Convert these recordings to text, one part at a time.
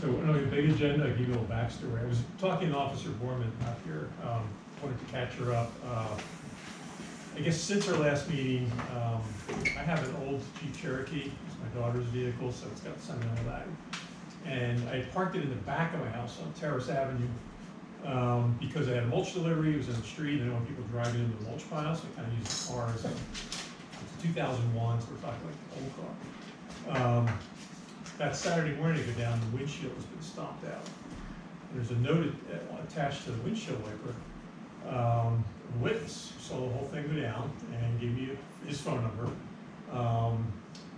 So, anyway, big agenda, I'll give you a little backstory. I was talking to Officer Borman out here, wanted to catch her up. I guess since our last meeting, I have an old Jeep Cherokee, it's my daughter's vehicle, so it's got sentimental value. And I parked it in the back of my house on Terrace Avenue because I had a mulch delivery, it was in the street, I didn't want people driving into the mulch pile, so I kind of used the car as a, it's a 2001, so we're talking like an old car. That Saturday morning, I go down, the windshield has been stomped out. And there's a note attached to the windshield wiper. A witness saw the whole thing go down and gave me his phone number.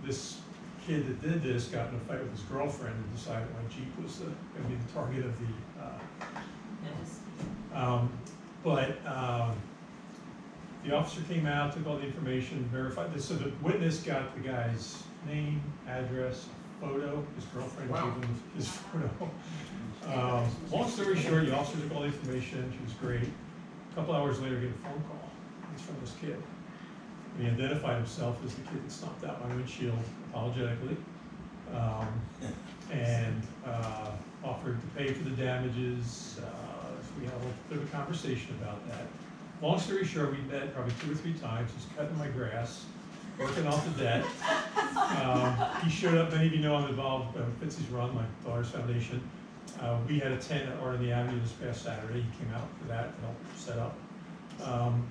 This kid that did this got in a fight with his girlfriend and decided my Jeep was going to be the target of the. The officer came out, took all the information, verified this. So the witness got the guy's name, address, photo. His girlfriend gave him his photo. Long story short, the officer took all the information. She was great. A couple hours later, I get a phone call. It's from this kid. And he identified himself as the kid that stomped out my windshield apologetically, and offered to pay for the damages. We had a little bit of a conversation about that. Long story short, we met probably 2 or 3 times. He's cutting my grass, working off the debt. He showed up. Many of you know I'm involved with Pretzel's Run, my daughter's foundation. We had a tent at Art on the Avenue this past Saturday. He came out for that to help set up.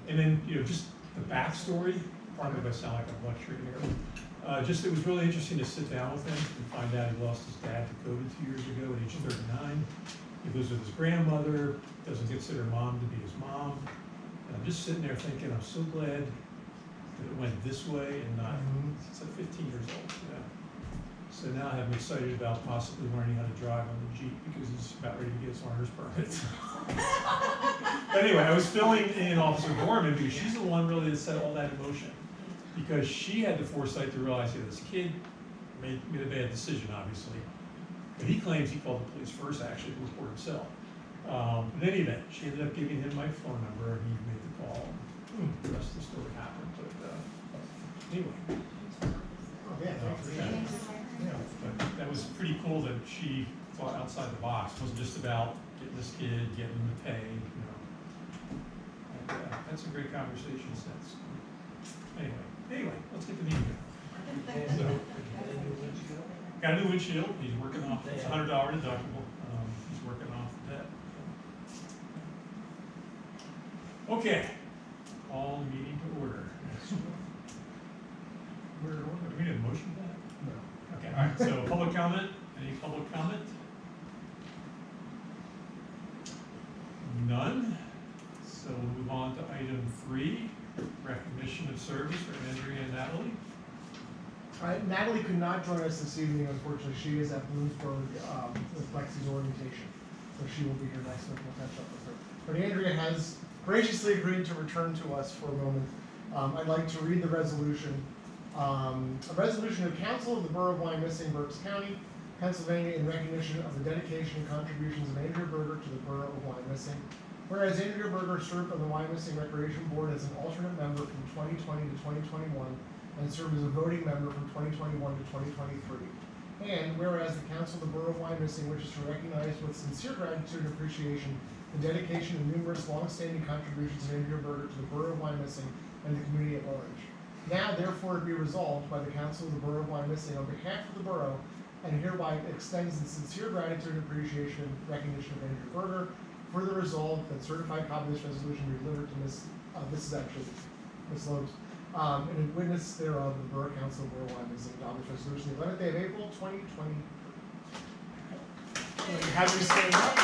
And then, just the backstory. Pardon me if I sound like I'm lecturing here. Just it was really interesting to sit down with him and find out he lost his dad to COVID 2 years ago at age 39. He lives with his grandmother, doesn't consider mom to be his mom. And I'm just sitting there thinking, I'm so glad that it went this way and not, it's like 15 years old, So now I'm excited about possibly learning how to drive on the Jeep because he's about ready to get his learner's permit. But anyway, I was filling in Officer Borman because she's the one really that set all that in motion. Because she had the foresight to realize that this kid made a bad decision, obviously. But he claims he called the police first, actually, to report himself. In any event, she ended up giving him my phone number, and he made the call. The rest of the story happened. But anyway. But that was pretty cool that she thought outside the box. It wasn't just about getting this kid, getting him to pay. And, that's a great conversation since. Anyway, let's get the meeting going. So, got a new windshield. He's working off. It's $100 deductible. He's working off that. Okay. Call the meeting to order. Do we need a motion for that? No. Okay. All right. So, public comment. Any public comment? None. So we'll move on to item 3. Recognition of service for Andrea and Natalie. Natalie could not join us this evening, unfortunately. She is at Bloomsburg with Lexi's orientation, so she will be here next week. We'll catch up with her. But Andrea has graciously agreed to return to us for a moment. I'd like to read the resolution. A resolution of Council of the Borough of Wyomissing, Berks County, Pennsylvania, in recognition of the dedication and contributions of Andrea Boerger to the Borough of Wyomissing. Whereas Andrea Boerger served on the Wyomissing Recreation Board as an alternate member from 2020 to 2021 and served as a voting member from 2021 to 2023. And whereas the Council of the Borough of Wyomissing wishes to recognize with sincere gratitude and appreciation the dedication and numerous long-standing contributions of Andrea Boerger to the Borough of Wyomissing and the community at large. Now, therefore, it be resolved by the Council of the Borough of Wyomissing on behalf of the Borough and hereby extends the sincere gratitude and appreciation and recognition of Andrea Boerger. Further resolved that certified copy of this resolution be delivered to Ms. This is actually Ms. Loeb, and in witness thereof, the Borough Council of Borough of Wyomissing adopt this resolution the 11th day of April, 2020. Have you stand up?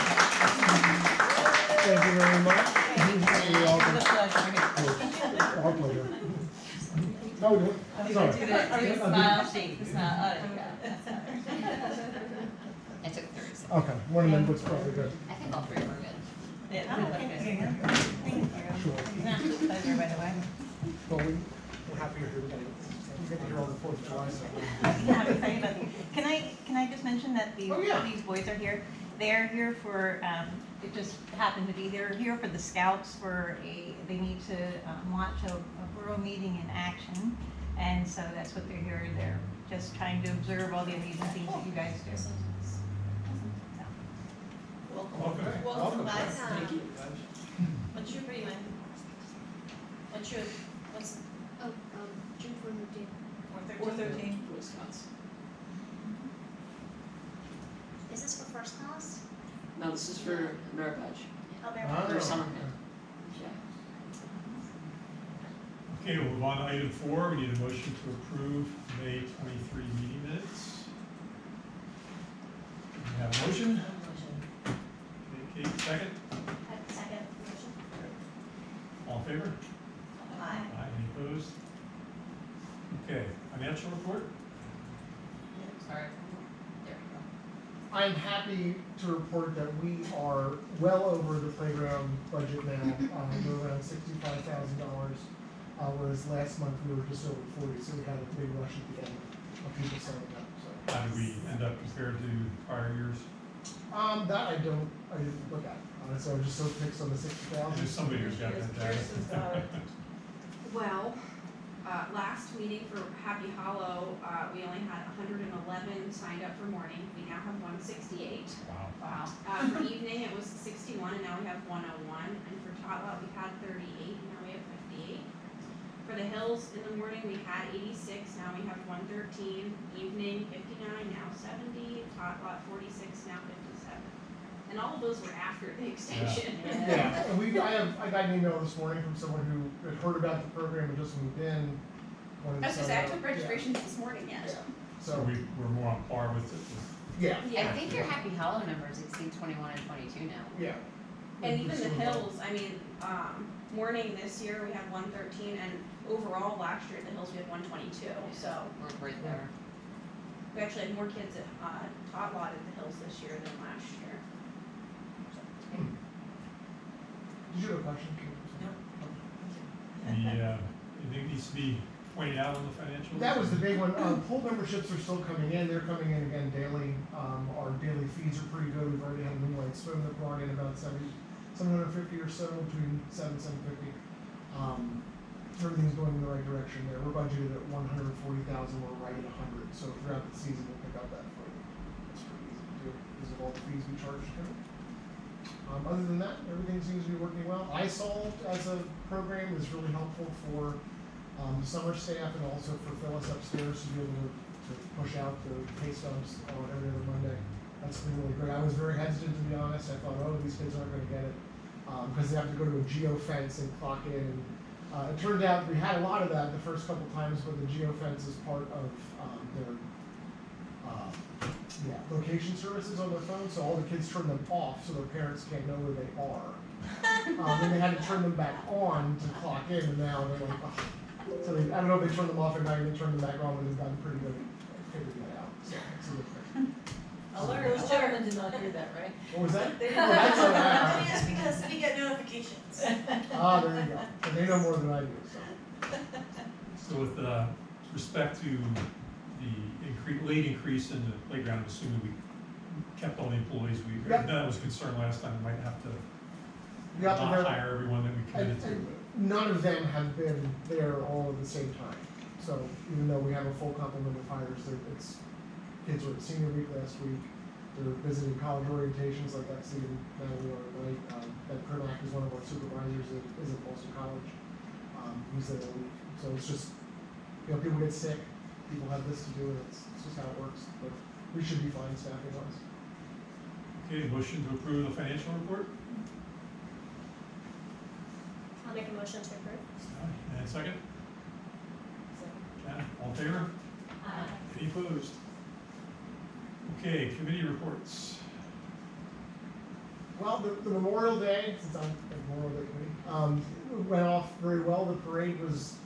Thank you very much. Our pleasure. No, we don't. Sorry. The smile sheet. The smile. I took 30 seconds. Okay, one of them looks probably good. I think all 3 were good. Yeah, Thank you. Sure. Pleasure, by the way. Well, we're happy you're here. We get to hear all the 4th of July stuff. Yeah, I'm excited about these. Can I just mention that these boys are here? They're here for, it just happened to be, they're here for the Scouts they need to launch a borough meeting in action. And so that's what they're here. They're just trying to observe all the amazing things that you guys do. Welcome. Welcome, guys. Thank you. What's your pretty one? What's Oh, June 413. 413? Wisconsin. Is this for first class? No, this is for merit badge. Oh, very Oh. well. For summer camp. Yeah. Okay, we'll move on to item 4. We need a motion to approve May 23 meeting minutes. We have a motion. Okay, Kate, second. Second motion. All in favor? Aye. Aye, any opposed? Okay, financial report? Sorry. There we go. I'm happy to report that we are well over the playground budget now. We're around $65,000, whereas last month we were just over 40, so we had a big rush at the end of people signing up, so. How did we end up compared to prior years? That I didn't look at, honestly, I was just so fixed on the 60,000. There's somebody who's got that data. Well, last meeting for Happy Hollow, we only had 111 signed up for morning. We now have 168. Wow. Wow. For evening, it was 61, and now we have 101. And for Tot-Lot, we had 38, and now we have 58. For the Hills, in the morning, we had 86, now we have 113. Evening, 59, now 70. Tot-Lot, 46, now 57. And all of those were after the extension. Yeah, and I got an email this morning from someone who had heard about the program and just moved in. wanted to That's just, sign I up. took registrations this morning, Yeah, yes. So so, we're more on par with it. yeah, Yeah. I think your Happy Hollow numbers exceed 21 and 22 now. yeah. And even the Hills, I mean, morning this year, we had 113, and overall last year at the Hills, we had 122, so. We're right there. We actually had more kids at, Tot-Lot at the Hills this year than last year. Did you have a question? Anything needs to be pointed out on the financials? That was the big one. Pool memberships are still coming in. They're coming in again daily. Our daily fees are pretty good. We've already had a Moonlight Swim that brought in about 750 or so, between 750. Everything's going in the right direction there. We're budgeted at 140,000. We're right at 100. So throughout the season, we'll pick up that footing. That's pretty easy to do because of all the fees we charge to them. Other than that, everything seems to be working well. iSolved as a program is really helpful for the summer staff and also for Phyllis upstairs to be able to push out the pay stubs on every other Monday. That's been really great. I was very hesitant, to be honest. I thought, oh, these kids aren't going to get it because they have to go to a geofence and clock in. And it turned out we had a lot of that the first couple times, but the geofence is part of their location services on their phone, so all the kids turn them off so their parents can't know where they are. Then they had to turn them back on to clock in, and now they're like, oh. So I don't know if they turn them off at night and they turn them back on, but they've gotten pretty good at figuring that out. So it's a good thing. Those gentlemen did not hear that, right? What was that? They Oh, that's all right. Yes, because we get notifications. Ah, there you go. And they know more than I do, so. So with respect to the late increase in the playground, I'm assuming we kept all the employees. Yep. That was concern last time. We might have to Yep, and not they're- hire everyone that we committed to. And none of them have been there all at the same time. So even though we have a full complement of hires, kids were at senior week last week. They're visiting college orientations like Lexi and Natalie are tonight. Ben Kermack is one of our supervisors that is at Boston College. He's there all week. So it's just, people get sick, people have this to do, and it's just how it works. But we should be fine staffing wise. Okay, motion to approve the financial report? I'll make a motion to approve. And second? Yeah, all in favor? Any opposed? Okay, committee reports. Well, the Memorial Day, since I'm a Memorial Day committee, went off very well. The parade was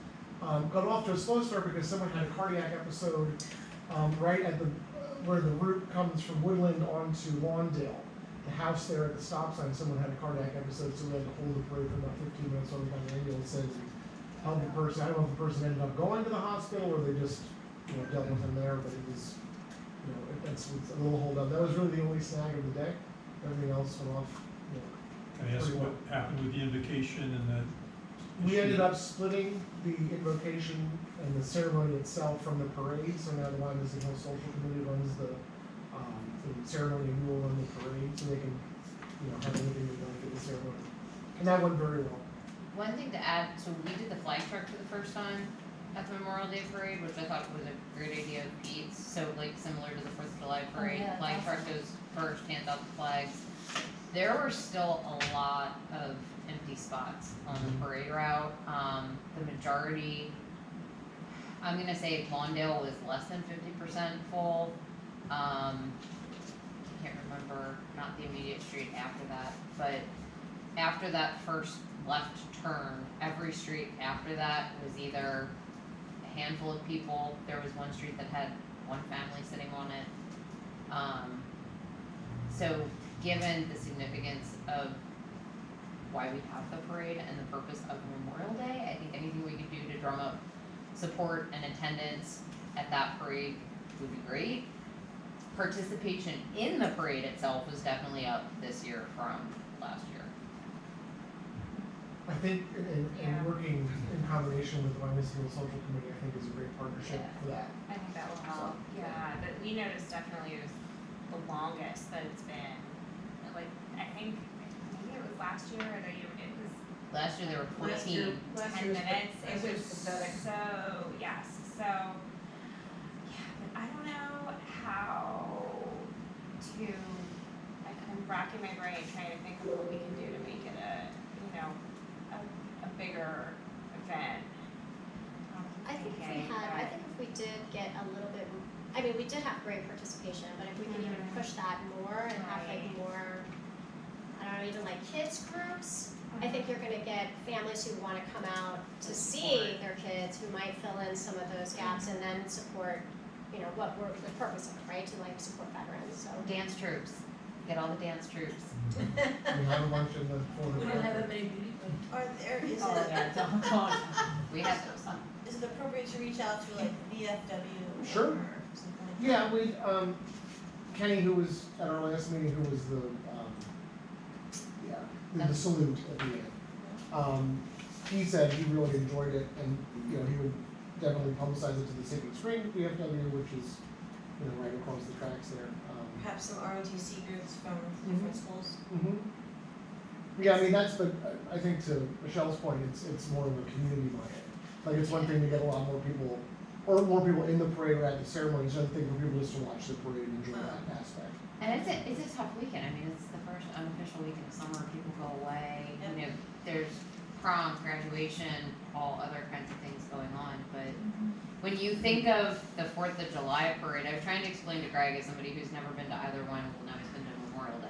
got off to a slow start because someone had a cardiac episode right at where the route comes from Woodland onto Lawndale. The house there at the stop sign, someone had a cardiac episode, so we had to hold the parade for about 15 minutes while we got an ambulance in and held the person. I don't know if the person ended up going to the hospital or they just dealt with him there, but it was it's a little hold up. That was really the only snag of the day. Everything else went off. Can I ask Pretty what well. happened with the invocation and the? We ended up splitting the invocation and the ceremony itself from the parade. So now the Wyomissing Hill Social Committee runs the ceremony and we will run the parade, so they can have anything to benefit the ceremony. And that went very well. One thing to add, so we did the flag truck for the first time at the Memorial Day Parade, which I thought was a great idea of Pete's, so like similar to the 4th of July Parade. yeah, Flag that's truck goes first, hands out the flags. There were still a lot of empty spots on the parade route. The majority, I'm gonna say Lawndale was less than 50% full. Can't remember, not the immediate street after that, but after that first left turn, every street after that was either a handful of people. There was one street that had one family sitting on it. So given the significance of why we have the parade and the purpose of Memorial Day, I think anything we could do to drum up support and attendance at that parade would be great. Participation in the parade itself was definitely up this year from last year. I think in Yeah. working in combination with the Wyomissing Social Committee, I think is a great partnership for that. I think that will help, yeah, that we noticed definitely it was the longest that it's been, like, I think, maybe it was last year or the year, it was Last year there were 14. 10 minutes, it was pathetic. so, yes, so, yeah, but I don't know how to, like, I'm racking my brain trying to think of what we can do to make it a, a bigger event. I think if we thinking, had, I but- think if we did get a little bit, I mean, we did have great participation, but if we could even push that more and have like Right. more, I don't know, even like kids groups, I think you're gonna get families who wanna come out to see their kids, who might fill in some of those gaps and then support, what we're, the purpose of it, right, to like support veterans, so. Dance troops, get all the dance troops. We have a bunch in the folder. We don't have that many beauty queens. We had those. Is it appropriate to reach out to like VFW? Sure. Or something like that? Yeah, we, Kenny, who was at our last meeting, who was the salute at the end. He said he really enjoyed it and, he would definitely publicize it to the Sacred Spring VFW, which is, right across the tracks there. Perhaps some ROTC groups from different schools? Yeah, I mean, I think to Michelle's point, it's more of a community minded. Like, it's one thing to get a lot more people, or more people in the parade or at the ceremony, it's another thing for people just to watch the parade and enjoy that aspect. And it's a tough weekend. I mean, it's the first unofficial weekend of summer. People go away. Yep. There's prom, graduation, all other kinds of things going on. But when you think of the 4th of July parade, I was trying to explain to Greg, as somebody who's never been to either one, well, now he's been to Memorial Day.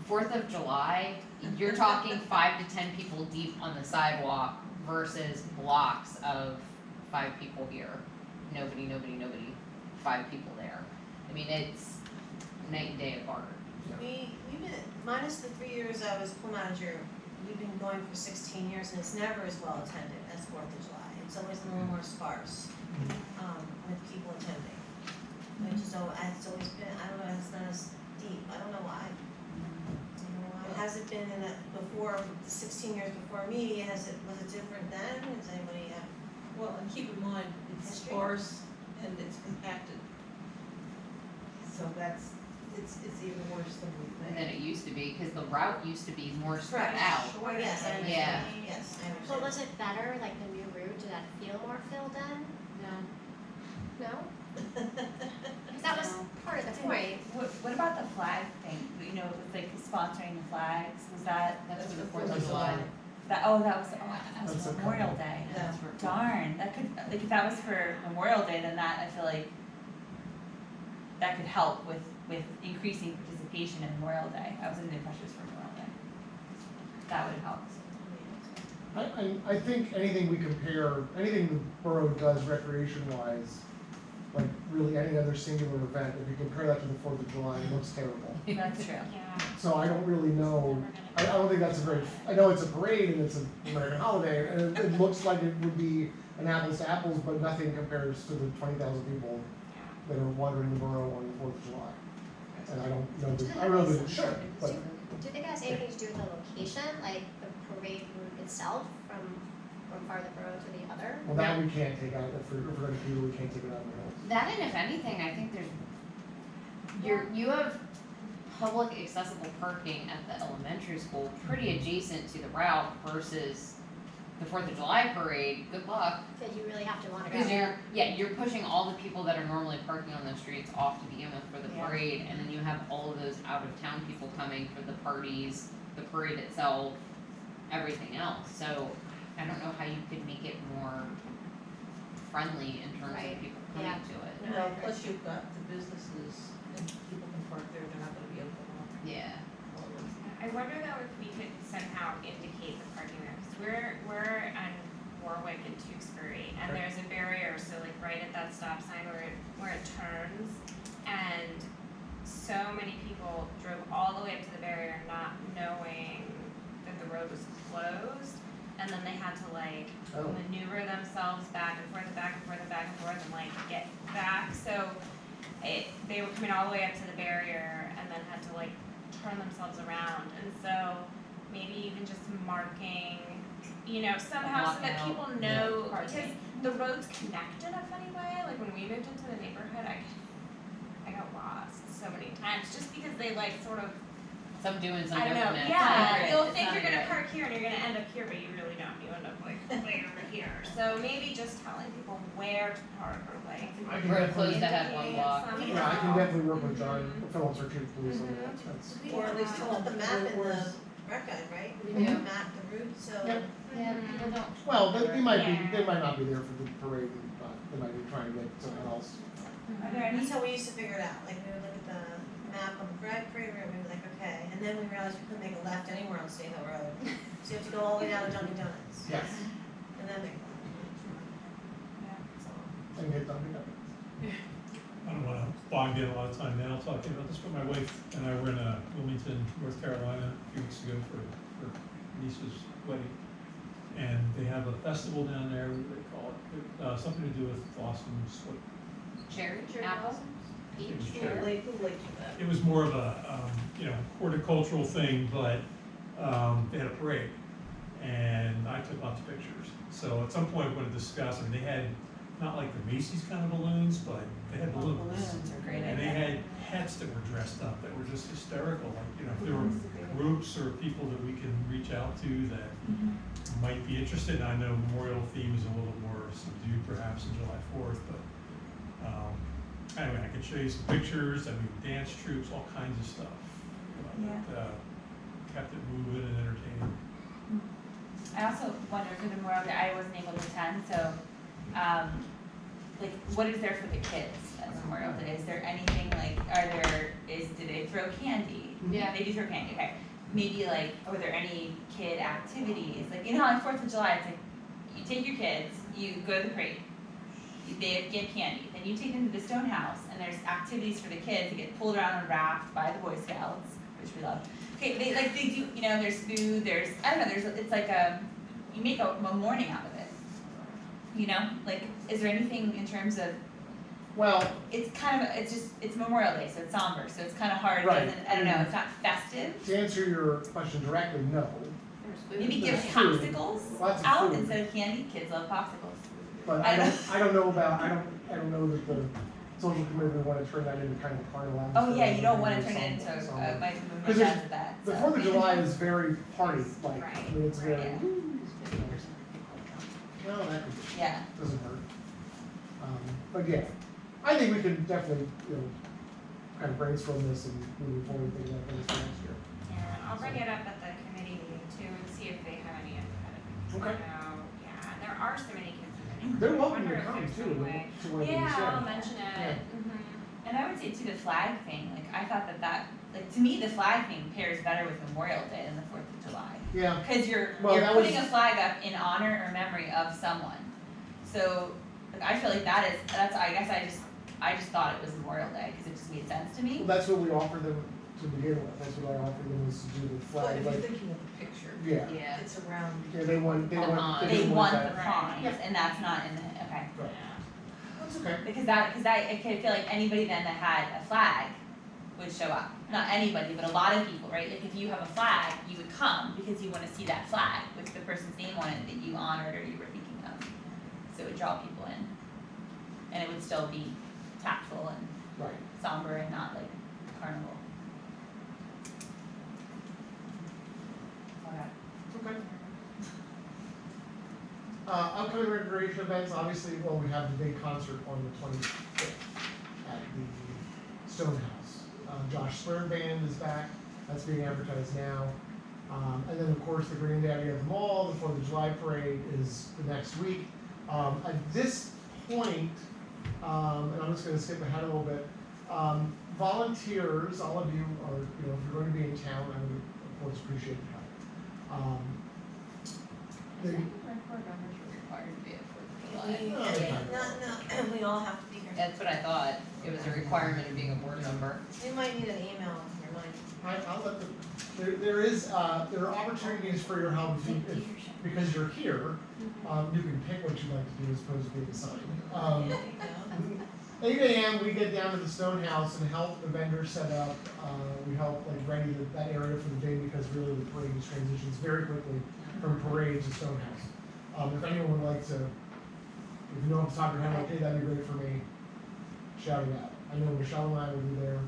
4th of July, you're talking 5 to 10 people deep on the sidewalk versus blocks of 5 people here. Nobody, 5 people there. I mean, it's night and day apart. We've been, minus the 3 years I was pool manager, we've been going for 16 years and it's never as well attended as 4th of July. It's always a little more sparse, with people attending. It's always been, I don't know, it's not as deep, I don't know why. Has it been in before, the 16 years before me, was it different then? Does anybody have? Well, and keep in mind, it's History. sparse and it's compacted. So it's even worse than we Than think. it used to be, because the route used to be more spread Correct. out. Oh, yes, I understand. Yeah. Yes, I understand. Well, was it better, like the new route, did that feel more filled in? No. No? Because that was part of the point. What about the flag thing, with like sponsoring the flags, was that? That's for the That's 4th That's of July. That was, that was That's okay. Memorial Day. Yeah. Darn, that could, like, if that was for Memorial Day, then that, I feel like that could help with increasing participation in Memorial Day. I was in the impression it was for Memorial Day. That would help. I think anything anything the borough does recreation-wise, like really any other singular event, if you compare that to the 4th of July, it looks terrible. That's true. Yeah. So I don't really know, I don't think that's I know it's a parade and it's an American holiday, and it looks like it would be an apples to apples, but nothing compares to the 20,000 people that are wandering the borough on the 4th of July. And I don't know that it should, but. Do you think it has anything to do with the location, like the parade route itself from one part of the borough to the other? Well, that we can't take out, if we're gonna do, we can't take it out of the hills. That, and if anything, I think you have public accessible parking at the elementary school pretty adjacent to the route versus the 4th of July parade, good luck. That you really have to wanna go. Because you're pushing all the people that are normally parking on those streets off to begin with for the Yeah. parade, and then you have all of those out of town people coming for the parties, the parade itself, everything else. So I don't know how you could make it more friendly in terms Right. of people coming Yeah. to it. No, I Well, agree. plus you've got the businesses and people can park there, they're not gonna be able to walk. Yeah. I wonder though if we could somehow indicate the parking there, cause we're on Warwick and Tewksbury, and there's a barrier, so like right at that stop sign where it turns, and so many people drove all the way up to the barrier not knowing that the road was closed, and then they had to like Oh. maneuver themselves back and forth and back and forth and back and forth and like get back, so they were coming all the way up to the barrier and then had to like turn themselves around, and so maybe even just marking, somehow so that Block people out know, the because parking. the roads connect in a funny way, like when we moved into the neighborhood, I got lost so many times, just because they like sort of, Some doing some I don't different. know, It's not a yeah, grid, you'll it's think not a you're gonna grid. park here and you're gonna end up here, but you really don't, you end up like way over here, so maybe just telling people where to park or like. I can We're definitely, closed ahead one block. yeah, I can definitely work with John, Phillips or Chief Police on that, Mhm. that's. Or at least put the map in the rec guide, right? We We do. map the route, so. Yep. Yeah, people don't. Well, they might Yeah. be, they might not be there for the parade, but they might be trying to get something else. Are there any, That's how we used to figure it out, like we would look at the map on the parade route, we were like, okay, and then we realized we couldn't make a left anywhere on State Hill Road. So you have to go all the way down to Dunkin' Donuts, Yes, and then make a left. So, and get Dunkin' Donuts. I don't wanna bog down a lot of time now talking about this, but my wife and I were in Wilmington, North Carolina a few weeks ago for her niece's wedding. And they have a festival down there, what do they call it? Something to do with blossoms, what, Cherry, Cherry apple, blossoms? peach. It was Who cherry. relate to that? it was more of a, horticultural thing, but, they had a parade. And I took lots of pictures. So at some point, we're gonna discuss, I mean, they had, not like the Macy's kind of balloons, but they had balloons. Balloons are great. And they had hats that were dressed up that were just hysterical, like, if there were groups or people that we can reach out to that might be interested. I know Memorial theme is a little more subdued perhaps in July 4th, but, anyway, I can show you some pictures, I mean, dance troops, all kinds of stuff. That kept it moving and entertaining. I also wonder for the Memorial Day, I wasn't able to attend, so, like, what is there for the kids at Memorial Day? Is there anything like, do they throw candy? Yeah. They do throw candy, okay. Maybe like, are there any kid activities? Like, how on 4th of July, it's like, you take your kids, you go to the parade, they get candy, then you take them to the Stone House, and there's activities for the kids, they get pulled around on a raft by the Boy Scouts, which we love. Okay, they do, there's food, it's like you make a morning out of it. Like, is there anything in terms of, Well, it's kind of, it's Memorial Day, so it's somber, so it's kind of hard, Right. I don't know, it's not festive. to answer your question directly, no, There's food. Maybe give There's food. popsicles Lots of out food. instead of candy, kids love popsicles. but I don't know about, I don't know that the social committee would wanna turn that into kind of a carnival atmosphere. Oh, yeah, you don't wanna or turn it into, something. my Because dad did that, The so. 4th of July is very party, like, Right. I mean, it's very, Yeah. well, that could, Yeah, doesn't hurt. But yeah, I think we can definitely, kind of brainstorm this and moving forward, things like this for next year. Yeah, I'll bring it up at the committee meeting too and see if they have any input. Okay. Yeah, and there are so many kids in the neighborhood. They're I welcome wonder to if come there's too, some way. to where they Yeah, I'll said. mention it. Yeah. Mhm. and I would say too, the flag thing, like, I thought that, like, to me, the flag thing pairs better with Memorial Day than the 4th of July. Yeah, Cause you're Well, that putting was- a flag up in honor or memory of someone. So, like, I feel like that's, I guess I just thought it was Memorial Day, cause it just made sense to well, me. that's what we offered them to begin with, that's what I offered them was to do the But flag, if you're like, thinking of the picture, yeah. Yeah. it's around. Yeah, they want, The pond. They didn't want that. the pawns, and that's not in the, okay. Right. That's okay. Because I feel like anybody then that had a flag would show up. Not anybody, but a lot of people, right? Like, if you have a flag, you would come because you wanna see that flag with the person's name on it that you honored or you were thinking of. So it would draw people in. And it would still be tactful and Right. somber and not like carnival. upcoming recreation events, obviously, well, we have the big concert on the 25th at the Stonehouse. Josh Swear Band is back, that's being advertised now. And then, of course, the granddaddy of them all, the 4th of July parade is the next week. At this point, and I'm just gonna skip ahead a little bit, volunteers, all of you are, if you're going to be in town, I would, of course, appreciate your help. I think our board members were required to be at 4th of July. No, we all have to be here. That's what I thought, it was a requirement of being a board member. You might need an email in your mind. I'll let them, there are opportunities for your help if because you're here, you can pick what you'd like to do as opposed to being assigned. There you go. 8 a.m. we get down to the Stonehouse and help the vendors set up, we help ready that area for the day because really the parade transitions very quickly from parade to Stonehouse. If anyone would like to, if you know off the top of your head, okay, that'd be great for me, shout it out. I know Michelle and I will be there.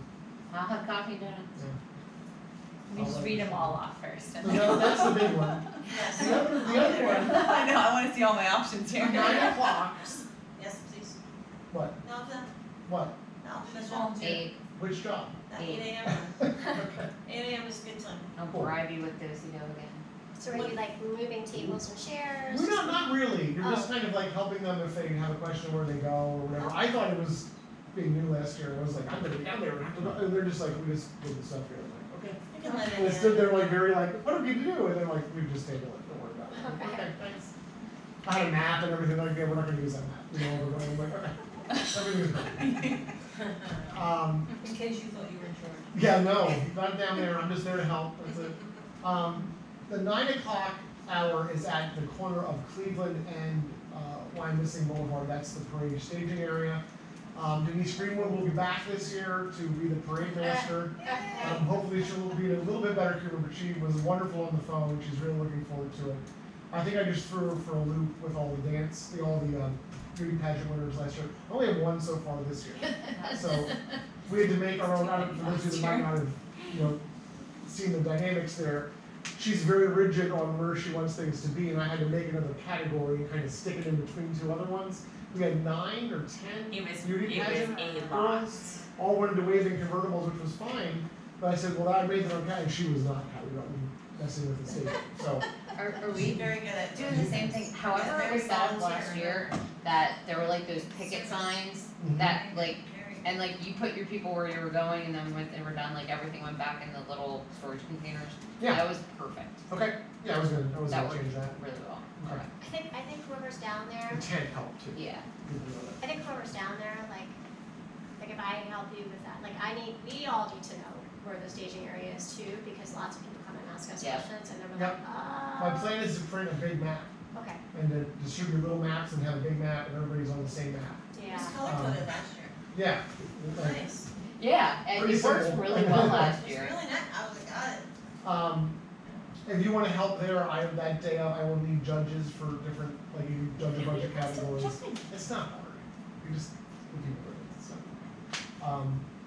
I'll have coffee and donuts. Yeah. We just read them all off first. So that's the big one. Yes. The other one, I know, I wanna see all my options here. 9 o'clock, Yes, please. what, No, no, what, that's volunteer. 8, which job? Not 8 a.m. Okay. 8 a.m. is a good time. I'll Cool. bribe you with those, again. So are you like moving tables and chairs? We're not really, you're just kind of helping them if they have a question where they go or whatever. I thought it was being new last year, I was like, I'm gonna be down there, and they're just like, we just did the stuff here, I'm like, okay. You can let it And in. they stood there very what are we gonna do? And they're like, we just table it, don't worry about it. I'm like, Okay. okay, thanks. I had a map and everything, like, yeah, we're not gonna use that map, we're going, I'm like, okay. Everything's fine. In case you thought you were in charge. Yeah, no, not down there, I'm just there to help, that's it. The 9 o'clock hour is at the corner of Cleveland and Wyomissing Boulevard, that's the parade staging area. Denise Greenwood will be back this year to be the parade master. Hopefully she'll be in a little bit better humor, but she was wonderful on the phone, she's really looking forward to it. I think I just threw her for a loop with all the beauty pageant winners last year. I only have one so far this year. So we had to make our own, for those who might not have, seen the dynamics there. She's very rigid on where she wants things to be, and I had to make another category and kind of stick it in between two other ones. We had 9 or 10 beauty pageant girls, all wanted to wave in convertibles, which was fine, but I said, well, I made them okay, and she was not happy about me messing with the stage, so. Are She's we very good at doing the same thing? However, it very was solved last volunteer. year, that there were like those picket signs Mhm. that and you put your people where you were going, and then when they were done, everything went back in the little storage containers. Yeah. That was perfect. Okay, yeah, I was That gonna worked change that. really well. Okay. I think whoever's down there, The tent helped too. Yeah. People know that. I think whoever's down there, like if I help you with that, we all need to know where the staging area is too, because lots of people come and ask us Yeah. questions and then we're like, My plan is to print a big map okay, and to distribute little maps and have a big map and everybody's on the same map. It yeah. was color coded last year. Yeah. like, Nice. Yeah, and Pretty it worked simple. really well last It's year. really nice. I was like, got it. If you wanna help there, that day I will need judges for different, you judge a bunch of categories. It's not hard, we keep it moving, so.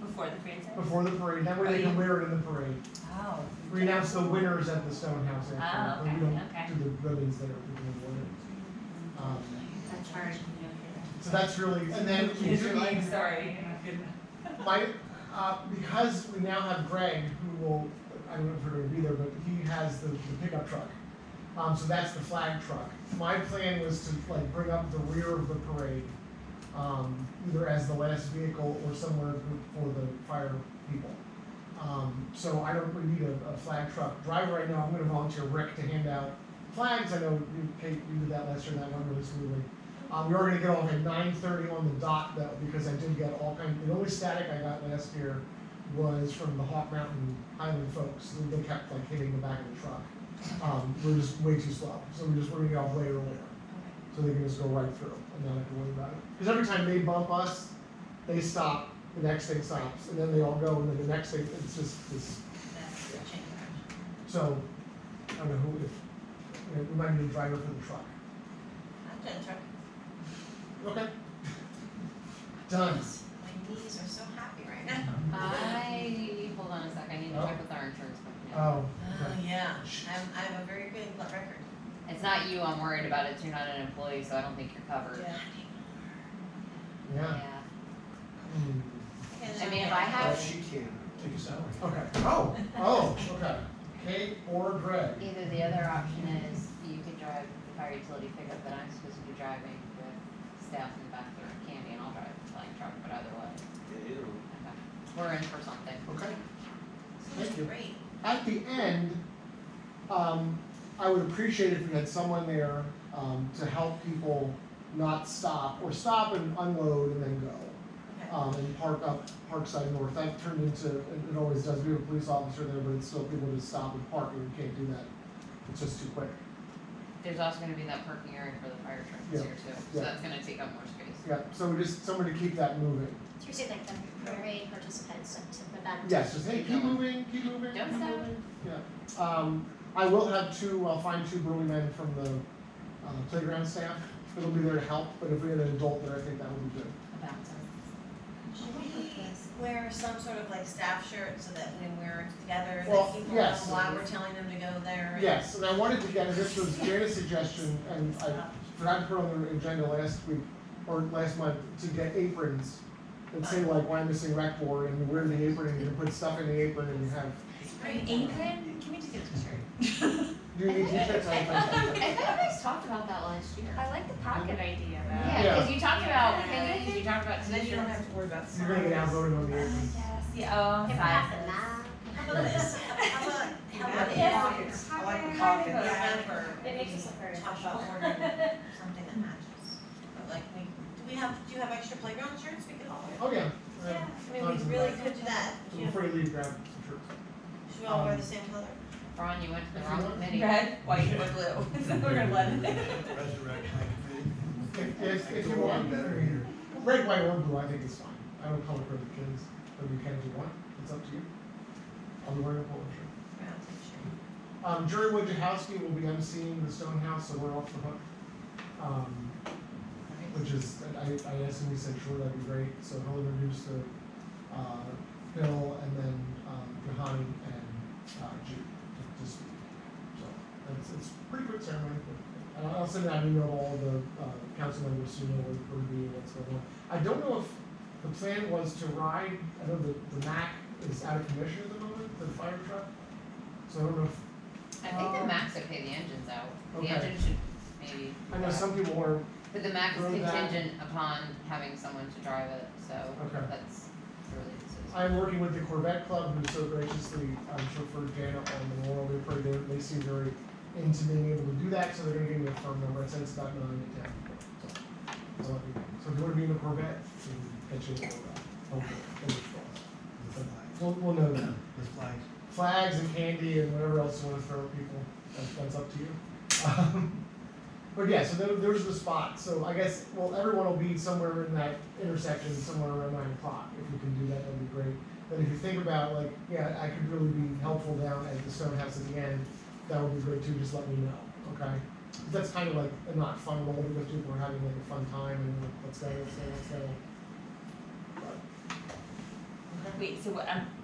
Before the parade starts? Before the parade, that way they can wear it in the parade. Oh. We announce the winners at the Stonehouse Oh, after, but we okay, don't okay. do the ribbons there, we can award it. That's hard. So that's really, and then we do need Sorry. because we now have Greg, who will, I don't know if we're gonna be there, but he has the pickup truck. So that's the flag truck. My plan was to bring up the rear of the parade, either as the last vehicle or somewhere for the fire people. So we need a flag truck driver right now. I'm gonna volunteer Rick to hand out flags. I know Kate, you did that last year, and that went really smoothly. We are gonna get off at 9:30 on the dot though, because I did get the only static I got last year was from the Hawk Mountain Highland folks. They kept hitting the back of the truck. We're just way too slow, so we're gonna get off way earlier. So they can just go right through and not have to worry about it. Because every time they bump us, they stop, the next thing stops, and then they all go, and then the next thing, it's just this. That's the change. So, I don't know we might need a driver for the truck. I've done truck. Okay. Done. My knees are so happy right now. Hold on a sec, I need to check with our insurance company. Oh, Oh, okay. yeah. I have a very good record. It's not you I'm worried about, it's you're not an employee, so I don't think you're covered. Yeah. Yeah. Hmm. I mean, if I have, She can. Take a salary. Okay. Okay. Kate or Greg? either the other option is you could drive the fire utility pickup that I'm supposed to be driving with staff in the back there and Candy, and I'll drive the flying truck, but either way. Yeah, either one. Okay. We're in for something. Okay. Sounds Thank you. great. At the end, I would appreciate if we had someone there to help people not stop, or stop and unload and then go. Okay. And park up Parkside North. That turned into, it always does, we have a police officer there, but it's still people just stop and park, and we can't do that. It's just too quick. There's also gonna be that parking area for the fire truck Yeah. here too, Yeah. so that's gonna take up more space. Yeah, so we just, someone to keep that moving. So you're saying like the parade participants to prevent. Yes, just, hey, keep moving, keep moving, keep Don't stop. moving. Yeah. I will have I'll find two burly men from the playground staff. It'll be there to help, but if we had an adult there, I think that would be good. A bouncer. Should we wear some sort of like staff shirt so that when we're together, Well, that people yes. know why we're telling them to go there? and- Yes, and I wanted to get, this was Jana's suggestion, and I forgot to put on the agenda last week, or last month, to get aprons that say like Wyomissing Rec Board, and you wear the apron, and you put stuff in the apron, and you have, An apron? Can we just get a t-shirt? do you need t-shirts? I thought you guys talked about that last year. I like the pocket idea though. Yeah, cause you talked about pennies, you talked about So then you don't t-shirts. have to worry about You're gonna get outvoted on the apron. Yes, yeah, oh, If we have the sizes. map, How about this? How about Yeah. pockets? I like the Pocket. pocket. November, it makes us look very talk official. about ordering something that matches. But like, do you have extra playground shirts we could all wear? Oh, yeah. Yeah, I mean, Tons we of really them. could do that. So before you leave, grab some shirts. Should we all wear the same color? Ron, you went to the If you wrong want. committee. Red, white, or blue. So we're gonna blend it. Resurrect my If you want, better here. red, white, or blue, I think is fine. I don't color code the kids, but you can if you want, it's up to you. I'll be wearing a polo shirt. Brown t-shirt. Jerry Wojciechowski will be emceeing the Stonehouse, so we're off the hook. Which is, I asked him, he said, sure, that'd be great, so he'll introduce the, Bill, and then, Johanny and, Jude to speak. So, it's a pretty quick ceremony, but I'll send out an email to all the, council members, so you know where we're being, what's going on. I don't know if the plan was to ride, I know the Mac is out of commission at the moment, the fire truck, so I don't know if I think the Max would pay the engines out. The Okay. engine should maybe. I know some people are, But the Max is Throw that- contingent upon having someone to drive it, so Okay. that's really the citizen. I'm working with the Corvette Club, who so graciously, chauffeured Janet on the Memorial Day Parade. They seem very into being able to do that, so they're gonna give me a firm number. I said it's about 9 to 10. So if you wanna be in the Corvette, we can get you a Corvette. Hopefully, fingers crossed. We'll know that. The flags. Flags and candy and whatever else you wanna throw at people, that's up to you. But yeah, so there's the spot, so I guess, well, everyone will be somewhere in that intersection, somewhere around 9 o'clock, if you can do that, that'd be great. But if you think about, like, yeah, I could really be helpful down at the Stonehouse at the end, that would be great too, just let me know, okay? That's kind of like a not fun role, because people are having like a fun time, and let's go. But, okay. Wait, so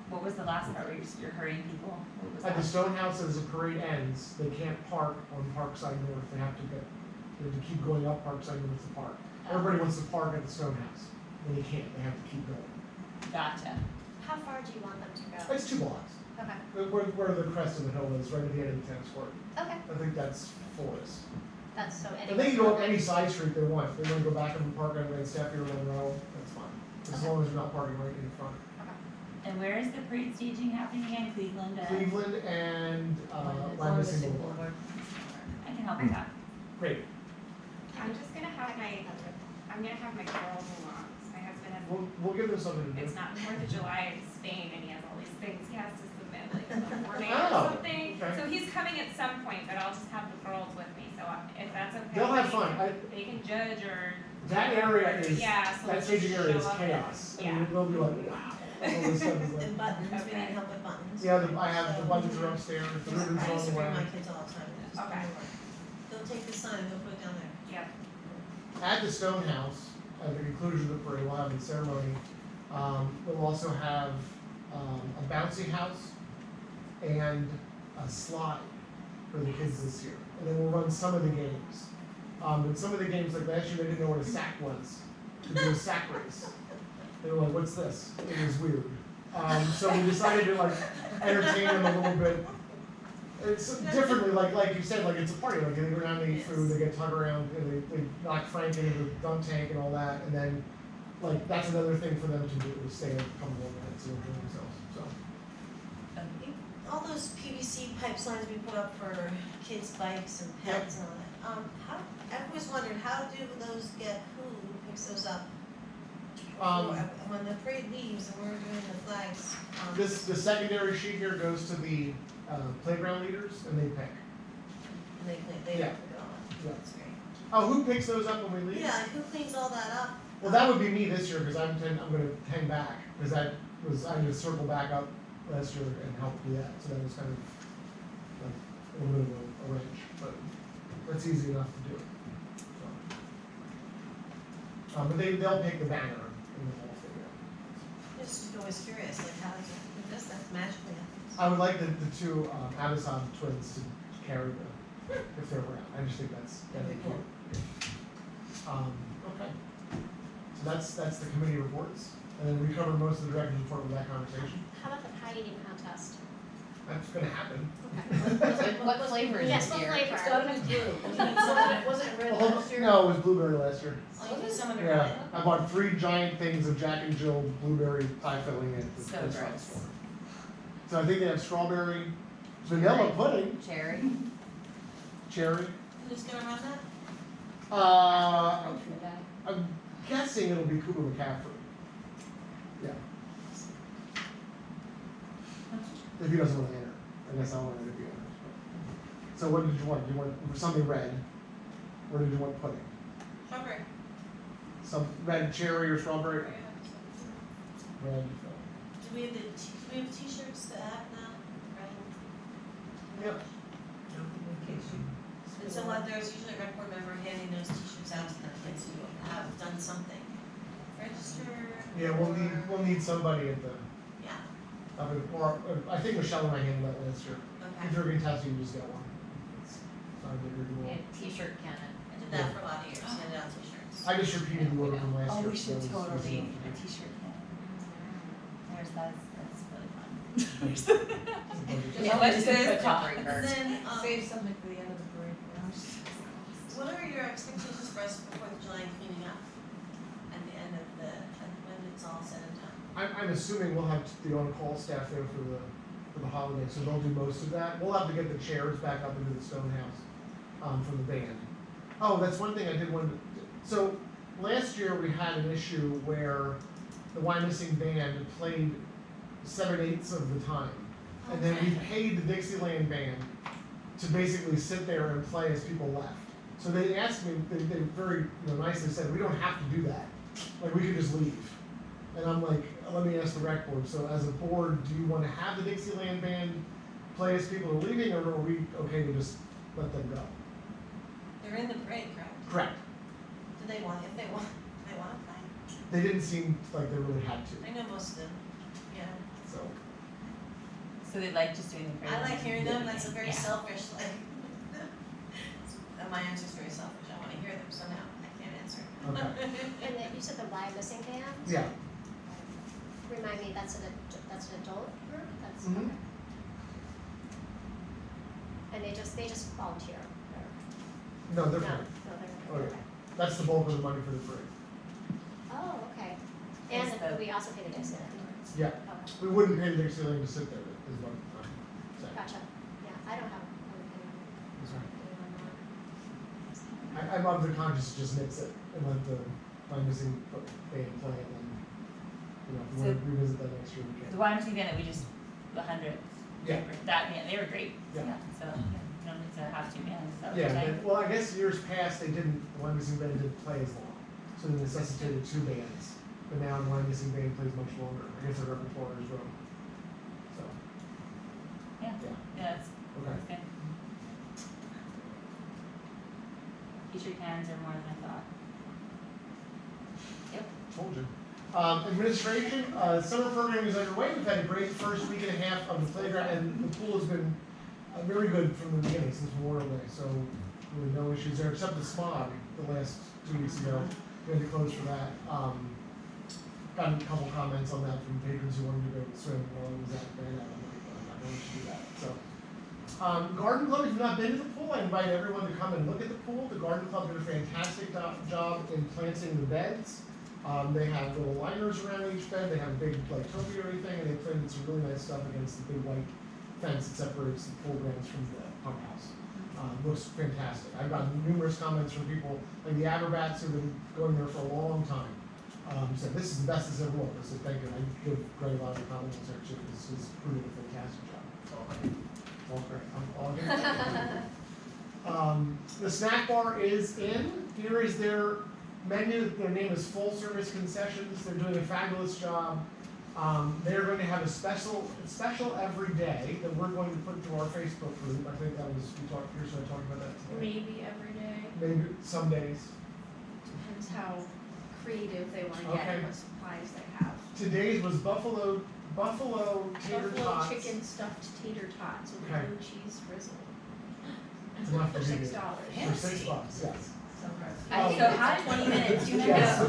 what was the last part where you're hurrying people? What was At the that? Stonehouse, as the parade ends, they can't park on Parkside North, they have to keep going up Parkside North to park. Everybody wants to park at the Stonehouse, and they can't, they have to keep going. Gotcha. How far do you want them to go? It's 2 blocks, Okay, where the crest of the hill is, right at the end of the tennis court. okay, I think that's Forest. that's so. And they can go up any side street they want, if they wanna go back and park on Grand Staffy or Monroe, that's fine, as Okay. long as you're not parking right in front. And where is the parade staging happening again? Cleveland? Cleveland and, Wyomissing Boulevard. I can help with that. Great, I'm just gonna have my curls and locks. My husband has, we'll give them something to do. it's not 4th of July in Spain and he has all these things he has to submit, like in the morning Oh, or something. okay. So he's coming at some point, but I'll just have the girls with me, so if that's okay. They'll have fun. They can judge or. That area is, Yeah, so that let's staging area is show up and- chaos. I Yeah. mean, they'll be like, wow. All this stuff is like, And buttons, we Okay. need help with buttons. yeah, I have, the buttons are upstairs, the Yeah, ribbons I are on used to the bring way. my kids all the time. Just Okay. don't worry. Don't take the sign, go put it down there. Yep. At the Stonehouse, at the conclusion of the parade, we'll have the ceremony. We'll also have, a bouncy house and a slide. for the kids this year. And then we'll run some of the games. And some of the games, like last year, they didn't know what a sack was. To do a sack race. They were like, what's this? It was weird. So we decided to like entertain them a little bit. It's differently, like you said, like it's a party. Like they go down, they eat food, they get tug around, and they knock Frank into the dunk tank and all that, and then like that's another thing for them to do is stay a couple more minutes and enjoy themselves. So All those PVC pipe signs we put up for kids' bikes and pets and all that. How, I've always wondered, how do those get, who picks those up? When the parade leaves and we're doing the flags. the secondary sheet here goes to the playground leaders, and they pick. And they Yeah. put it on. Yeah. That's great. Oh, who picks those up when we leave? Yeah, like who cleans all that up? Well, that would be me this year because I'm gonna hang back because I had to circle back up last year and help do that. So that was kind of like a little bit of a wrench, but that's easy enough to do. So. But they'll pick the banner and the whole thing. Just always curious, like how does it, does that magically happen? I would like the two Amazon twins to carry the if they're around. I just think that'd be cool. Okay. So that's the committee reports, and then we covered most of the director's report with that conversation. How about the pie eating contest? That's gonna happen. What flavor is Yes, it what here? flavor? It's gotta be blue. Wasn't it red Well, last year? no, it was blueberry last year. Oh, you need someone to Yeah, run it? I bought 3 giant things of Jack and Jill blueberry pie filling at the So restaurant gross. store. So I think they have strawberry, vanilla pudding, Cherry. cherry. Who's gonna run that? I'm guessing it'll be Cooper McCaffrey. Yeah. If he doesn't want to enter, I guess I'll enter if he enters. But. So what did you want? You want something red, or did you want pudding? Strawberry. Some red cherry or strawberry? Red. Do we have t-shirts that have that, right? Yep. And so what, there's usually a rec board member handing those t-shirts out to the kids who have done something. Register. Yeah, we'll need somebody at the Yeah, up in, or I think Michelle and I handled that last year. okay. If you're gonna test, you can just get one. It's not a big deal. And t-shirt cannon. I did that for a lot of years, handed out t-shirts. I just repeated the order from last Oh, year. we should so it was totally, easy enough a to do. t-shirt can. There's, that's really fun. Yeah, what just is a this? breaker. And then, Save something for the end of the parade. what are your expectations for us for 4th of July and cleaning up? At the end of when it's all said and done? I'm assuming we'll have the on-call staff there for the holiday, so they'll do most of that. We'll have to get the chairs back up into the stone house, for the band. Oh, that's one thing I did want to, so last year we had an issue where the Wyomissing Band played 7/8 of the time. And then we paid the Dixieland Band to basically sit there and play as people left. So they asked me, they very nicely said, we don't have to do that. Like, we could just leave. And I'm like, let me ask the rec board. So as a board, do you want to have the Dixieland Band play as people are leaving, or are we okay to just let them go? They're in the parade, correct? Correct. Do they want, if they want to play? They didn't seem like they really had to, I know most of them, yeah. so. So they like just doing the parade. I like hearing them, that's a very Yeah. selfish, like, my answer's very selfish, I wanna hear them, so now I can't answer. Okay. And then you said the Wyomissing Band? Yeah. Remind me, that's an adult group? That's, Mhm. okay. And they just volunteer? or- No, they're No, fine. they're, Oh, yeah. okay. That's the bulk of the money for the parade. Oh, okay. Is And the- we also pay the Dixieland. Yeah. Okay, We wouldn't pay the Dixieland to sit there, is what I'm saying. gotcha. Yeah, I don't have an That's right. opinion on that. I'm of the conscious, just nix it and let the Wyomissing band play it, and if we want to revisit that next year, we The can. Wyomissing Band that we just, the 100. Yeah. That, yeah, they were great. Yeah. So, yeah, you don't need to have 2 bands, is that what Yeah, you're saying? well, I guess years past, the Wyomissing band didn't play as long, so they necessitated 2 bands. But now the Wyomissing band plays much longer. I guess their repertoire is grown. So, Yeah, yeah, yeah, that's okay. good. T-shirt cans are more than I thought. Told you. Administration, summer program is underway. We've had a great first week and a half of the playground, and the pool has been very good from the beginning since Memorial Day, so really no issues there, except the smog the last 2 weeks ago. We had to close for that. Got a couple comments on that from patrons who wanted to go swim while it was at Band out. I'm not going to do that. So, Garden Club, if you've not been to the pool, I invite everyone to come and look at the pool. The Garden Club did a fantastic job in planting the beds. They have little liners around each bed. They have a big like topiary thing, and they planted some really nice stuff against the big white fence that separates the pool grounds from the pump house. Looks fantastic. I've gotten numerous comments from people, like the Aberbats who've been going there for a long time. Said this is the best it's ever looked. I said thank you. I give Greg a lot of compliments there too. This is really a fantastic job. So all great. All good. The snack bar is in. Here is their menu. Their name is Full Service Concessions. They're doing a fabulous job. They're going to have a special every day that we're going to put through our Facebook group. I think that was Here's what I talked about that today. Maybe every day. Maybe some days. Depends how creative they want to get Okay. and what supplies they have. Today's was buffalo tater Buffalo tots. chicken stuffed tater tots with Okay. blue cheese drizzle. It's enough For for you. $6. For $6, yes. So how 20 minutes, you know, Yes.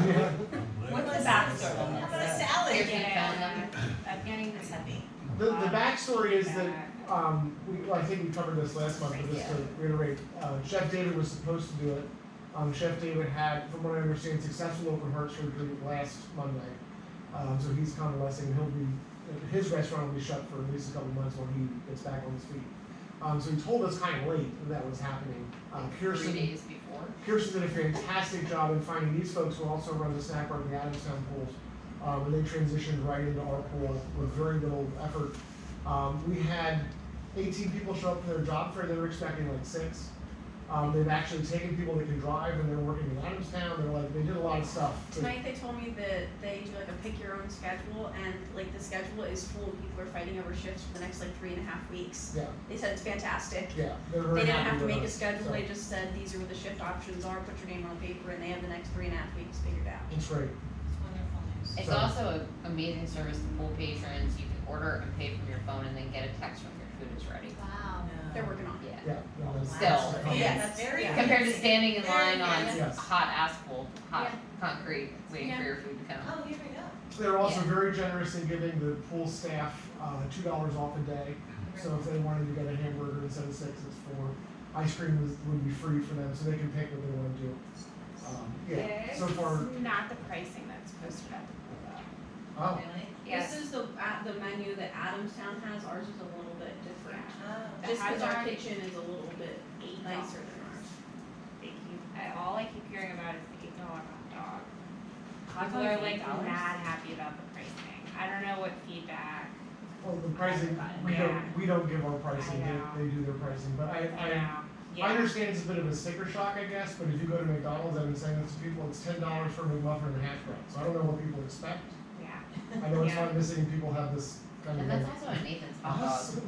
what's the backstory on How about a this? salad? Here's your phone number. I'm getting this heavy. The backstory is that, I think we covered this last month, but just to reiterate, Chef David was supposed to do it. Chef David had, from what I understand, successful open heart surgery last Monday. So he's convalescing. His restaurant will be shut for at least a couple months while he gets back on his feet. So he told us kind of late that was happening. 3 days before. Kirsten did a fantastic job in finding these folks who also run the snack bar at the Adamstown pools. And they transitioned right into our pool with very little effort. We had 18 people show up for their job fair. They were expecting like 6. They've actually taken people that can drive and they're working in Adamstown. They did a lot of stuff. Tonight they told me that they do like a pick your own schedule, and like the schedule is full. People are fighting over shifts for the next like 3.5 weeks. Yeah, They said it's fantastic. yeah. They're very They didn't happy have to with make a us, schedule, so they just said these are what the shift options are, put your name on paper, and they have the next 3.5 weeks figured out. It's great. It's wonderful news. It's So- also an amazing service to pool patrons. You can order and pay from your phone and then get a text when your food is ready. Wow. They're working on it. Yeah. Yeah. no, that's- Still. that's- Yeah, that's very. Compared to standing in line on Yes. hot asphalt, hot Yeah. concrete, waiting Yeah. for your food to come. Oh, here we go. They're also Yeah. very generous in giving the pool staff $2 off a day. So if they wanted to get a hamburger instead of 6, it's 4. Ice cream would be free for them, so they can pick what they want to do. Yeah. So far, Not the pricing that's posted at the pool though. oh, Really? This is the menu that Adamstown has, ours is a little bit different. Oh. Just because our kitchen is a little bit nicer than ours. Thank you. All I keep hearing about is the $8 hot dog. Hot People dog are like $8? mad happy about the pricing. I don't know what feedback. well, the pricing, Yeah. we don't give our pricing, I know. they do their pricing, but I know. I understand it's a bit of a sticker shock, I guess, but if you go to McDonald's, I've been saying this to people, it's $10 for a McMuffin and a hash brown, so I don't know what people expect. Yeah. I know it's Yeah. not missing, people have this kind of And that's like, also a Nathan's hot dog.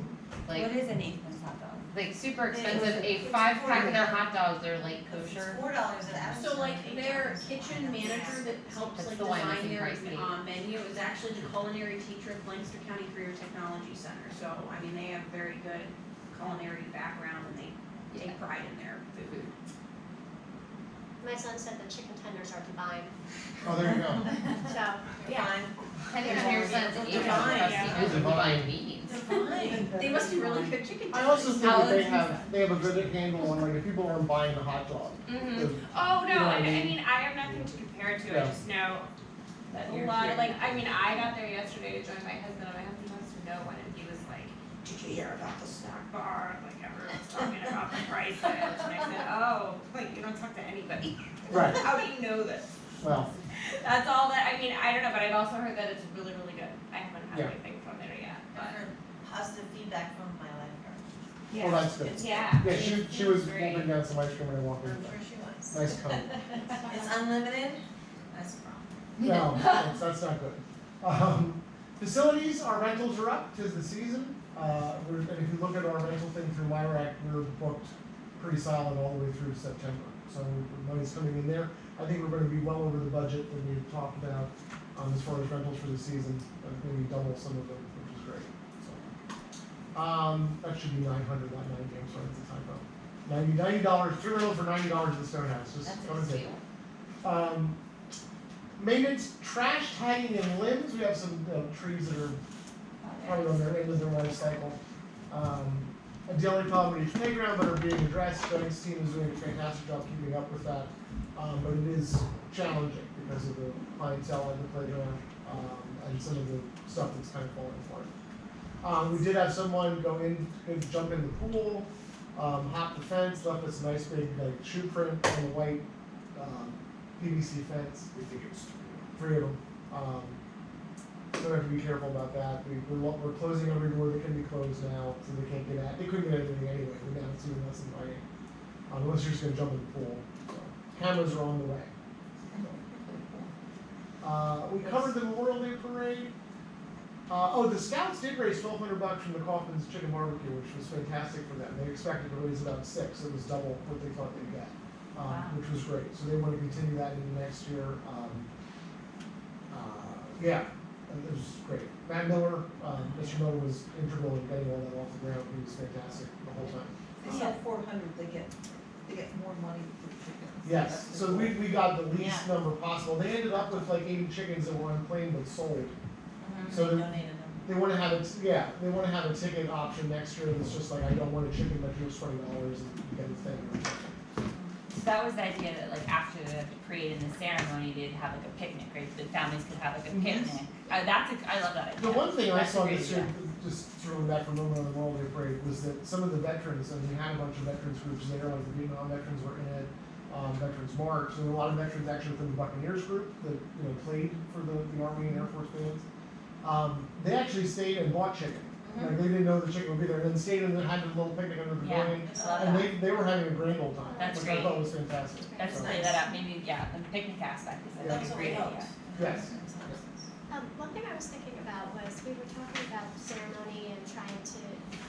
What Like, is an Nathan's hot dog? like super expensive. A 5-pack of their hot dogs are like It's kosher. $4 at Adamstown. So like their kitchen manager that helps That's like the design Wyomissing their price menu is actually the culinary teacher at Lancaster County Career Technology Center. So I mean they have very good culinary background and they take pride in their food. My son said the chicken tenders are divine, oh, there you go. so, yeah. Fine. Depending on your son's age, Divine, how yeah. he knows what divine means. Divine. They must do really good chicken I tenders. also think that they have a good handle on, like, if people aren't buying the hot dog. Mm-hmm. if- Oh, You know no, what I I mean? mean, I have nothing to compare it to, Yeah. I just know That a you're lot, hearing like, that. I mean, I got there yesterday to join my husband, and my husband wants to know one, and he was like, did you hear about the snack bar? Like, everyone's talking about the prices, and I said, oh, like, you don't talk to anybody. Right. How do you know this? Well, That's all that, I mean, I don't know, but I've also heard that it's really, really good. I haven't had Yeah. anything from there yet, I've but. heard positive feedback from my lifeguard. well, that's good. Yeah. Yeah, she was Great. wolfing down some ice cream when I walked in. I'm sure she was. Nice cone. It's unlimited, that's a problem. No, that's not good. Facilities, our rentals are up, 'tis the season. And if you look at our rental thing through LIRAC, we're booked pretty solid all the way through September. So the money's coming in there. I think we're gonna be well over the budget that we had talked about, as far as rentals for the season, maybe double some of them, which is great, so. That should be 900, not 90, I'm sorry, it's a typo. $90, $2 for $90 at the Stone House, just That's come a and take steal. it. Maintenance, trash tagging and limbs, we have some trees that are probably on their end of their life cycle. A daily problem at each playground that are being addressed. Doug's team is doing a fantastic job keeping up with that, but it is challenging because of the clientele at the playground and some of the stuff that's kind of falling apart. We did have someone go in and jump in the pool, hop the fence, left us a nice big like shoe print on the white PVC fence. We think it's 3 of them. So we have to be careful about that. We're closing every door that can be closed now, so they can't get at. They couldn't get at anything anyway. We're now seeing less inviting, unless you're just gonna jump in the pool. So, cameras are on the way. We covered the Memorial Day parade. The Scouts did raise $1,200 from the Kaufman's Chicken Barbecue, which was fantastic for them. They expected to raise about 6. It was double what they thought they'd get, which was great. So they want to continue that into next year. It was great. Matt Miller, Mr. Miller was integral in getting all that off the ground. He was fantastic the whole time. They sell 400, they get more money for chickens. Yes, That's so the we goal. got the least number possible. They ended up with like 80 chickens that were unclaimed but sold. So They they- donated them. They want to have they want to have a ticket option next year that's just like, I don't want a chicken, but here's $20 and you get the thing. So that was the idea that like after the parade and the ceremony, they'd have like a picnic, right? The families could have like a Yes. picnic. I love that idea. The one thing I That's a saw great this year, idea. just throwing back from Memorial on the Memorial Day Parade, was that some of the veterans, and we had a bunch of veterans groups there, like the Vietnam veterans were in it, Veterans March, and a lot of veterans actually from the Buccaneers group that played for the Army and Air Force bands. They actually stayed and bought chicken. Like they didn't know the chicken would be there, and then stayed and had a little picnic under the Yeah, awning, I love and that. they were having a grand old time, That's which I great. thought was fantastic. Let's So, play that up, maybe, yeah, the picnic aspect is Yeah. like a great idea. Yes. One thing I was thinking about was we were talking about the ceremony and trying to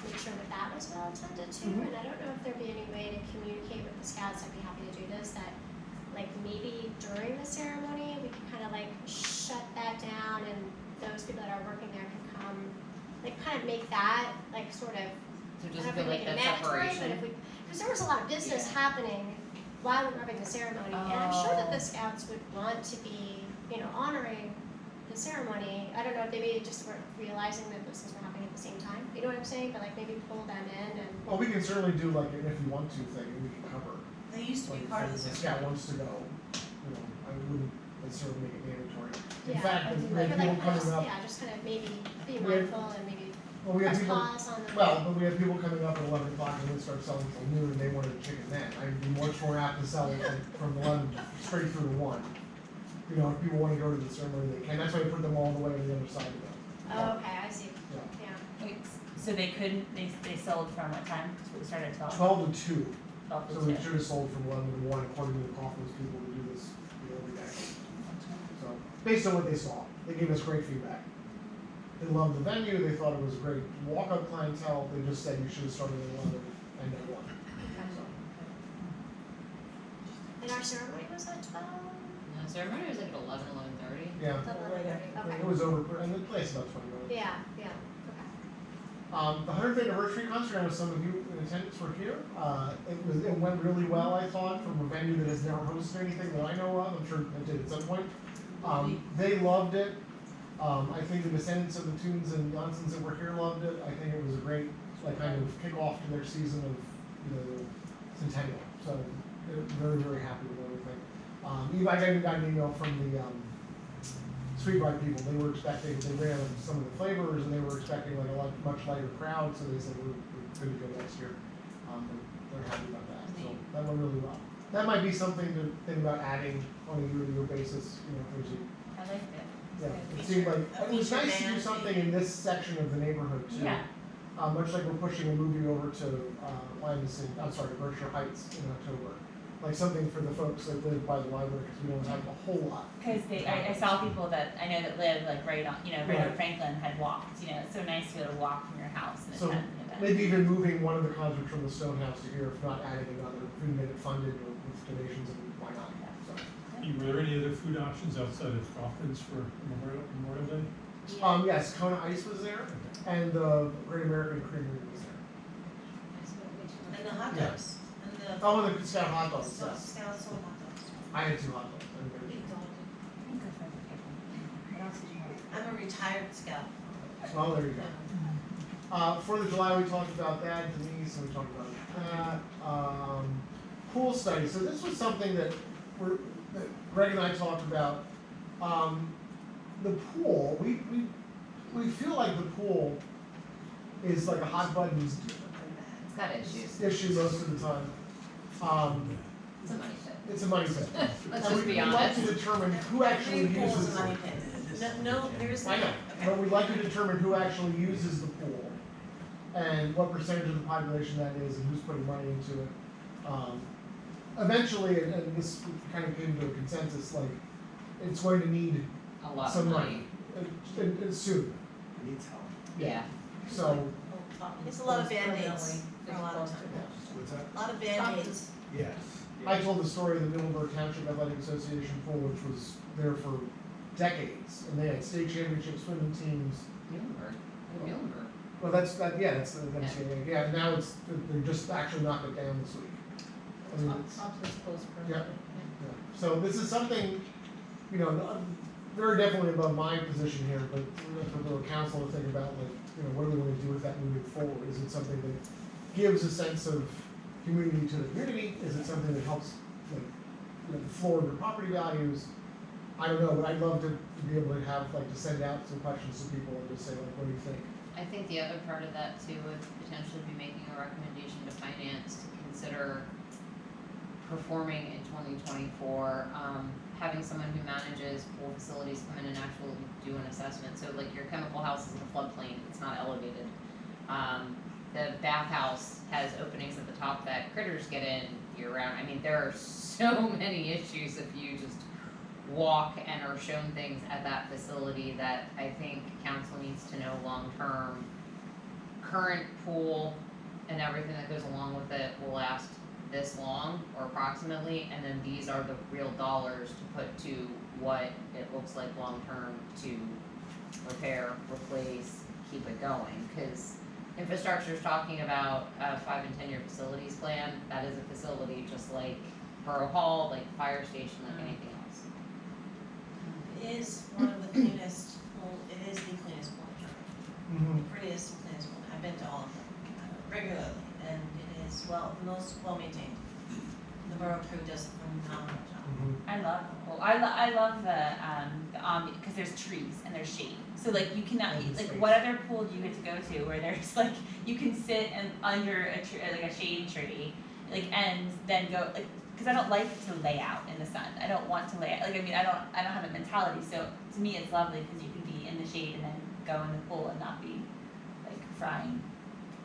make sure that that was well attended to, Mhm. and I don't know if there'd be any way to communicate with the Scouts. I'd be happy to do this. That like maybe during the ceremony we could kind of like shut that down, and those people that are working there can come, like kind of make that like sort of. So I just don't know if feel we like make it that mandatory, but separation. if we, because there was a lot of business happening while we were having the ceremony, and I'm sure that the Scouts would want to be, honoring the ceremony. I don't know, they maybe just weren't realizing that this was happening at the same time, you know what I'm saying? But like maybe pull them in and. Well, we can certainly do like an if you want to thing, and we can cover. They used to be Like, part of if the the scout wants to go, I wouldn't necessarily make it mandatory. In Yeah, fact, I we think had like, people coming up, yeah, just kind of maybe be We had- mindful and maybe well, we had press people, pause on the. but we had people coming up at 11 o'clock and then start selling till noon, and they wanted a chicken then. I'd be much more apt to sell it like from 11 straight through to 1. If people want to go to the ceremony, they can. That's why I put them all the way on the other side of it. Oh, okay, I see, Yeah. yeah. Wait, so they couldn't, they sold from what time? We started at 12? 12 to 2. 12 to So we 2. should have sold from 11 to 1 according to the Kaufman's people to do this every day. So, based on what they saw, they gave us great feedback. They loved the venue, they thought it was a great walk-up clientele, they just said you should have started at 11 and at 1. So, And our ceremony was at 12? No, ceremony was like at 11:30. yeah, 11:30, okay. it was over, and the place about 20 minutes. Yeah, okay. The 100th anniversary concert, I know some of you in attendance were here. It went really well, I thought, from a venue that has never hosted anything that I know of. I'm sure it did at some point. They loved it. I think the descendants of the Tunes and Johnsons that were here loved it. I think it was a great kind of kickoff to their season of the centennial. So very, very happy with everything. I got an email from the Sweetbright people. They were expecting, they ran some of the flavors and they were expecting like a much lighter crowd, so they said we're good to go next year. They're happy about that. So that went really well. That might be something to think about adding on a year-to-year basis, if there's a I liked it. yeah, it seemed like, it was nice to do something in this section of the neighborhood too. Yeah. Much like we're pushing a movie over to, Wyomissing, Berkshire Heights in October. Like something for the folks that live by the library, because we don't have a whole lot. Because I saw people that I know that live like right on, right on Right. Franklin had walked, it's so nice to be able to walk from your house and So attend an event. maybe even moving one of the concerts from the Stone House to here, if not adding another, if we can get it funded or with donations, and why not? So. Were there any other food options outside of Kaufman's for Memorial Day? Yes, Kona Ice was there, and the Great American Creamery was there. And the hot Yeah. dogs, and the Oh, and the Scout hot dogs, Scouts yes. Scouts sold hot dogs. I had 2 hot dogs. I didn't get What else did you want? I'm a retired scout. it. Well, there you go. 4th of July, we talked about that, Denise, and we talked about that. Pool study, so this was something that Greg and I talked about. The pool, we feel like the pool is like a hot button It's got issues. issue most of the time. It's a money pit. It's a money pit. Let's And just be we'd like honest. to determine who actually Every pool uses is a money pit. No, there is. I know, Okay. but we'd like to determine who actually uses the pool and what percentage of the population that is and who's putting money into it. Eventually, and this kind of came to a consensus, like, it's going to need A lot of some money. money, soon, Needs help. yeah, so, It's a lot of Band-Aids for a lot of times. What's that? A lot of Band-Aids. Yes. I told the story of the Middleburg Township Athletic Association pool, which was there for decades, and they had state championship swimming teams. Muhlenberg. Muhlenberg. Well, that's the NCAA, yeah, now they're just actually knocked it down this week. I mean, it's- Yeah. Yeah. So this is something, you know, very definitely above my position here, but for the council to think about, like, you know, what do we want to do with that moving forward? Is it something that gives a sense of community to the community? Is it something that helps, like, you know, floor your property values? I don't know, but I'd love to be able to have, like, to send out some questions to people and just say, like, what do you think? I think the other part of that too would potentially be making a recommendation to finance to consider performing in 2024, having someone who manages pool facilities come in and actually do an assessment. So like your chemical house is in a floodplain, it's not elevated. The bathhouse has openings at the top that critters get in year round. I mean, there are so many issues if you just walk and are shown things at that facility that I think council needs to know long-term. Current pool and everything that goes along with it will last this long or approximately, and then these are the real dollars to put to what it looks like long-term to repair, replace, keep it going, cause infrastructure is talking about a 5 and 10 year facilities plan. That is a facility just like Borough Hall, like fire station, like anything else. It is one of the cleanest pool, it is the cleanest pool in town. Mm-hmm. The prettiest and cleanest one. I've been to all of them regularly, and it is the most well maintained. The borough crew does a phenomenal job. I love the pool. I love the because there's trees and there's shade. So like you cannot Open like space. what other pool do you get to go to where there's like you can sit and under a tree like a shade tree like and then go like because I don't like to lay out in the sun. I don't want to lay out like I mean I don't have that mentality. So to me it's lovely because you can be in the shade and then go in the pool and not be like frying.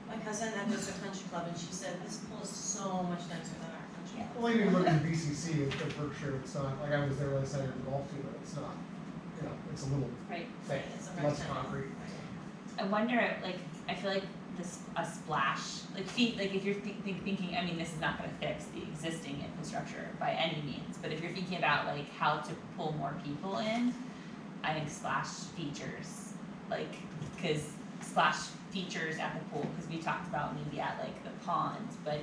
My cousin that goes to a country club, and she said this pool is so much nicer than our country club. Well, even look at BCC at Berkshire, it's not, like I was there last night at the golf field, it's not, you know, it's a little Right. thick, It's a less rectangle. concrete. I wonder, like, I feel like a splash, like feet, like if you're thinking, I mean, this is not gonna fix the existing infrastructure by any means, but if you're thinking about like how to pull more people in, I think splash features, like, cause splash features at the pool, cause we talked about maybe at like the ponds, but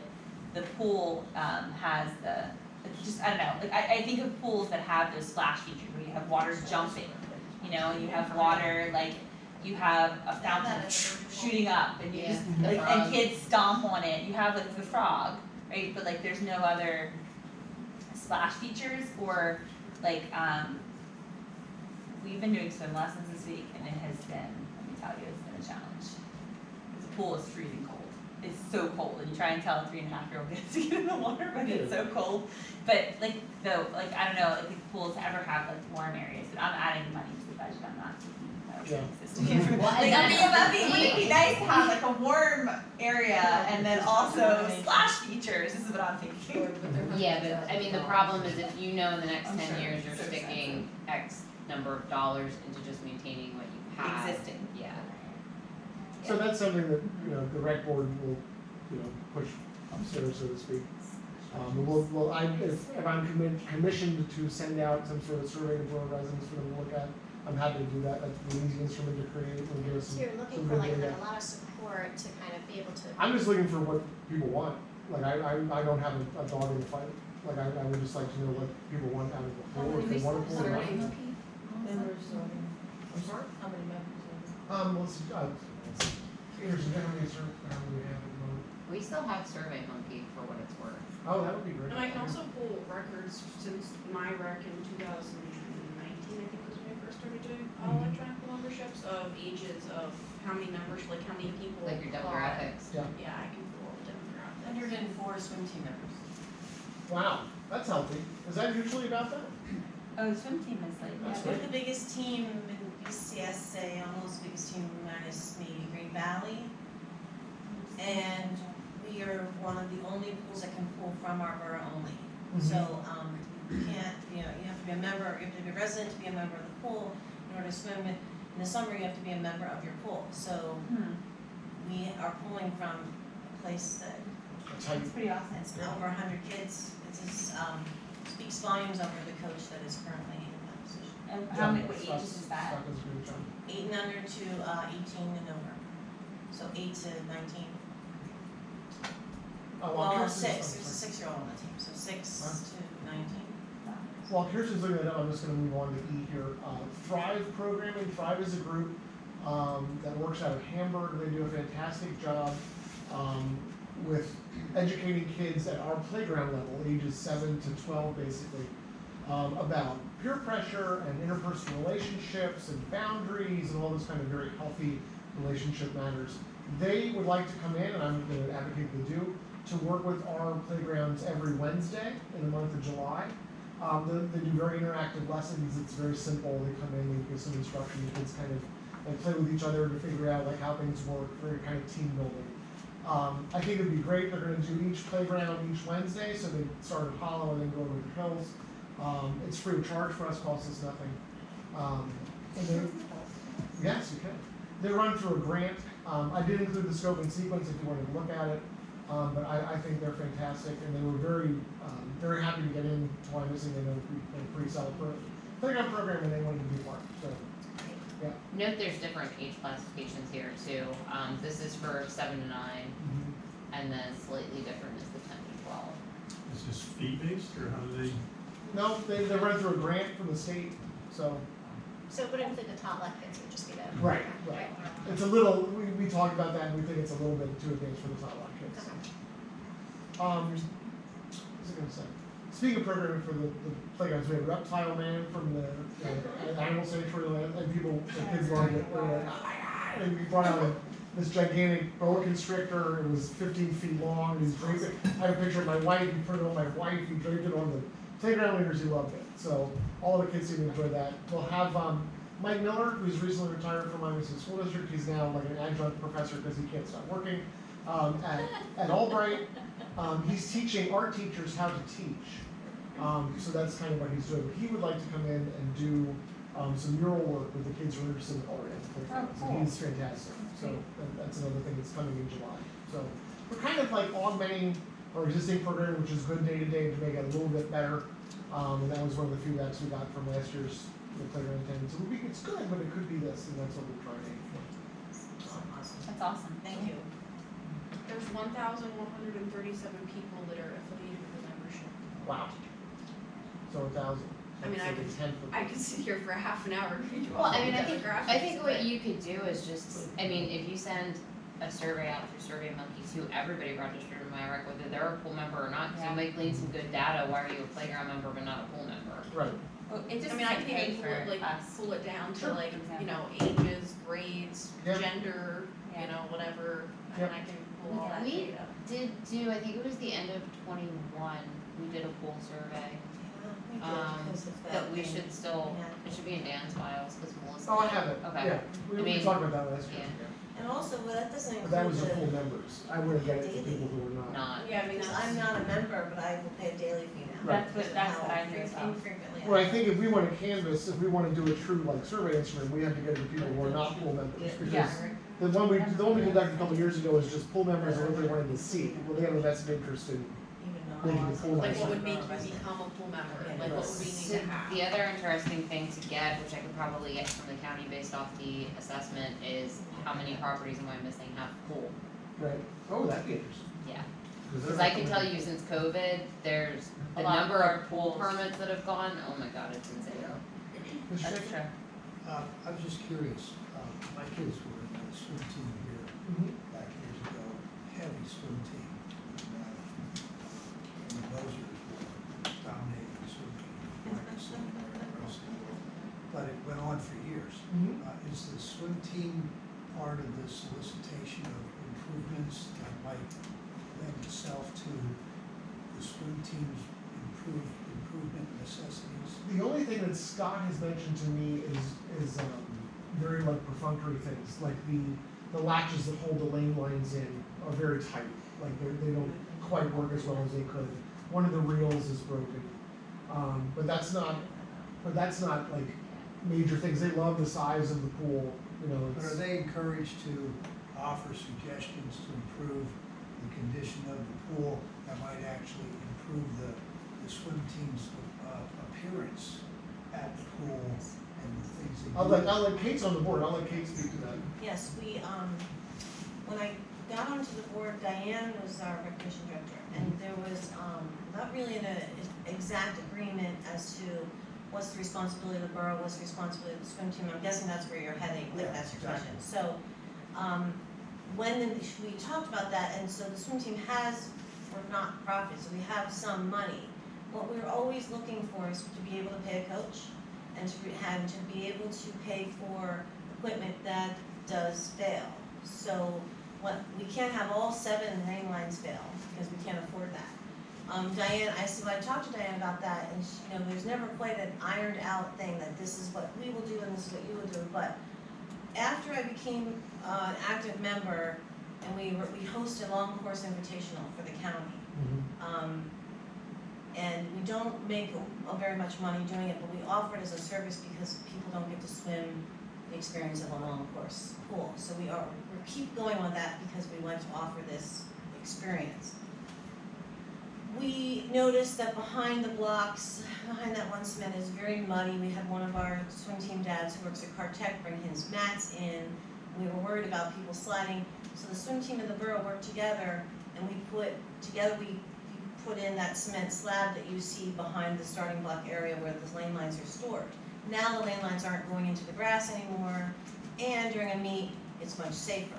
the pool, has the, it's just, I don't know, like, I think of pools that have those splash features where you have water jumping, you know, you have water, like, you have a fountain shooting up and you Yeah, just, the like, frog. and kids stomp on it, you have like the frog, right, but like there's no other splash features or like, we've been doing swim lessons this week and it has been, let me tell you, it's been a challenge. The pool is freezing cold, it's so cold and you try and tell a 3.5-year-old to get in the water, but it's so cold. But like, though, like, I don't know, like if pools ever have like warm areas, but I'm adding money to the budget, I'm not taking Yeah. existing. Well, Like, and I mean, wouldn't it be nice to have like a warm area and then also splash features, this is what I'm thinking. Yeah, but I mean, the problem is if you know in the next I'm 10 sure. years you're So sticking X number of dollars into just maintaining what you have. Existing. Yeah. So that's something that, you know, the rec board will, you know, push upstairs, so to speak. If I'm commissioned to send out some sort of survey to our residents for them to look at, I'm happy to do that. That's an easy instrument to create and give us So some, you're looking some for good like data. a lot of support to kind of be able to. I'm just looking for what people want. Like I don't have a dog in the fight. Like I would just like to know what people want out of the pool, if they want a pool or not. Members, I'm sorry? how many members are there? Let's here's how many how many we have at the moment. We still have Survey Monkey for what it's worth. Oh, that would be great. And I can also pull records since my rec in 2019, I think was when I first started doing all electronic memberships of ages of how many members, like how many people. Like your bought. demographics. Yeah. Yeah, I can pull all the demographics. 104 swim team members. Wow, that's healthy. Is that usually about that? Oh, the swim team is like, That's We're yeah. the biggest team in BCSA, almost the biggest team minus maybe Green Valley. And we are one of the only pools that can pool from our borough only. So, you can't, you have to be a member, you have to be a resident to be a member of the pool. In order to swim in the summer, you have to be a member of your pool. So we are pulling from a place that That's how you, It's pretty awesome. has over 100 kids. It just, speaks volumes over the coach that is currently in that position. And how many, what ages is that? Scott does a great job. 8 and under to 18 and over. So 8 to 19. Oh, Well, Kirsten's- 6. There's a 6-year-old on the team, so 6 to 19. While Kirsten's looking that up, I'm just gonna move on to E here. Thrive programming, Thrive is a group, that works out of Hamburg. They do a fantastic job, with educating kids at our playground level, ages 7 to 12 basically, about peer pressure and interpersonal relationships and boundaries and all those kind of very healthy relationship matters. They would like to come in, and I'm gonna advocate they do, to work with our playgrounds every Wednesday in the month of July. They do very interactive lessons. It's very simple. They come in, they give some instruction. The kids kind of like play with each other to figure out like how things work. Very kind of team building. I think it'd be great. They're going to do each playground each Wednesday. So they start at Hollow and then go over to the Hills. It's free of charge for us. Costs us nothing. And they, yes, you can. They run through a grant. I did include the scope and sequence if you wanted to look at it. But I think they're fantastic, and they were very happy to get into Wyomissing. They know we pre-sell playground program, and they wanted to be part. So, yeah. Note there's different age classifications here too. This is for 7 to 9, and then slightly different is the 10 to 12. Is this fee-based, or how do they? No, they run through a grant from the state. So So it would include the top left kids, it would just be the. right. It's a little. We talked about that, and we think it's a little bit too advanced for the top line kids. What was I going to say? Speaking of programming for the playgrounds, we have Reptile Man from the Animal Sanctuary, and people, the kids loved it. They were like, and we brought out this gigantic boa constrictor. It was 15 feet long. He draped it. I have a picture of my wife. He put it on my wife. He draped it on the playground leaders. He loved it. So all the kids seem to enjoy that. We'll have Mike Miller, who's recently retired from Wyomissing School District. He's now like an adjunct professor because he can't stop working at Albright. He's teaching art teachers how to teach. So that's kind of what he's doing. He would like to come in and do some mural work with the kids who are interested in coloring at the playgrounds. Oh, cool. And he's fantastic. So that's another thing that's coming in July. So we're kind of like augmenting our existing program, which is good day to day, to make it a little bit better. And that was one of the feedbacks we got from last year's playground attendance. It's good, but it could be this, and that's what we're trying to aim for. That's awesome. Thank you. There's 1,137 people that are affiliated with the membership. Wow. So 1,000. I mean, That's like a tenth of- I could sit here for half an hour and read you Well, all I mean, the I demographics, think but- what you could do is just, I mean, if you send a survey out through Survey Monkey to everybody registered in MyRec, whether they're a pool member or not, because you might glean some good data. Why are you a playground member but not a pool member? Right. Well, it just I mean, I doesn't can pay even for pull it, like, us. pull it down to Sure. like, Exactly. you know, ages, grades, Yeah. gender, Yeah. you know, whatever, Yep. and I can pull all that We data. did do, I think it was the end of 21, we did a pool survey. We did, because of That we thing. should still, Yeah. it should be in Dan's files, because Melissa. Oh, I have it. Okay. Yeah. I We mean, talked about that last year. yeah. And also, well, that doesn't But that include was the the, full members. I wouldn't get it to people who were not. Not. Yeah, I mean, because that's. I'm not a member, but I will pay a daily fee now. That's because of that's how what I do as well. infrequently Well, I think if we want to canvas, if we want to do a true like survey instrument, we have to get to people who are not pool members. Because Yeah. the one we conducted a couple of years ago was just pool members and what they wanted to see. Well, they have a vested interest in Even making the pool Like nicer. what would make you become a pool member, like what would we need So to have? the other interesting thing to get, which I could probably get from the county based off the assessment, is how many properties in Wyomissing have pool. Right, oh, that'd be interesting. Yeah, they're cause not I can tell coming- you since COVID, there's A the lot number more of pool pools. permits that have gone, oh my god, it's insane. Mr. That's Shaker? true. I was just curious, my kids were in the swim team here Mhm. back years ago, heavy swim team. And the Boerger were dominating the swim team, practicing across the world. But it went on for years. Mhm. Is the swim team part of the solicitation of improvements that might lend itself to the swim team's improvement necessities? The only thing that Scott has mentioned to me is very like perfunctory things, like the latches that hold the lane lines in are very tight, like they don't quite work as well as they could. One of the reels is broken, but that's not like major things. They love the size of the pool, you know. But It's, are they encouraged to offer suggestions to improve the condition of the pool that might actually improve the swim team's appearance at the pool and the things they do? I'll let Kate's on the board. I'll let Kate speak to that. Yes, we, when I got onto the board, Diane was our recreation director, and there was, not really an exact agreement as to what's the responsibility of the borough, what's the responsibility of the swim team. I'm guessing that's where you're heading, like Yeah, that's your exactly. question. So, we talked about that, and so the swim team we're not profit, so we have some money. What we're always looking for is to be able to pay a coach and to be able to pay for equipment that does fail. So we can't have all 7 rain lines fail because we can't afford that. Diane, I talked to Diane about that, and she, there's never quite an ironed out thing that this is what we will do and this is what you will do. But after I became an active member, and we hosted a long course invitational for the county. And we don't make very much money doing it, but we offer it as a service because people don't get to swim the experience of a long course pool. So we keep going with that because we want to offer this experience. We noticed that behind the blocks, behind that one cement is very muddy. We had one of our swim team dads who works at Cartech bring his mats in. We were worried about people sliding. So the swim team and the borough worked together, and we put in that cement slab that you see behind the starting block area where the lane lines are stored. Now the lane lines aren't going into the grass anymore, and during a meet, it's much safer.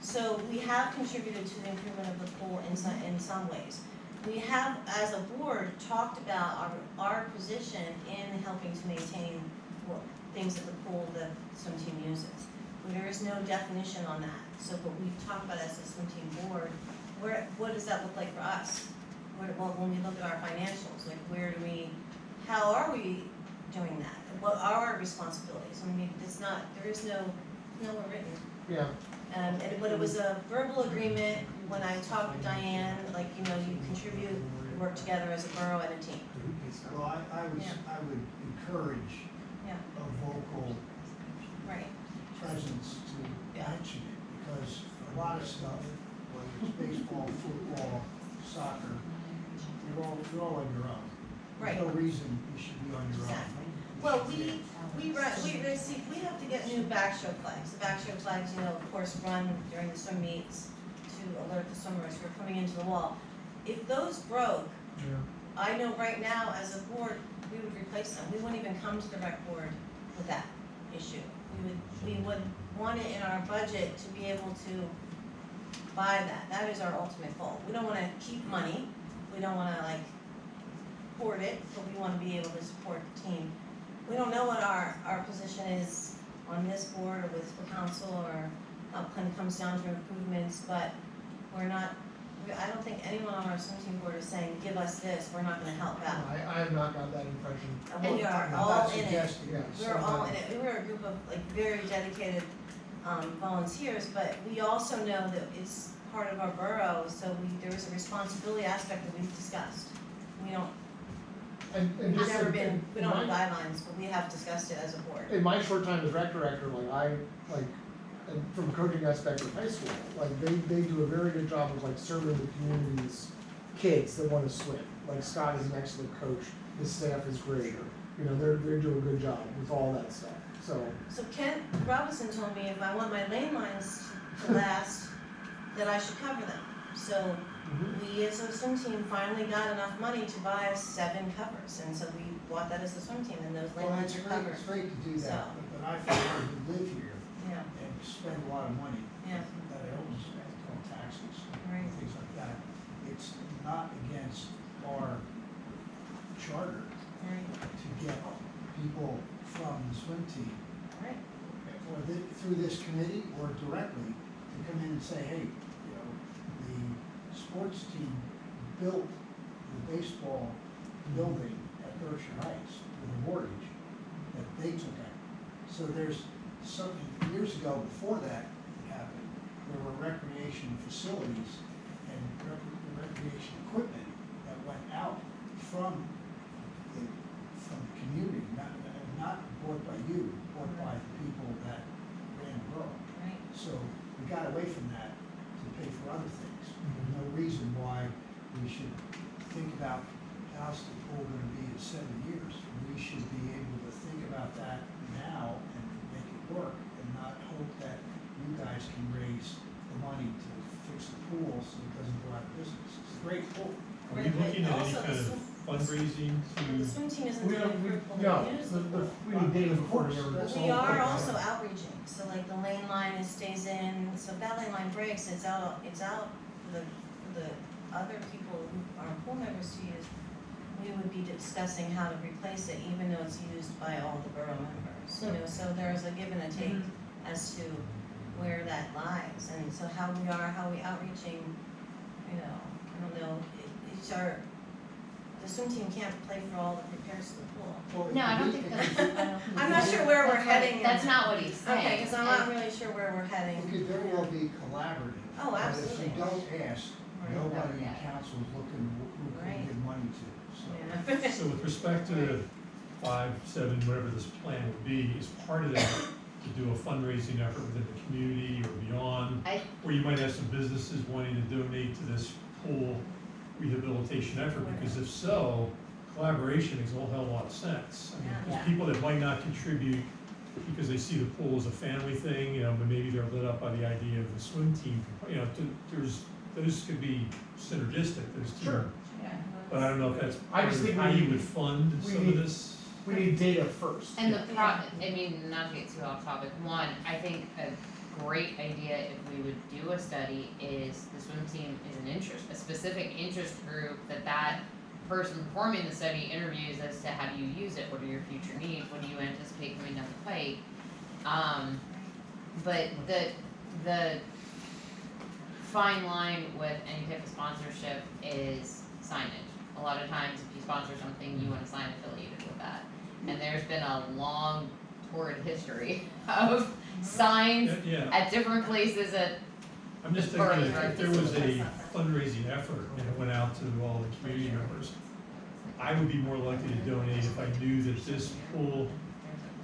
So we have contributed to the improvement of the pool in some ways. We have, as a board, talked about our position in helping to maintain things at the pool that the swim team uses. There is no definition on that. So, but we've talked about as a swim team board, what does that look like for us? When we look at our financials, like how are we doing that? What are our responsibilities? I mean, there is nowhere written. Yeah. But it was a verbal agreement when I talked with Diane, you contribute, we work together as a borough and a team. Well, I would encourage Yeah. a vocal Right. presence to mention it, because a lot of stuff, whether it's baseball, football, soccer, you're all on your own. Right. There's no reason you should be on your own. Exactly. Well, we have to get new backstroke flags. The backstroke flags, of course, run during the swim meets to alert the swimmers who are coming into the wall. If those broke, Yeah. I know right now as a board, we would replace them. We wouldn't even come to the rec board with that issue. We would want it in our budget to be able to buy that. That is our ultimate goal. We don't wanna keep money. We don't wanna hoard it, but we wanna be able to support the team. We don't know what our position is on this board or with the council or when it comes down to improvements, but I don't think anyone on our swim team board is saying, give us this, we're not gonna help out. I have not got that impression. And we are I'm all not in it. suggesting that We're all in somebody- it. We're a group of very dedicated volunteers, but we also know that it's part of our borough, so there is a responsibility aspect that we've discussed. We don't, And we've just never in- been, we in don't have my- guidelines, but we have discussed it as a board. In my short time as rec director, and from coaching aspect of high school, they do a very good job of serving the community's kids that want to swim. Like Scott is an excellent coach, his staff is great, they're doing a good job with all that stuff, so. So Kent Robinson told me if I want my lane lines to last, that I should cover them. So we as a swim team finally got enough money to buy 7 covers, and so we bought that as a swim team, and those lane Well, lines it's are great, covered. it's great to do So. that, but I feel like we live here Yeah, and spend a lot of money yeah, that I don't spend on taxes Right. and things like that. It's not against our charter right, to get people from the swim team right. or through this committee or directly to come in and say, hey, the sports team built the baseball building at Berkshire Heights with a mortgage that they took out. So there's something, years ago, before that happened, there were recreation facilities and recreation equipment that went out from the community, not bought by you, bought by the people that ran the borough. Right. So we got away from that to pay for other things. There's no reason why we should think about how's the pool gonna be in 7 years. We should be able to think about that now and make it work and not hope that you guys can raise the money to fix the pool so it doesn't go out of business. It's a great pool. Are we looking at any kind of fundraising The to, swim team isn't We doing don't, it for no, people to use the pool. we need data Of before course, we ever. that's We all are good. also outreaching, so like the lane line stays in, so if that lane line breaks, it's out for the other people who are pool members to use. We would be discussing how to replace it, even though it's used by all the borough members, so there's a give and a take as to where that lies, and so how we outreaching, I don't know, it's the swim team can't play for all the repairs to the pool. Well, No, I don't we- think that's. I'm not sure where we're heading. That's not what he's saying. Okay, cause I'm not really sure where we're heading. It could very well be collaborative. Oh, absolutely. But if you don't ask, Right. nobody in Yeah. council is looking who Right. can give money to, so. Yeah. so with respect to 5, 7, whatever this plan would be, is part of that to do a fundraising effort within the community or beyond? Where you might have some businesses wanting to donate to this pool rehabilitation effort, because if so, collaboration makes a whole hell of a lot of sense. I mean, Yeah. there's people that might not contribute because they see the pool as a family thing, but maybe they're lit up by the idea of the swim team, those could be synergistic, those two. Sure. Yeah. But I don't know if that's I just think how we you need- would fund we some need- of this. We need data first. And not to get too off topic, one, I think a great idea if we would do a study is the swim team is a specific interest group that person performing the study interviews as to how do you use it, what are your future needs, what do you anticipate coming down the pike? But the fine line with any type of sponsorship is signage. A lot of times if you sponsor something, you want a sign affiliated with that. And there's been a long torrid history of signs Yeah, at different places I'm just Or- thinking or if there was a fundraising effort and it went out to all the community members, I would be more likely to donate if I knew that this pool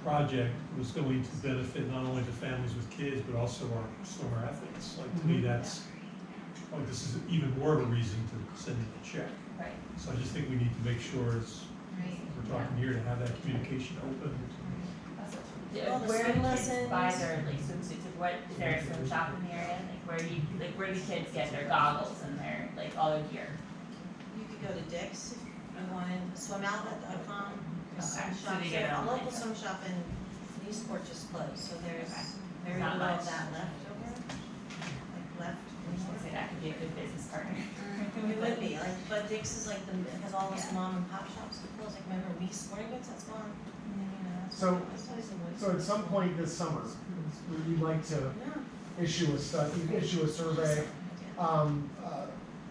project was going to benefit not only the families with kids, but also our swimmer athletes. Like, to me, this is even more of a reason to send in a check. Right. So I just think we need to make sure we're talking here to have that communication open. All the Where do swim kids buy lessons. their swimsuits? What is there a swim shop in the area? Where do kids get their goggles and their all their gear? You could go to Dick's if you wanted, swimoutlet.com, there's Okay, swim so shops they there. get it A online, local so. swim shop in Eastport just closed, so there's Okay. very Not little of much. that left over, left. I was gonna say that could be a good business partner. It would be, but Dick's is like has all those Yeah. mom and pop shops that close, like remember Weeks Sporting Goods, that's gone. So- That's always the way. So at some point this summer, we'd like to Yeah. issue a survey,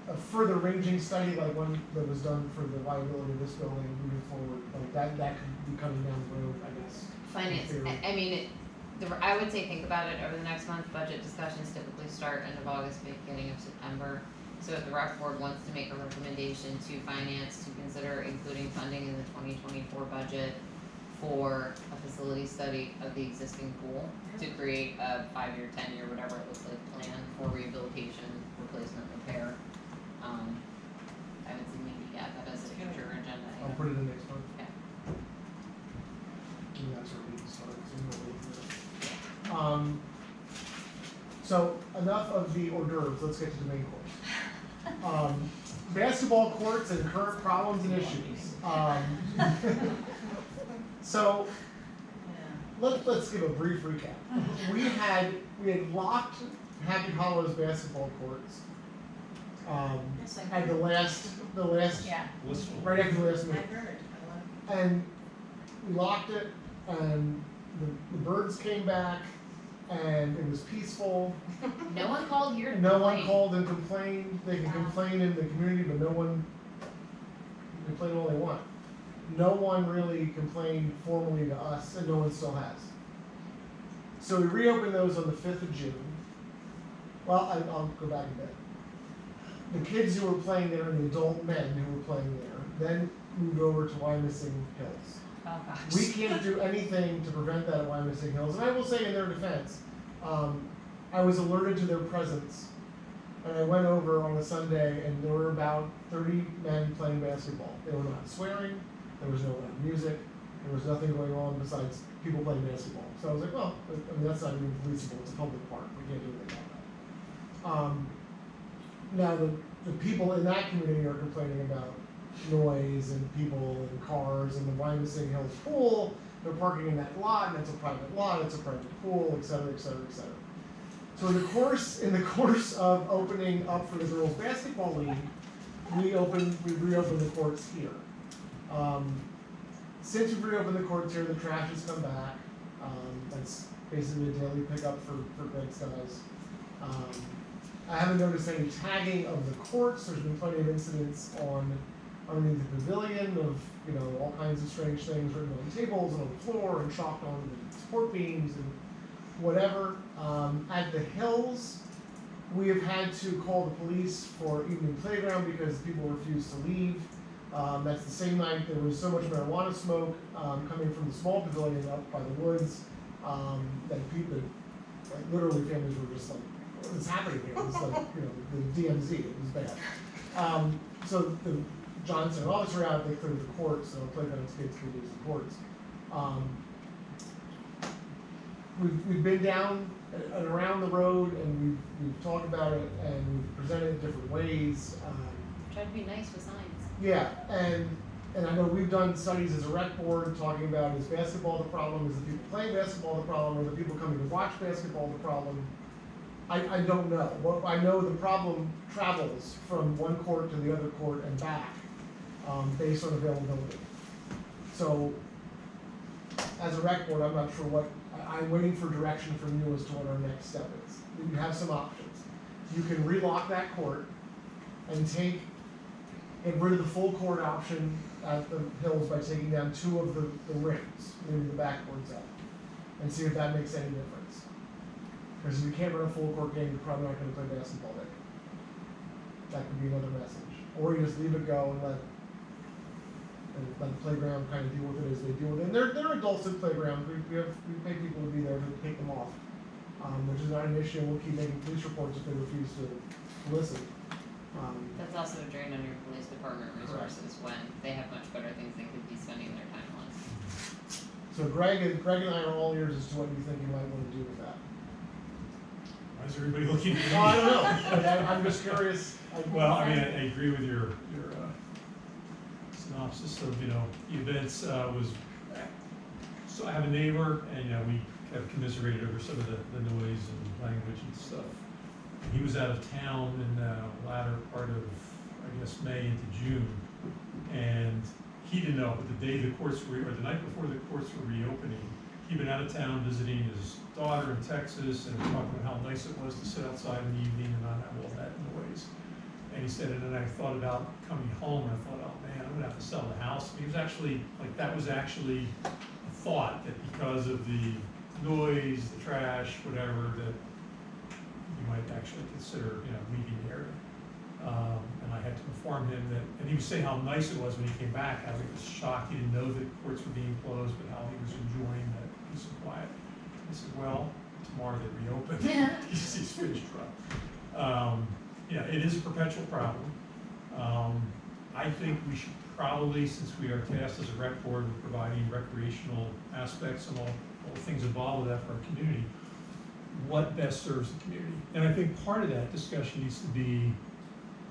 a further ranging study, like one that was done for the viability of this building moving forward, like that could be coming down the road, I guess. finance. in theory. I mean, I would say think about it over the next month. Budget discussions typically start end of August, beginning of September. So if the rec board wants to make a recommendation to finance to consider including funding in the 2024 budget for a facility study of the existing pool to create a 5-year, 10-year, whatever it looks like, plan for rehabilitation, replacement, repair. So enough of the hors d'oeuvres, let's get to the main course. Basketball courts and current problems and issues. So let's give a brief recap. We had locked Happy Hollows basketball courts at the last Yeah. Blissful. right after the last I meeting. heard, And we locked it, and the birds came back, and it was peaceful. No one called here to No one complain. called and complained. They can complain in the community, but no one complain all they want. No one really complained formally to us, and no one still has. So we reopened those on the 5th of June. Well, I'll go back a bit. The kids who were playing there and the adult men who were playing there then moved over to Wyomissing Hills. Oh gosh. We can't do anything to prevent that at Wyomissing Hills. And I will say in their defense, I was alerted to their presence. And I went over on a Sunday and there were about 30 men playing basketball. They were not swearing, there was no loud music, there was nothing going on besides people playing basketball. So I was like, well, I mean, that's not even policeable, it's a public park, we can't do anything about that. Now the people in that community are complaining about noise and people and cars and the Wyomissing Hills pool. They're parking in that lot, and it's a private lot, it's a private pool, et cetera, et cetera, et cetera. So in the course of opening up for the girls' basketball league, we reopened the courts here. Since we've reopened the courts here, the trash has come back. That's basically a daily pickup for Greg's guys. I haven't noticed any tagging of the courts. There's been plenty of incidents underneath the pavilion of, all kinds of strange things written on tables and on the floor and chalked on the support beams and whatever. At the hills, we have had to call the police for evening playground because people refused to leave. That's the same night there was so much marijuana smoke coming from the small pavilion up by the woods that people, like literally families were just like, what is happening here? It was like, the DMZ, it was bad. So the Johnson and others were out, they cleared the courts, so playgrounds kids could use the courts. We've been down and around the road and we've talked about it and we've presented it different ways. Try to be nice with signs. Yeah, and I know we've done studies as a rec board talking about is basketball the problem, is the people playing basketball the problem, or the people coming to watch basketball the problem? I don't know. What I know, the problem travels from one court to the other court and back based on availability. So as a rec board, I'm not sure what, I'm waiting for direction from you as to what our next step is. You have some options. You can relock that court and get rid of the full court option at the hills by taking down 2 of the rings, maybe the backboards out, and see if that makes any difference. Because if you can't run a full court game, you're probably not going to play basketball there. That could be another message. Or you just leave it go and let the playground kind of deal with it as they deal with it. And they're adults at playgrounds. We pay people to be there to take them off, which is not an issue. We'll keep making police reports if they refuse to listen. That's also a drain on your police department resources when they have much better things they could be spending their time on. So Greg and I are all ears as to what you think you might want to do with that. Why is everybody looking at me? Oh, I don't know. I'm just curious. Well, I mean, I agree with your synopsis of, the events was, so I have a neighbor and, we have commiserated over some of the noise and language and stuff. He was out of town in the latter part of, I guess, May into June. And he didn't know, but the day the courts were, or the night before the courts were reopening, he'd been out of town visiting his daughter in Texas and talking about how nice it was to sit outside in the evening and not have all that noise. And he said, and then I thought about coming home and I thought, oh man, I'm gonna have to sell the house. He was actually, that was actually a thought that because of the noise, the trash, whatever, that you might actually consider, leaving the area. And I had to inform him that, and he was saying how nice it was when he came back, how he was shocked, he didn't know that courts were being closed, but how he was enjoying that peace and quiet. I said, well, tomorrow they reopen. He's finished up. It is a perpetual problem. I think we should probably, since we are tasked as a rec board with providing recreational aspects and all the things involved with that for our community, what best serves the community. And I think part of that discussion needs to be,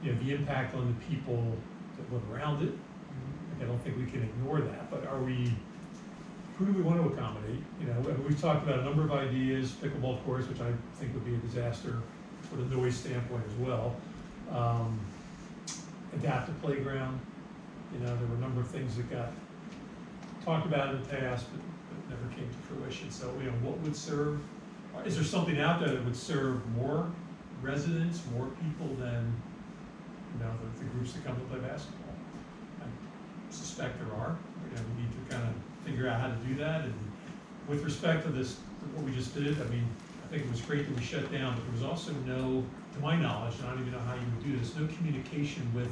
you know, the impact on the people that live around it. Like, I don't think we can ignore that, but who do we want to accommodate? You know, and we've talked about a number of ideas, pickleball courts, which I think would be a disaster from a noise standpoint as well. Adaptive playground, you know, there were a number of things that got talked about in the past, but never came to fruition. So, you know, what would serve, is there something out there that would serve more residents, more people than, you know, the groups that come to play basketball? I suspect there are. You know, we need to kind of figure out how to do that. And with respect to this, what we just did, I mean, I think it was great that we shut down, but there was also no, to my knowledge, and I don't even know how you would do this, no communication with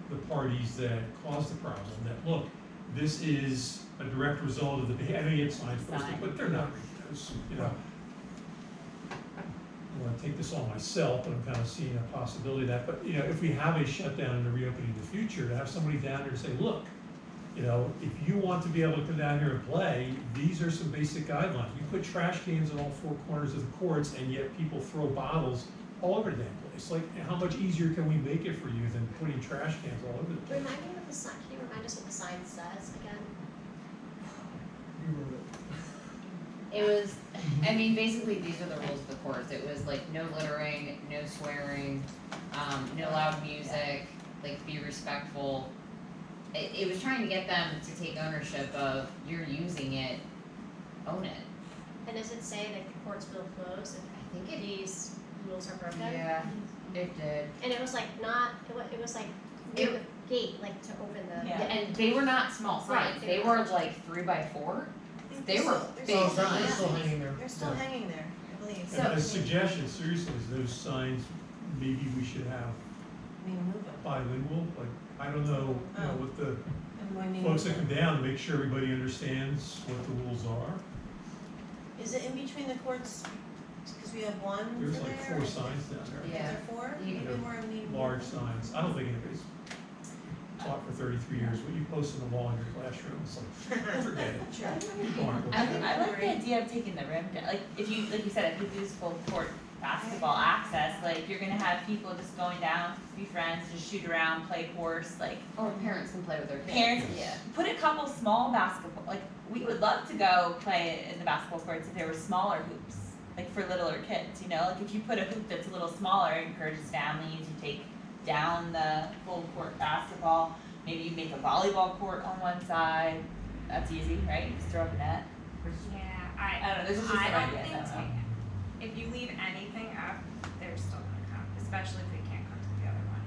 the parties that caused the problem, that, look, this is a direct result of the behavior. I mean, it's signs posted, but they're not reading those, you know. I want to take this on myself, but I'm kind of seeing a possibility of that. But, you know, if we have a shutdown and a reopening in the future, to have somebody down there to say, look, you know, if you want to be able to come down here and play, these are some basic guidelines. You put trash cans in all four corners of the courts, and yet people throw bottles all over the damn place. Like, how much easier can we make it for you than putting trash cans all over the place? Remind me what the sign, can you remind us what the sign says again? You wrote it. It was, I mean, basically, these are the rules of the course. It was like no littering, no swearing, no loud music, like be respectful. It was trying to get them to take ownership of, you're using it, own it. And does it say that the courts will close if I think these rules are broken? Yeah, it did. And it was like not, it was like near the gate, like to open the. Yeah. And they were not small Right, signs. they They were- were like 3x4. They They're were still- big they're Oh, still- they're signs. still hanging there. They're still Yeah. hanging there, I believe. And a suggestion, seriously, is those signs, maybe we should have I mean, move them. bilingual, like, I don't know, you know, with the And when you folks move that come them. down, make sure everybody understands what the rules are. Is it in between the courts, because we have one for there? There's like 4 signs down there. Is there 4? You- Maybe we're in need. Large signs. I don't think anybody's taught for 33 years. What you post on the wall in your classroom, it's like, forget it. People aren't looking I at it. like the idea of taking the rim down, like, if you, like you said, if you use full court basketball access, like, you're gonna have people just going down, be friends, just shoot around, play course, like, Or parents can play with their kids. parents, Yeah. put a couple small basketball, like, we would love to go play in the basketball courts if there were smaller hoops, like for littler kids, you know, like if you put a hoop that's a little smaller, it encourages families to take down the full court basketball, maybe you make a volleyball court on one side, that's easy, right, you just throw up a net. Yeah, I don't know, there's just some I don't ideas, think I don't know. if you leave anything up, they're still gonna come, especially if they can't come to the other one.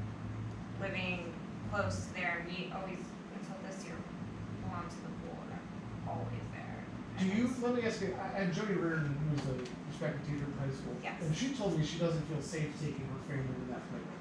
Living close to there, we always, until this year, belonged to the pool, and they're always there. Do you, let me ask you, I had Jody Reardon, who's a respected teacher in high school. Yes. And she told me she doesn't feel safe taking her family to that playground.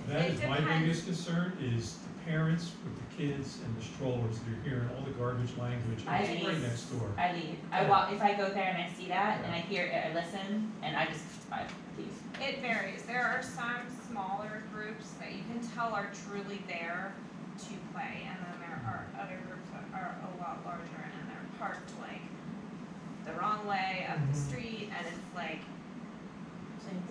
That It is my depends. biggest concern, is the parents with the kids and the strollers that are hearing all the garbage language, I it's right leave. next door. I leave. I walk, if I go there and I see that and I hear it, I listen and I just, I leave. It varies. There are some smaller groups that you can tell are truly there to play, and then there are other groups that are a lot larger and they're parked like the wrong way up the street, and it's like,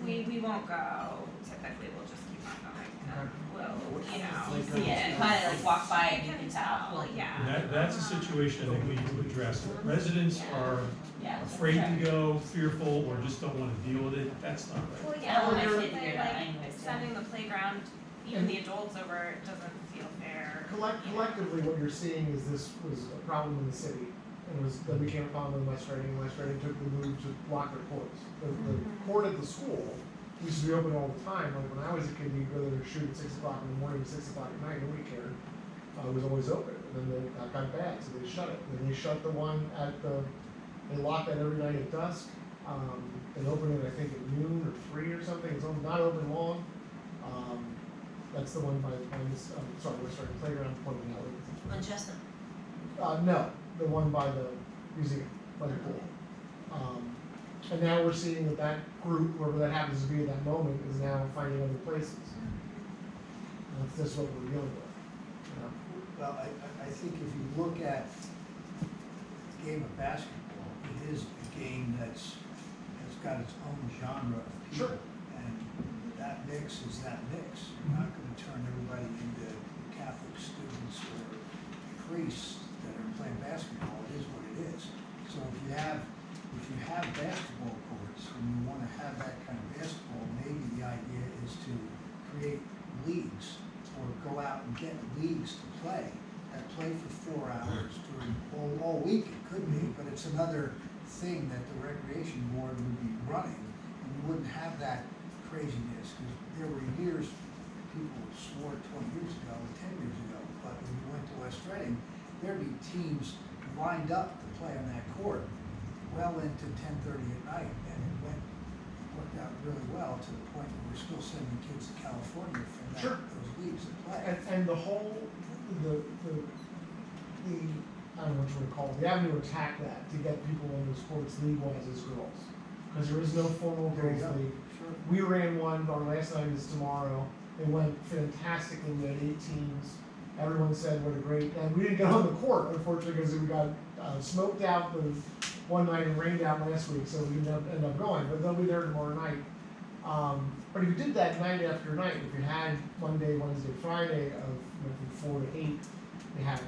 we won't go. Typically, we'll just keep on going, and we'll, you know. You see it and kinda like walk by and you can tell. Well, yeah. And that's a situation I think we need to address. Residents are Yeah. afraid to go, fearful, or just don't wanna deal with it, that's not right. Well, I yeah, don't want my or kid to hear that like anyways, yeah. sending the playground, even the adults over, it doesn't feel fair. Collectively, what you're seeing is this was a problem in the city, and it was, then became a problem in West Reading, and West Reading took the move to block their courts. The court at the school used to be open all the time, like when I was a kid, you'd go there and shoot at 6 o'clock in the morning, 6 o'clock at night, nobody cared. It was always open, and then that got bad, so they shut it. Then they shut the one at they locked that every night at dusk, and opened it, I think, at noon or 3 or something, it's not open long. That's the one by this, sorry, West Reading Playground, pointing out. On Chestnut. No, the one by the museum, by the pool. And now we're seeing that that group, whoever that happens to be at that moment, is now finding other places. And that's just what we're dealing with, you know? Well, I think if you look at the game of basketball, you is a game has got its own genre of people. Sure. And that mix is that mix. You're not gonna turn everybody into Catholic students or priests that are playing basketball. It is what it is. So if you have basketball courts and you wanna have that kind of basketball, maybe the idea is to create leagues or go out and get leagues to play that play for 4 hours during all week. It could be, but it's another thing that the recreation board would be running, and you wouldn't have that craziness, because there were years, people swore 20 years ago, 10 years ago, but when you went to West Reading, there'd be teams lined up to play on that court well into 10:30 at night, and it worked out really well to the point where we're still sending kids to California from Sure. those leagues to play. And the whole, the, I don't know what you would call it, the avenue to attack that, to get people in those courts league-wise is girls. Because there is no formal There you girls go. league. Sure. We ran one, our last night is tomorrow. It went fantastically, we had 8 teams. Everyone said what a great, and we didn't get on the court, unfortunately, because we got smoked out the one night and rained out last week, so we didn't end up going, but they'll be there tomorrow night. But if you did that night after night, if you had Monday, Wednesday, Friday of from 4 to 8, you have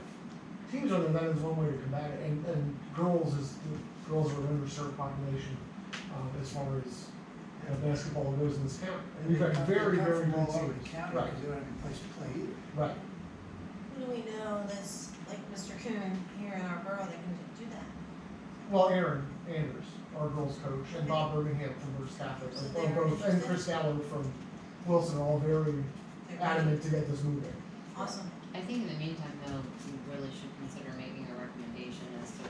teams on there, that is one way to combat it. And girls are an underserved population as far as basketball goes in this county. And we've got very, very good all over the teams. county, Right, because they don't have any place to play either. right. Who do we know that's, like Mr. Coon here in our borough that can do that? Well, Aaron Anders, our girls coach, and Bob Birmingham from Bruce Catholic, So are they're both, and interested? Chris Gallo from Wilson are all very They're adamant to get this moving. Awesome. I think in the meantime, though, we really should consider making a recommendation as to,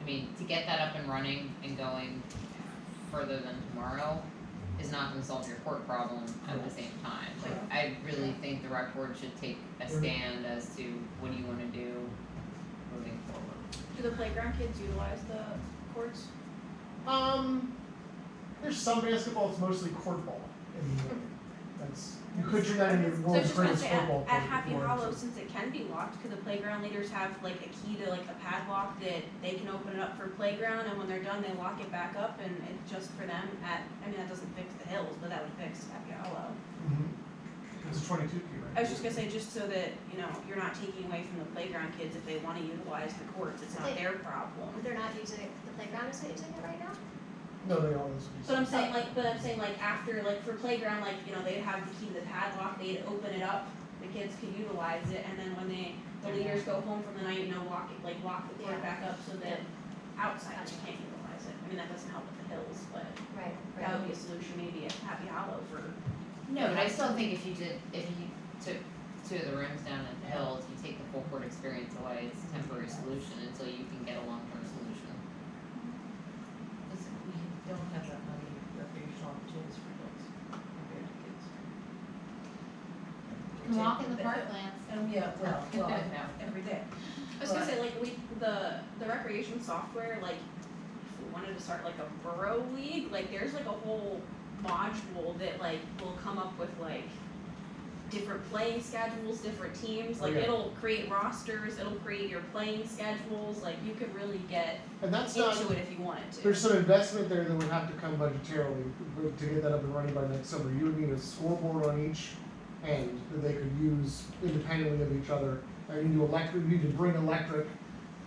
I mean, to get that up and running and going further than tomorrow is not gonna solve your court problem at the same time. Like, I really think the rec board should take a stand as to what do you wanna do moving forward. Do the playground kids utilize the courts? There's some basketball, it's mostly court ball in the morning. You could turn that into So I was world's just gonna greatest say, football at court Happy if you wanted Hollow, to. since it can be locked, could the playground leaders have like a key to like a padlock that they can open it up for playground, and when they're done, they lock it back up, and it's just for them at, I mean, that doesn't fix the hills, but that would fix Happy Hollow. It's a 22 key, right? I was just gonna say, just so that, you're not taking away from the playground kids if they wanna utilize the courts, it's not their problem. They're not using it, the playground isn't using it right now? No, they always use. But I'm saying after, like for playground, they'd have the key to the padlock, they'd open it up, the kids could utilize it, and then when the leaders go home from the night, lock the court Yeah. back up so that outsiders can't utilize it. I mean, that doesn't help with the hills, but Right, that would be a solution maybe at Happy Hollow for. No, but I still think if you took 2 of the rooms down at the Hills, you take the full court experience away, it's a temporary solution until you can get a long-term solution. Listen, we don't have that many recreational opportunities for adults compared to kids. You can walk in the parklands. Yeah, well, No. every day. I was gonna say, the recreation software, if we wanted to start a borough league, there's a whole module that will come up with different playing schedules, different teams, Okay. it'll create rosters, it'll create your playing schedules, you could really get And that's into not, it if you wanted to. there's some investment there that would have to come budgetarily, but to get that up and running by next summer. You would need a scoreboard on each end that they could use independently of each other. And you need to bring electric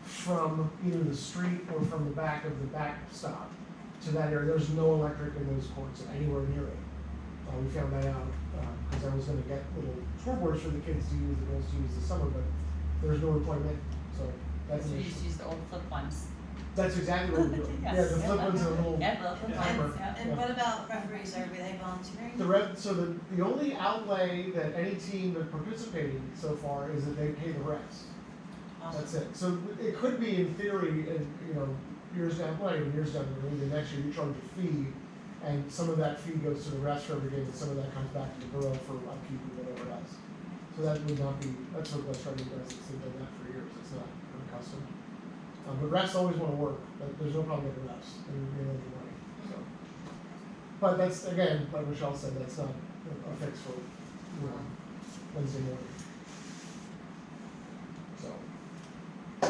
from either the street or from the back of the backstop to that area. There's no electric in those courts anywhere near it. We found that out, because I was gonna get little scoreboards for the kids to use, the girls to use this summer, but there's no plug-in, so that's So an we issue. just use the old flip ones. That's exactly what we're doing. Yes. Yeah, the flip ones are a little. Yeah, the flip timer. ones, yeah. And what about referees, are they volunteering? So the only outlay that any team that participated so far is that they pay the refs. That's it. So it could be in theory, in, years down, well, not even years down the road, the next year you charge a fee, and some of that fee goes to the refs for every game, and some of that comes back to the borough for upkeep or whatever else. So that would not be, that's what West Reading does, they've done that for years, it's not custom. But refs always wanna work, but there's no problem with the refs, they love the money, so. But that's, again, like Michelle said, that's not a fix for, Wednesday morning. So. It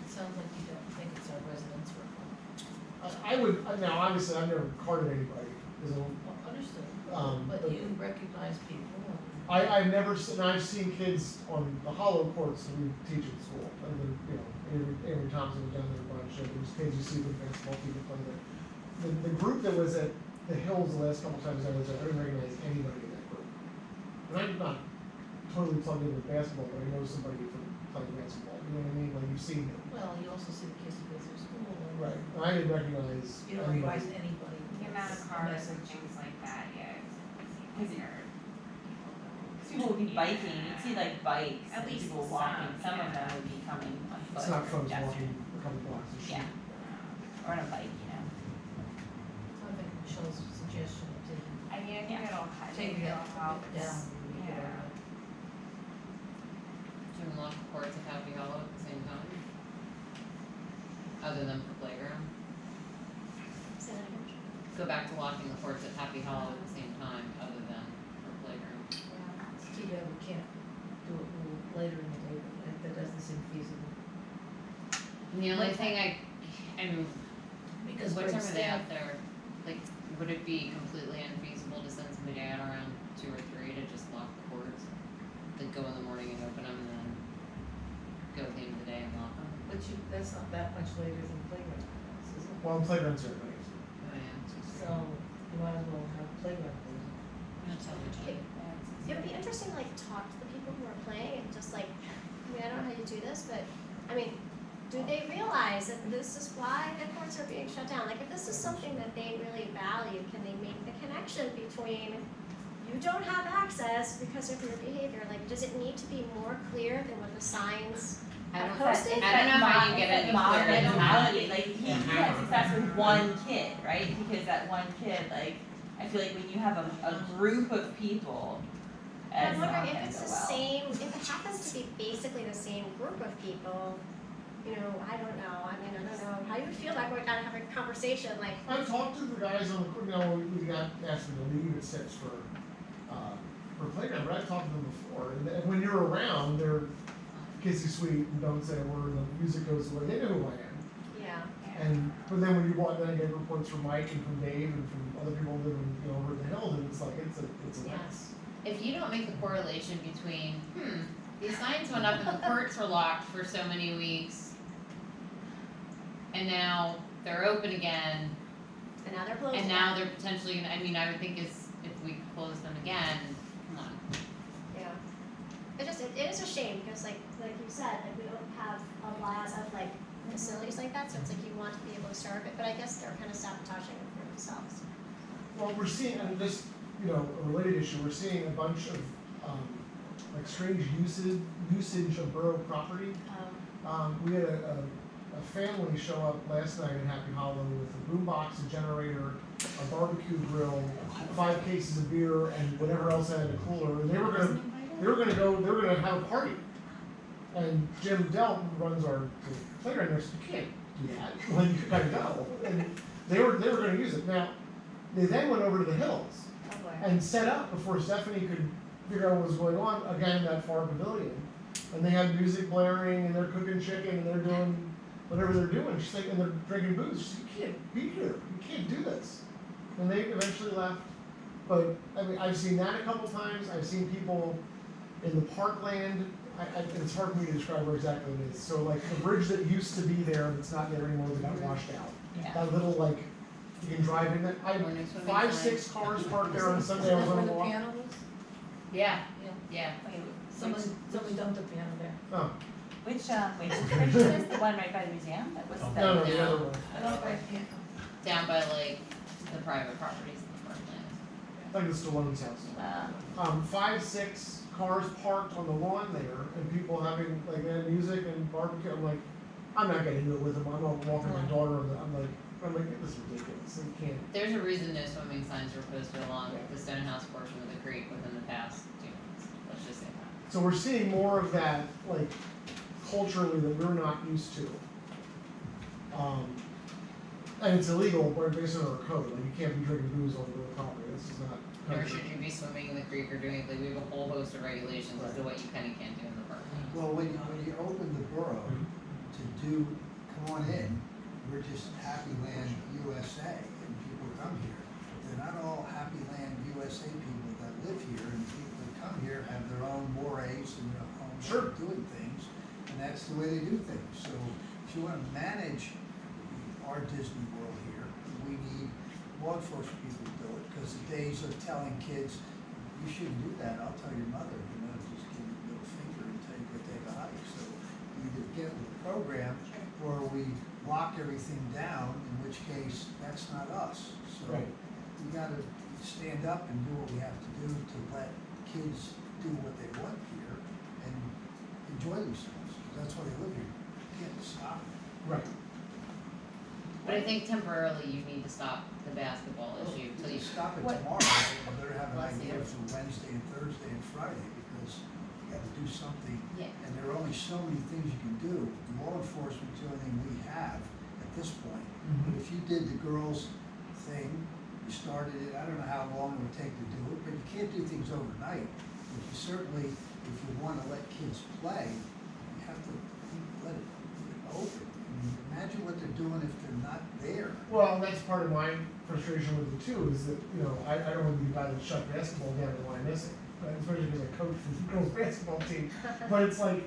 sounds like you don't think it's our residents' now obviously I've never carded anybody, is Understood. but But you recognize people and. I've never seen, I've seen kids on the hollow courts that we teach at school, and then, you know, every time's been down there a bunch, and there's kids you see with basketball, people playing there. The group that was at the Hills the last couple times I was there, I didn't recognize anybody in that group. And I'm not totally plugged in with basketball, but I know somebody from playing basketball, you know what I mean, like you've seen them. Well, you also see the kids who go through school and. Right, and I didn't recognize You don't anybody. recognize anybody. The amount of It's a cars and message. things like that, yeah, Cause it's weird. people would be biking, you'd see like bikes, At and least people walking, some, some of yeah. them would be coming on foot. It's not or folks pedestrian. walking a couple blocks of street. Yeah. Or on a bike, you know. I think Michelle's suggestion of taking, I mean, I think Yeah. it'll, I taking think it it'll help. down. Yeah. Do you lock the courts at Happy Hollow at the same time? Other than for playground? Say that again. Go back to locking the courts at Happy Hollow at the same time, other than for playground. Yeah, we can't do it a little later in the day, but that doesn't seem feasible. And the only thing I mean, Because what time Greg's are they staff, out there? Like, would it be completely unfeasible to send somebody out around 2 or 3 to just lock the courts? Like go in the morning and open them and then go at the end of the day and lock them? but that's not that much later than playground class, is it? Well, playgrounds are nice. Oh yeah. So, you might as well have playground days. That's all we do. It would be interesting to like talk to the people who are playing and just like, I mean, I don't know how you do this, but I mean, do they realize that this is why the courts are being shut down? Like if this is something that they really value, can they make the connection between you don't have access because of your behavior? Like does it need to be more clear than what the signs I don't, are posted? I don't know how you get any mob clearer than that. mentality, like he had success with one kid, right? Because that one kid, like, I feel like when you have a group of people, I'm it's not wondering gonna if it's go the well. same, if it happens to be basically the same group of people, you know, I don't know, I mean, I don't know how you would feel about going down and having a conversation, like, I've talked to the guys on the, you know, we got asked them to leave at 6 for playground, but I've talked to them before, and when you're around, they're kissy sweet and don't say a word, and the music goes away, they know who I am. yeah. And, but then when you walk, then I get reports from Mike and from Dave and from other people living, you know, over the hills, and it's like, it's a mess. If you don't make the correlation between, these signs went up and the courts were locked for so many weeks, and now they're open again, And now they're closed. and now they're potentially gonna, I mean, I would think is, if we close them again, come on. Yeah. It is a shame, because like you said, like we don't have a lot of like facilities like that, so it's like you want to be able to serve it, but I guess they're kind of sabotaging it for themselves. Well, we're seeing, and this, you know, a related issue, we're seeing a bunch of, like strange usage of borough property. We had a family show up last night in Happy Hollow with a boombox, a generator, a barbecue grill, 5 cases of beer, and whatever else had in the cooler, and they were gonna have a party. And Jim Delt, who runs our playground there, said, you can't do that, like, you gotta go, and they were gonna use it. Now, they then went over to the hills Oh boy. and set up before Stephanie could figure out what was going on, again, that far pavilion. And they had music blaring, and they're cooking chicken, and they're doing whatever they're doing. She's like, and they're drinking booze. She's like, you can't be here. You can't do this. And they eventually left. But I mean, I've seen that a couple times. I've seen people in the parkland. It's hard for me to describe where exactly it is. So like the bridge that used to be there, that's not there anymore, that got washed out. Yeah. That little like, you can drive in that. I Or next one 5, we 6 cars parked there on Sunday. I was Is that on where the the walk. piano is? Yeah, Yeah. yeah. Wait, Somebody dumped a piano there. Oh, which bridge is this? The one right by the museum? That was no, no, the, the other one. I don't know if I can. Down by like the private properties in the parkland. Like the Stallone's house. 5, 6 cars parked on the lawn there, and people having like they had music and barbecue. I'm like, I'm not getting into it with them. I'm not walking my daughter. I'm like, this is ridiculous. You can't. There's a reason no swimming signs were posted along the Stonehouse portion of the creek within the past 2 months. Let's just say that. So we're seeing more of that, like culturally that we're not used to. And it's illegal, but based on our code, like you can't be drinking booze on the property. This is not. Nor should you be swimming in the creek or doing, like, we have a whole host of regulations as to what you can and can't do in the park. Well, when you open the borough to do, come on in, we're just Happy Land USA and people come here. They're not all Happy Land USA people that live here, and the people that come here have their own mores and their own way Sure. of doing things, and that's the way they do things. So if you wanna manage our Disney World here, we need law enforcement people to do it, because the days of telling kids, you shouldn't do that, I'll tell your mother, just give you a little finger and tell you to go take a hike. So either get with the program, or we lock everything down, in which case, that's not us. So Right. we gotta stand up and do what we have to do to let kids do what they want here and enjoy themselves, 'cause that's why they live here. You can't stop it. Right. But I think temporarily you need to stop the basketball issue till you. Stop it What- tomorrow, I better have an Bless idea you. for Wednesday and Thursday and Friday, because you gotta do something. Yeah. And there are only so many things you can do. Law enforcement's the only thing we have at this point. But if you did the girls' thing, you started it, I don't know how long it would take to do it, but you can't do things overnight. But you certainly, if you wanna let kids play, you have to let it open. I mean, imagine what they're doing if they're not there. Well, and that's part of my frustration with it too, is that, I don't want to be the guy that shut basketball down in Wyomissing, especially because I coach the girls' basketball team. But it's like,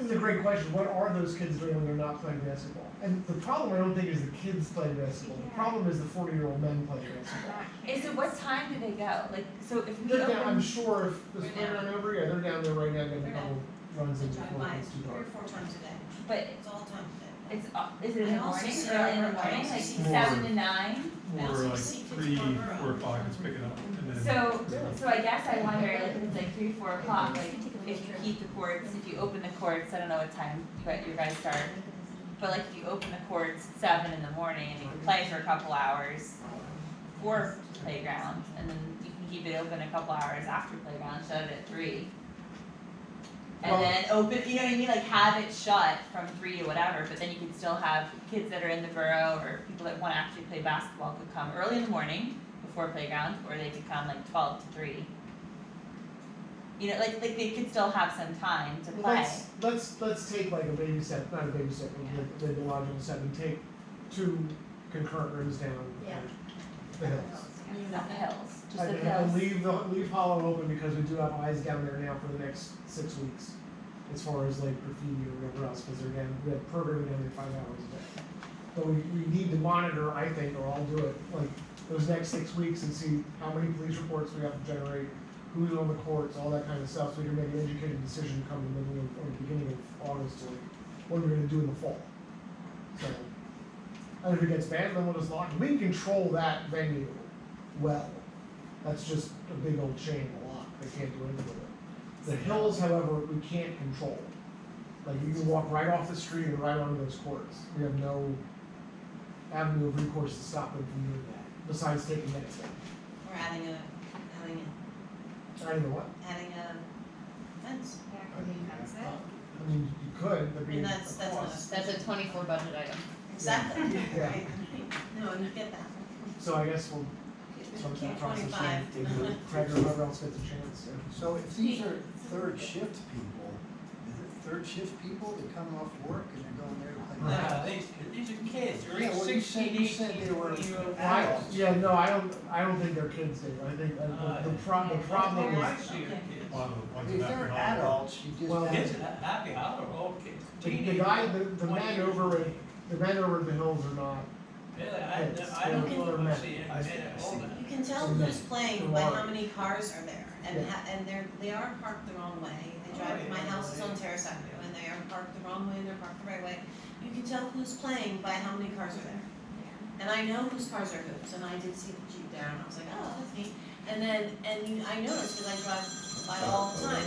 it's a great question, what are those kids doing when they're not playing basketball? And the problem, I don't think, is the kids playing basketball, the problem is the 40-year-old men playing basketball. And so what time do they go? Like, so if we They're down, I'm open, sure if this Right playground now. over, they're down there right now, getting a couple runs in They drive before by it gets too 3 or dark. 4 times a day. but It's all the time a day. it's, is it in the I also morning, see- early in the I morning, also like see- 7 to 9? Or also like see kids 3, from Borough. 4 o'clock, it's picking up, and then. So I guess I wonder, like, if it's like 3, 4 o'clock, like, if you keep the courts, if you open the courts, I don't know what time you guys start. But like, if you open the courts at 7 in the morning and you can play for a couple hours for playground, and then you can keep it open a couple hours after playground, shut it at 3. And Well- then open, you know what I mean, like have it shut from 3 to whatever, but then you can still have kids that are in the borough or people that wanna actually play basketball could come early in the morning before playground, or they could come like 12 to 3. You know, like they could still have some time to play. Let's take like a baby step, not a baby step, but the logical step, and take 2 concurrent rooms down Yeah. the hills. Not the hills, just the And hills. leave Hollow open because we do have eyes down there now for the next 6 weeks, as far as like graffiti or whatever else, because we have programming down there 5 hours a day. But we need to monitor, I think, or I'll do it, like, those next 6 weeks and see how many police reports we have to generate, who's on the courts, all that kind of stuff, so we can make an educated decision come the middle of, or the beginning of August, like, what we're gonna do in the fall. So, and if it gets bad, then we'll just lock it. We can control that venue well. That's just a big old chain lock, they can't do anything with it. The hills, however, we can't control. Like, you can walk right off the street and right onto those courts. We have no avenue of recourse to stop them from doing that, besides taking minutes down. We're adding a I don't know what, fence. Yeah, can we fence it? I mean, you could, but I mean, that's not cost. That's a 24 budget item. Exactly, Yeah. right? No, and you get that. So I guess we'll start that process soon. Craig or whoever else gets a chance, yeah. So if these are third shift people, is it third shift people that come off work and they're going there to play? These are kids, they're Yeah, well, you said- 16, you said 18, they were 20-year-old adults. Yeah, no, I don't think they're kids, Dave. I think the problem I is, see your kids. If they're adults, you just Well, have Kids to. are happy, how are all kids? the guy, the men over at the hills are not. Yeah, I don't know if I see any men at all. You can tell who's playing by how many cars are there, and Yeah. and they are parked the wrong way. They drive, my house is on Terrace Avenue, and they are parked the wrong way, and they're parked the right way. You can tell who's playing by how many cars are there. And I know whose cars are whose, and I did see the Jeep there, and I was like, oh, that's neat. And then, I noticed, because I drive by all the time.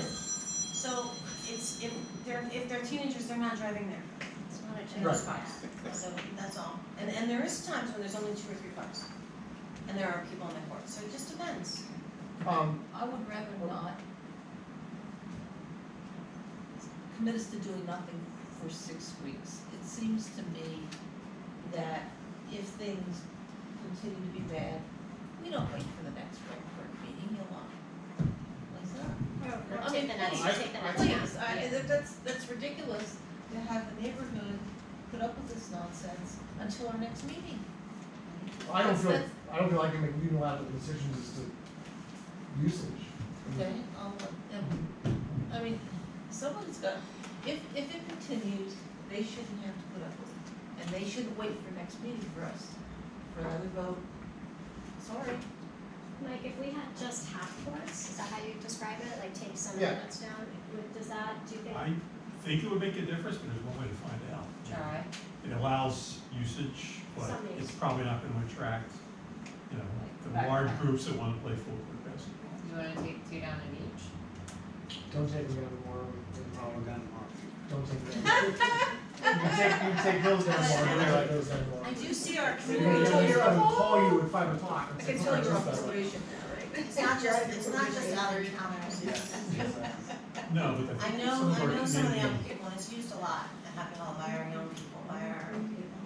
So, if they're teenagers, they're not driving there. It's not a And Right. there's cars, so that's all. And there is times when there's only 2 or 3 cars. And there are people on the court, so it just depends. I would rather not commit us to doing nothing for 6 weeks. It seems to me that if things continue to be bad, we don't wait for the next rec board meeting, you'll Lisa? Or take the nets, take the nets. Please, that's ridiculous to have the neighborhood put up with this nonsense until our next meeting. I don't feel, That's- I don't feel I can make unilateral decisions as to usage. Okay, I mean, someone's got, if it continues, they shouldn't have to put up with it. And they shouldn't wait for next meeting for us, for another vote. Sorry. Mike, if we had just half courts, is that how you describe it, like take some Yeah. units down, does that, do you think? I think it would make a difference, but there's one way to find out. Try. It allows usage, but Some use. it's probably not gonna attract, you know, the Back- large groups that wanna play full court basketball. You wanna take 2 down in each? Don't take me down tomorrow. Oh, we're gonna mark. Don't take me down. You can take Bill's down tomorrow, you can take those down tomorrow. I do see our Maybe community. I will call you at 5 o'clock and I say, can tell "Okay, you're just on that way." probation now, right? It's not just other towns. No, but I I think know, some of I our know some of the young community, people, and it's used a lot at Happy Hall by our young people, by our people.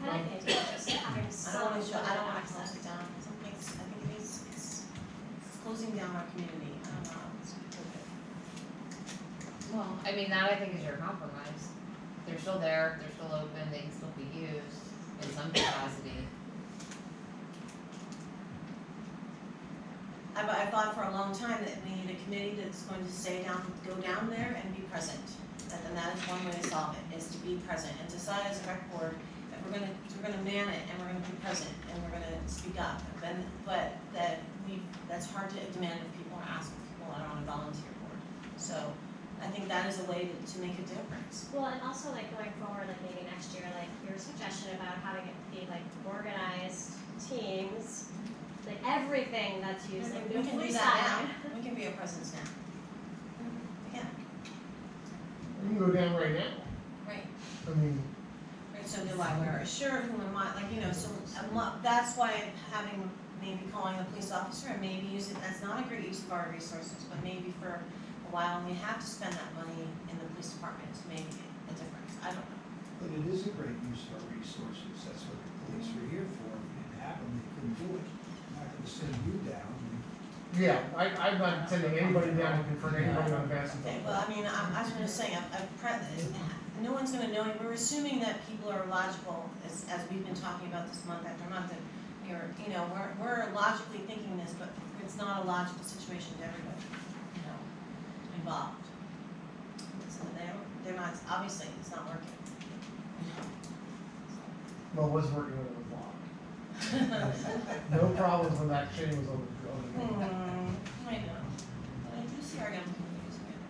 I like the idea of just having I some don't wanna close access. it down, I think it's closing down our community, I don't know. Well, I mean, that I think is your compromise. They're still there, they're still open, they can still be used in some capacity. I thought for a long time that we need a committee that's going to go down there and be present. And that is one way to solve it, is to be present and decide as a rec board that we're gonna man it and we're gonna be present and we're gonna speak up. But that's hard to demand of people or ask of people that are on a volunteer board. So I think that is a way to make a difference. Well, and also like going forward, like maybe next year, like your suggestion about having it be like organized teams, like everything that's used, like We no can do police that side. now, we can be a presence now. Yeah, You can go down right now. right. I mean, Right, so do I wear a shirt, who am I, like, you know, so that's why having, maybe calling a police officer and maybe using, that's not a great use of our resources, but maybe for a while, we have to spend that money in the police department to make a difference, I don't know. But it is a great use of our resources, that's what the police are here for, if we didn't have them, they couldn't do it. I'm not gonna send you down. yeah, I'm not sending anybody down to confront anybody on Okay, basketball. well, I mean, I was gonna say, no one's gonna know, we're assuming that people are logical, as we've been talking about this month after month, that we're logically thinking this, but it's not a logical situation to everybody, involved. So they're not, obviously, it's not working. Well, it was working when it was locked. No problems when that chain was on the. I know, but I do see our young people using it.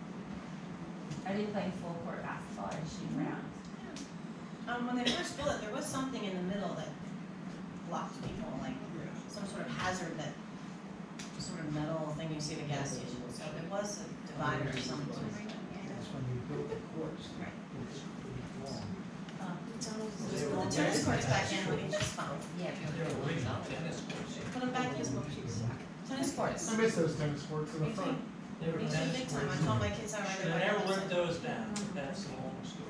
Are they playing full court basketball or shooting around? When they first built it, there was something in the middle that blocked people, like some sort of hazard that, sort of metal thing you see at a gas station, so there was a divider or something. That's when you built the courts, Right. it's long. The tennis courts back in, which is fine. Yeah, if you want to Put them back in, tennis courts. I miss those tennis courts in the front. They were Me too, tennis big time, I courts. told my kids I read Should have never ripped those down, but that's the whole story.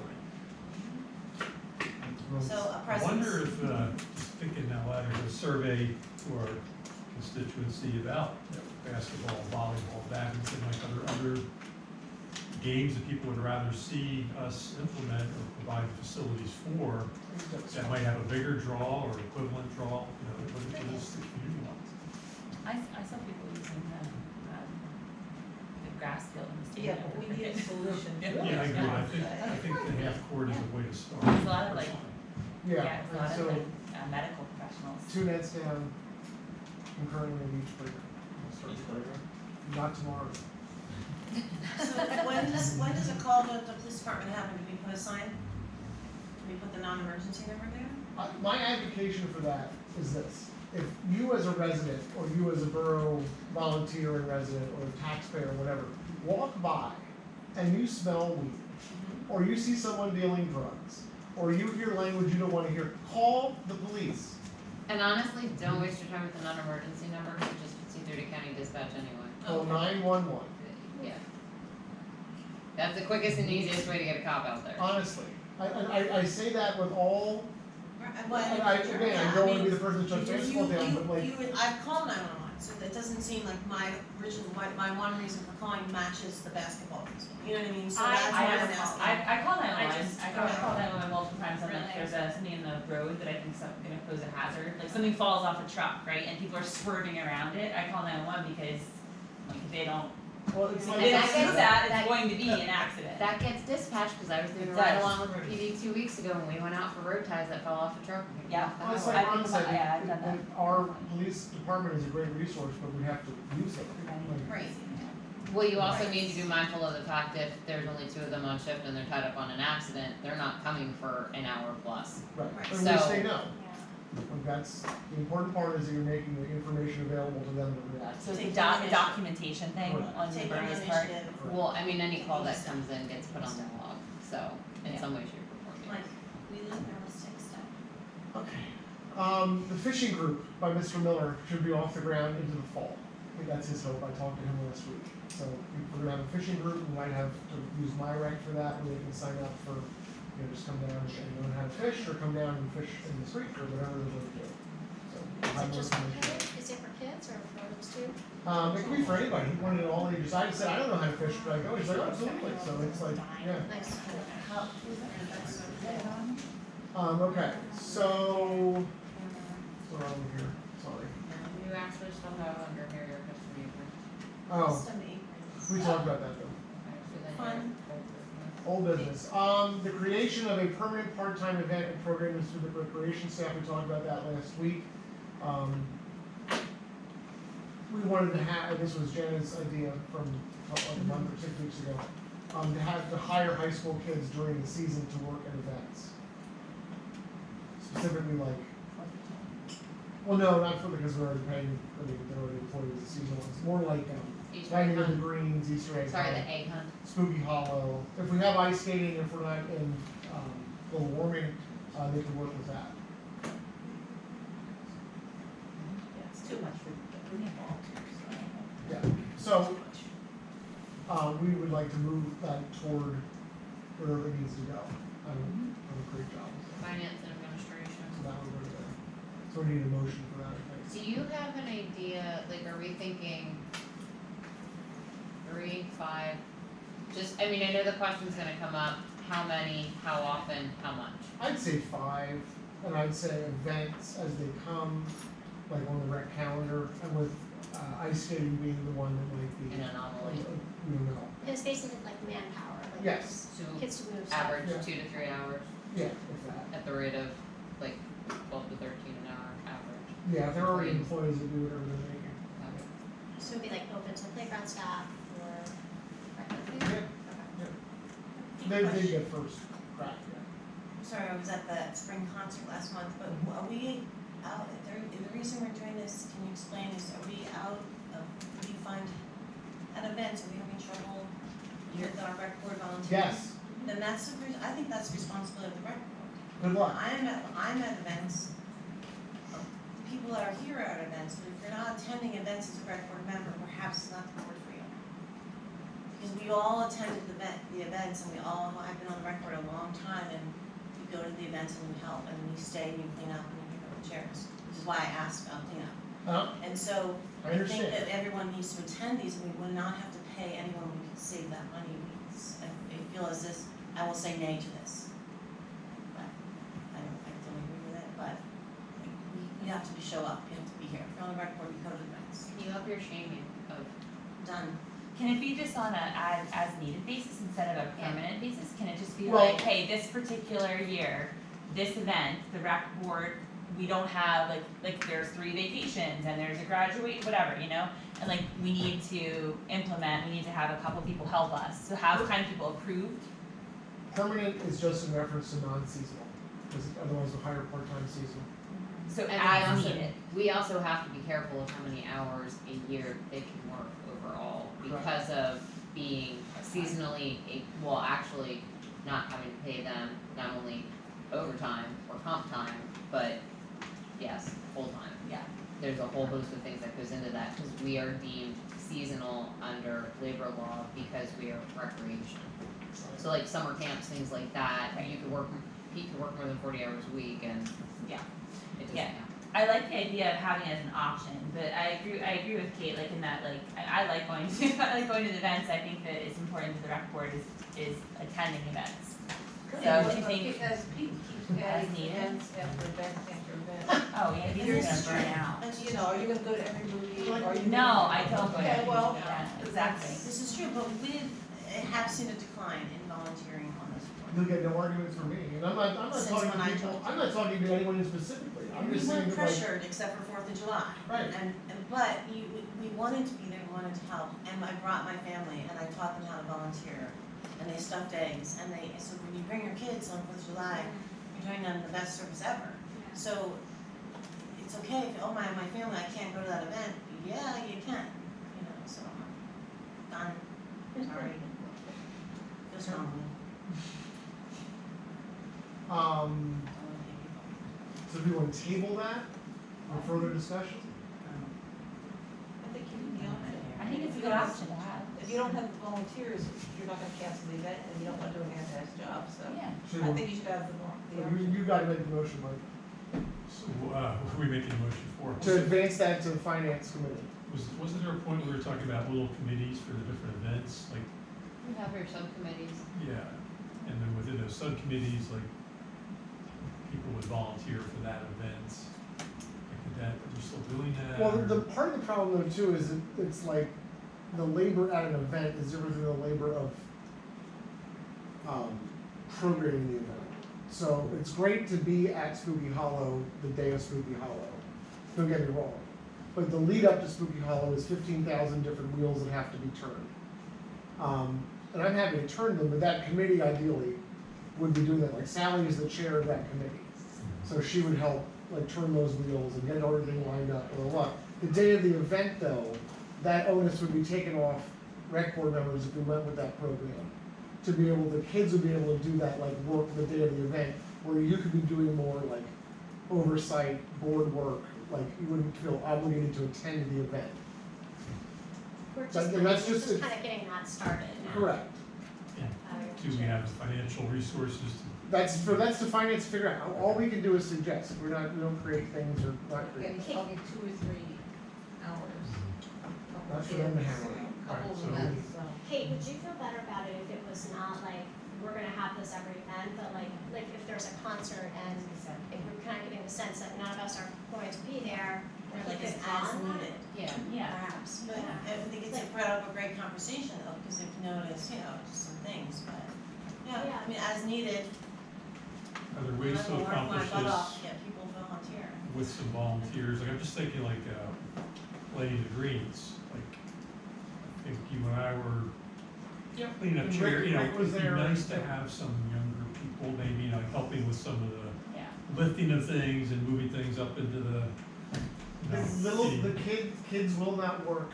So a I presence. wonder if, just thinking out loud, there's a survey to our constituency about basketball, volleyball, badminton, like other games that people would rather see us implement or provide facilities for, that might have a bigger draw or equivalent draw, what it is the community wants. I saw people using the grass field in the Yeah, stadium. but we need a solution. Yeah, I agree, I think the half court is a way to start. There's a lot of like, Yeah, there's a lot and of so like medical professionals. 2 nets down concurrently in each break. We'll start the program. Not tomorrow. So when does a call to the police department happen? Do we put a sign? Do we put the non-emergency number there? My advocation for that is this: if you as a resident, or you as a borough volunteer and resident, or a taxpayer, or whatever, walk by and you smell weed, or you see someone dealing drugs, or you hear language you don't want to hear, call the police. And honestly, don't waste your time with the non-emergency number, because it just puts you through to county dispatch anyway. Call 911. Yeah. That's the quickest and easiest way to get a cop out there. Honestly, I say that with all And I don't wanna be the person to touch baseball down, but like, I've called 911, so that doesn't seem like my one reason for calling matches the basketball reason. You know what I mean? So that's why I'm asking. I call 911, just- I call 911 multiple times, and like, there's something in the road that I think's gonna pose a hazard, like something falls off a truck, right, and people are swerving around it, I call 911 because, like, if they don't, well, it's if like. they don't that do gets- that, that- it's going to be an accident. That gets dispatched, cause I was doing a It ride does. along with the PD 2 weeks ago when we went out for road ties that fell off a truck. and picked Yeah. off the Well, it's highway. like I Ron think said, yeah, I've done that. our police department is a great resource, but we have to use it. Like, Right. Well, you also need to be mindful of the fact that if there's only 2 of them on shift and they're tied up on an accident, they're not coming for an hour plus. Right, Right. and we So- say no. Like that's, the important part is that you're making the information available to them to react. So it's a Take a initiative. documentation thing Correct. on the Take borough's the part. initiative. Well, I mean, any call that comes in gets put on the log, so in some way, shape, or form. Like, we live in realistic stuff. Okay. The fishing group by Mr. Miller should be off the ground into the fall. I think that's his hope. I talked to him last week. So we're gonna have a fishing group. We might have to use my rec for that, where they can sign up for, just come down and learn how to fish, or come down and fish in the creek, or whatever they're going to do. So we'll have Is it more just for information. kids? Is it for kids or for adults too? It can be for anybody. He wanted it all ages. I said, I don't know how to fish, but I go. He's like, oh, absolutely. So it's like, yeah. Nice. Okay. So what are we here? Sorry. You actually still have under here your history of Oh, Just on the we talked about that though. Fun. Old business. The creation of a permanent part-time event and programming through the recreation staff, we talked about that last week. We wanted to have, and this was Jenna's idea from like a month or 6 weeks ago, to hire high school kids during the season to work at events. Specifically like, well, no, not for, because we're already paying, they're already employees, the season ones, more like, Easter egg Landing of the hunt. Greens, Easter egg Sorry, hunt. the egg hunt. Spooky Hollow. If we have ice skating, if we're not in global warming, they can work with that. Yeah, it's too much for the volunteers, so I don't know. Yeah. So we would like to move that toward wherever it needs to go. I'm a great job. Finance and administration. So that would go there. So we need a motion for that, I think. Do you have an idea, like, are we thinking 3, 5? Just, I mean, I know the question's gonna come up, how many, how often, how much? I'd say 5, and I'd say events as they come, like on the rec calendar, and with ice skating being the one that might be. An anomaly. We don't know. And it's basically like manpower, like Yes. So kids to move stuff. average Yeah. 2 to 3 hours Yeah, if that. at the rate of like 12 to 13 an hour average. Yeah, if they're already employees that do whatever they're making. So it'd be like open to playground staff or. Yeah, they get first crack, yeah. Sorry, I was at the spring concert last month, but are we out, the reason we're doing this, can you explain, is are we out of, we find at events, are we having trouble with our rec board volunteers? Yes, Then that's the reason, I think that's the responsibility of the rec board. good luck. I'm at events, people that are here are at events, but if you're not attending events as a rec board member, perhaps it's not the board for you. Because we all attended the events, and I've been on the rec board a long time, and we go to the events and we help, and we stay and we clean up and we pick up the chairs, which is why I asked about cleanup. And so, I I think understand. that everyone needs to attend these, and we would not have to pay anyone, we could save that money, I feel as this, I will say nay to this. But, I don't agree with it, but we have to show up, you have to be here, if you're on the rec board, you go to the events, Can you up your shaming of, done. Can it be just on a as needed basis instead of a permanent basis? Can it just be Well- like, hey, this particular year, this event, the rec board, we don't have like there's 3 vacations and there's a graduate, whatever, you know? And like we need to implement, we need to have a couple people help us. So have kind of people approved. Permanent is just in reference to non-seasonal, because otherwise we'll hire part-time seasonal. So and as needed. we also have to be careful of how many hours a year they can work overall because of being seasonally, well, actually not having to pay them not only overtime or comp time, but yes, full-time. Yeah. There's a whole host of things that goes into that, because we are deemed seasonal under labor law because we are recreation. So like summer camps, things like that, you could work Pete can work more than 40 hours a week and Yeah. it doesn't Yeah. count. I like the idea of having it as an option, but I agree with Kate, like in that, like, I like going to, I like going to the events. I think that it's important to the rec board is attending events. So do you think, Because people keep As adding needed? events after event after event. oh yeah, these And are this gonna is burn true. out. And you know, are you gonna go to every movie, or are you? No, I don't go to Okay, every well, movie, yeah, exactly. This is true, but we have seen a decline in volunteering on this board. You'll get no arguments from me, and I'm not Since talking when to I people, joined. I'm not talking to anyone specifically, I'm We just saying weren't that like, pressured except for 4th of July. Right. But we wanted to be there, we wanted to help, and I brought my family and I taught them how to volunteer. And they stuffed eggs, and so when you bring your kids on 4th of July, you're doing them the best service ever. So it's okay if, oh my family, I can't go to that event, yeah, you can, you know, so, done, sorry. Feel strongly. So do we want to table that for further discussion? I think you need the option. I think it's a good option to have. If you don't have volunteers, you're not gonna cancel the event, and you don't wanna do a half-ass job, so. Yeah. I think you should have the option. You gotta make the motion, Mike, So, what are we making a motion for? to advance that to the finance committee. Wasn't there a point where we were talking about little committees for the different events, like, You have your subcommittees. yeah, and then within those subcommittees, like, people would volunteer for that event, like that, are we still doing that? Well, or- the part of the problem though too is it's like the labor at an event is different than the labor of programming the event. So it's great to be at Spooky Hollow the day of Spooky Hollow. Don't get me wrong. But the lead up to Spooky Hollow is 15,000 different wheels that have to be turned. And I'm happy to turn them, but that committee ideally would be doing that. Like Sally is the chair of that committee. So she would help like turn those wheels and get everything lined up, blah, blah, blah. The day of the event though, that onus would be taken off rec board members if we went with that program. To be able, the kids would be able to do that like work the day of the event, where you could be doing more like oversight, board work, like you wouldn't feel obligated to attend the event. We're But just, then that's just we're a- just kind of getting that started now. Correct. Do we have the financial resources to? That's to finance, figure out, all we can do is suggest, we don't create things or not create. Maybe probably 2 or 3 hours. That's for them to handle. Couple of So- events, so. Kate, would you feel better about it if it was not like, we're gonna have this every event, but like if there's a concert and if we're kind of getting the sense that none of us are going to be there, Or keep like it it's as on? needed, Yeah. Yeah. perhaps, but Yeah. I think it's brought up a great conversation though, because they've noticed, just some things, but, Yeah. I mean, as needed, Are there I'm ways to gonna work my accomplish butt this off to get people to volunteer. with some volunteers? Like, I'm just thinking like, Lady of the Greens, like, I think you and I were cleaning up chair, Rick was it'd be there. nice to have some younger people, maybe, helping with some of the Yeah. lifting of things and moving things up into the, city. Kids will not work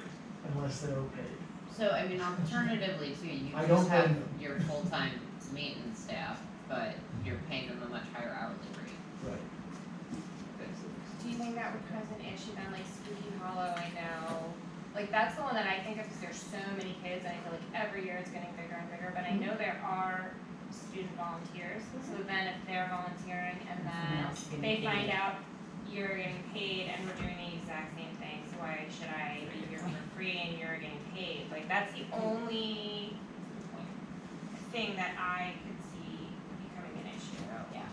unless they're paid. So, I mean, alternatively too, you I just don't have blame them. your full-time maintenance staff, but you're paying them a much higher hourly rate. Right. Do you think that would cause an issue then, like Spooky Hollow, I know, like that's the one that I think of because there's so many kids and I feel like every year it's getting bigger and bigger, but I know there are student volunteers. So then if they're volunteering and then they find out you're getting paid and we're doing the exact same thing, so why should I be here for free and you're getting paid? Like that's the only thing that I could see becoming an issue. Yeah.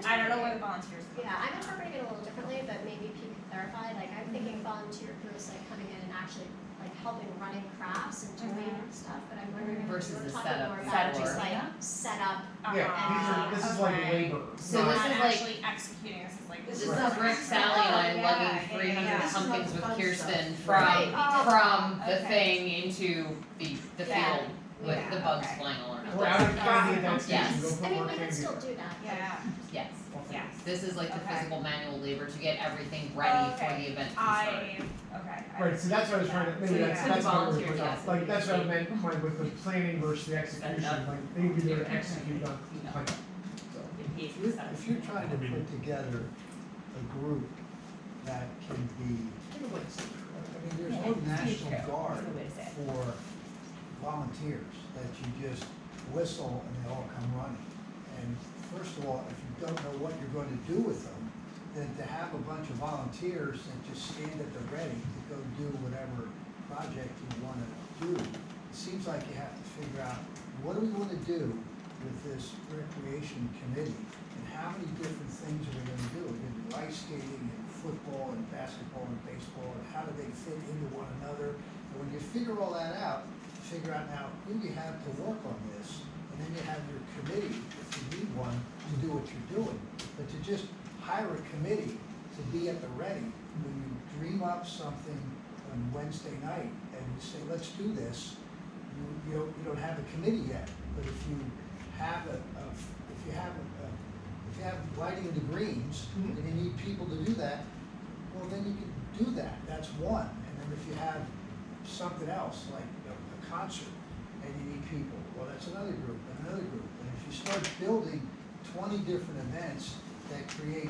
I don't know where the volunteers come Yeah, I'm interpreting it a little differently, but maybe Pete could clarify, like, I'm thinking volunteer groups like coming in and actually like helping running crafts and doing stuff, but I'm wondering if Versus you were the talking setup. more about just Setup. like set up. Yeah, this is like okay. labor. So not- this Not is like- actually executing, this is like. This Right. is Rick, Sally, and I Oh, lugging yeah, 300 yeah. This is not pumpkins the with fun Kirsten stuff. Right. from the Okay. thing into the Yeah. field with Yeah, the bugs okay. flying all around. We're out of candy at that station, Yes. go put I mean, more we candy. can still do that. Yeah, Yes, yes. this is like the Okay. physical manual labor to get everything ready for the event to start. Okay. Right, so that's what I was trying to, maybe So that's, yeah. that's what I was Volunteer, putting yes. out, like, that's what I meant, like, with the planning versus the execution, like, they'd be there to execute on the plan. So, If you're trying to put together a group that can be, I mean, there's no national guard for volunteers, that you just whistle and they all come running. And first of all, if you don't know what you're going to do with them, then to have a bunch of volunteers that just stand at the ready to go do whatever project you want to do, it seems like you have to figure out, what do we want to do with this recreation committee? And how many different things are we going to do? We're going to do ice skating and football and basketball and baseball, and how do they fit into one another? And when you figure all that out, figure out now who you have to work on this, and then you have your committee, if you need one, to do what you're doing. But to just hire a committee to be at the ready, when you dream up something on Wednesday night and you say, let's do this, you don't have a committee yet. But if you have lighting in the greens, and you need people to do that, well, then you can do that. That's one. And then if you have something else, like a concert, and you need people, well, that's another group, and another group. And if you start building 20 different events that create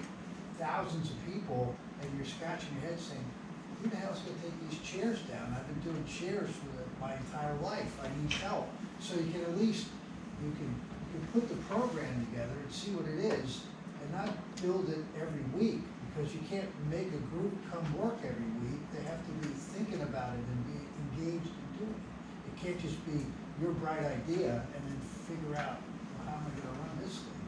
thousands of people, and you're scratching your head saying, who the hell's gonna take these chairs down? I've been doing chairs for my entire life. I need help. So you can at least, you can put the program together and see what it is, and not build it every week, because you can't make a group come work every week. They have to be thinking about it and be engaged in doing it. It can't just be your bright idea and then figure out, well, how am I gonna run this thing?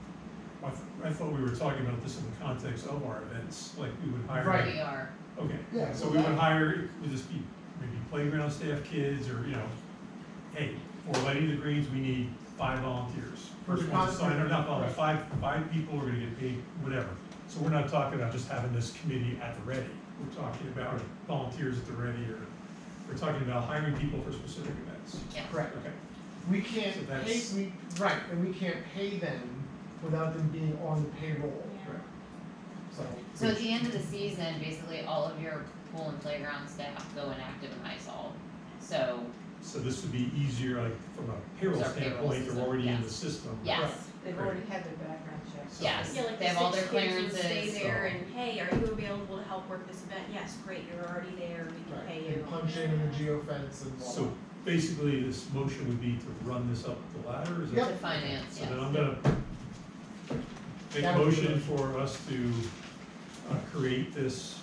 I thought we were talking about this in the context of our events, like we would hire. Right, we are. Okay, Yeah, so well, we would that- hire, would this be maybe playground staff, kids, or, hey, for lighting the greens, we need 5 volunteers. First one to sign, or not volunteers, five people are gonna get paid, whatever. So we're not talking about just having this committee at the ready. We're talking about volunteers at the ready, or we're talking about hiring people for specific events. Yes. Correct. Okay, We can't So pay, that's- and we can't pay them without them being on the payroll, correct. so. So at the end of the season, basically all of your pool and playground staff go inactive in ISOL. So, this would be easier, like, from a payroll There's our payroll standpoint, they're system, already in the yes. system. yes, They've Great. already had their background checks. yes, Yeah, like they the have all their 6 kids would clearances. stay there and, hey, are you available to help work this event? Yes, great, you're already there, we can Right, pay you. and punch in the geofence and blah, blah. So basically, this motion would be to run this up the ladder, is that? Yep. To finance, So yes. then I'm gonna make a That would be motion good. for us to create this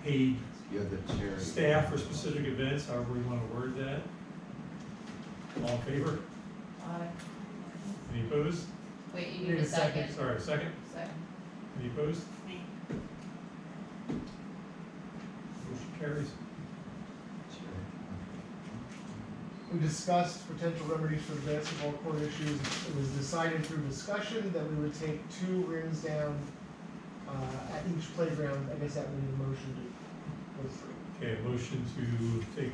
paid You're the chair. staff for specific events, however we wanna word that. All in favor? Any opposed? Wait, you need a second. Sorry, second? Second. Any opposed? Me. Motion carries. We discussed potential remedies for the basketball court issues. It was decided through discussion that we would take 2 rims down, at each playground. I guess that would be a motion to go through. Okay, a motion to take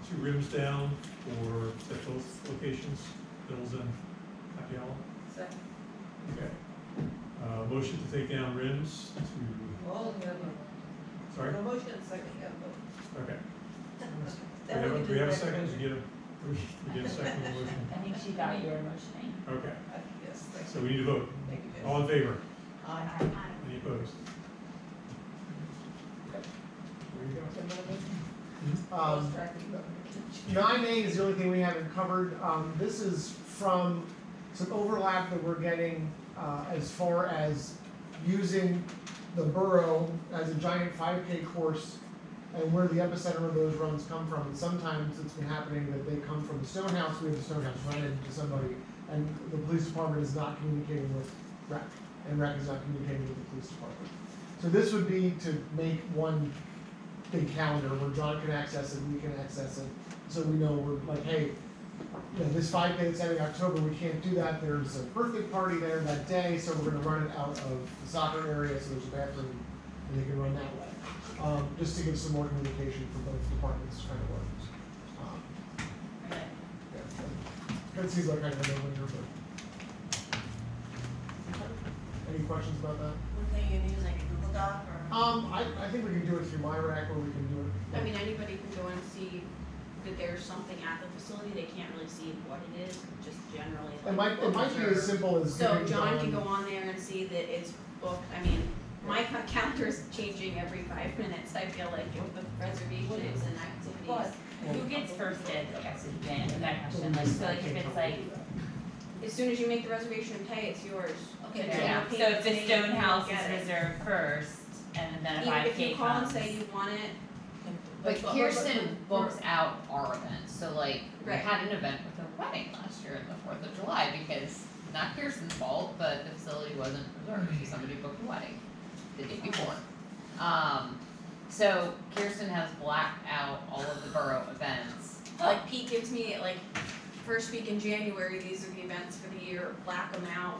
2 rims down for at both locations, Hills and Happy Hollow. Second. Okay. Motion to take down rims to, All of them. sorry? No motion, second, yeah, vote. Okay. Then Do can we do have a the second? next Did you get a, we get a second on the motion? I think she got your motioning. Okay, one. Yes, thank so you. we need to vote. Thank you, Jess. All in favor? Aye. Any opposed? Were you gonna send that in? Lost track of- 9A is the only thing we haven't covered. This is from some overlap that we're getting, as far as using the borough as a giant 5K course and where the epicenter of those runs come from. And sometimes it's been happening that they come from the Stonehouse, we have the Stonehouse run into somebody, and the police department is not communicating with rec, and rec is not communicating with the police department. So this would be to make one big calendar where John can access it, we can access it, so we know we're like, hey, this 5K that's happening in October, we can't do that, there's a birthday party there that day, so we're gonna run it out of the soccer area, so there's a bathroom, and they can run that way. Just to give some more communication for both departments, kind of works. Yeah, it seems like kind of a no-brainer, but. Any questions about that? What thing you use, like a Google Doc or? I think we can do it through MyRack, or we can do it. I mean, anybody can go and see that there's something at the facility, they can't really see what it is, just generally like. It might be as simple as. So giving John can go on there and see that it's booked, I mean, my calendar is changing every 5 minutes, I feel like, with the reservations and activities. Who gets first dibs, I guess, is that question, like, so like if it's like as soon as you make the reservation and pay, it's yours. Okay, It's so- on Yeah, your so payment if the date, stone you house get is it. reserved first, and then a Even 5K if you call and comes. say you want it, But Kirsten books out our events, so like, we Right. had an event with a wedding last year on the 4th of July, because not Kirsten's fault, but the facility wasn't reserved, so somebody booked a wedding the day before. So Kirsten has blacked out all of the borough events. like Pete gives me, like, first week in January, these are the events for the year, black them out.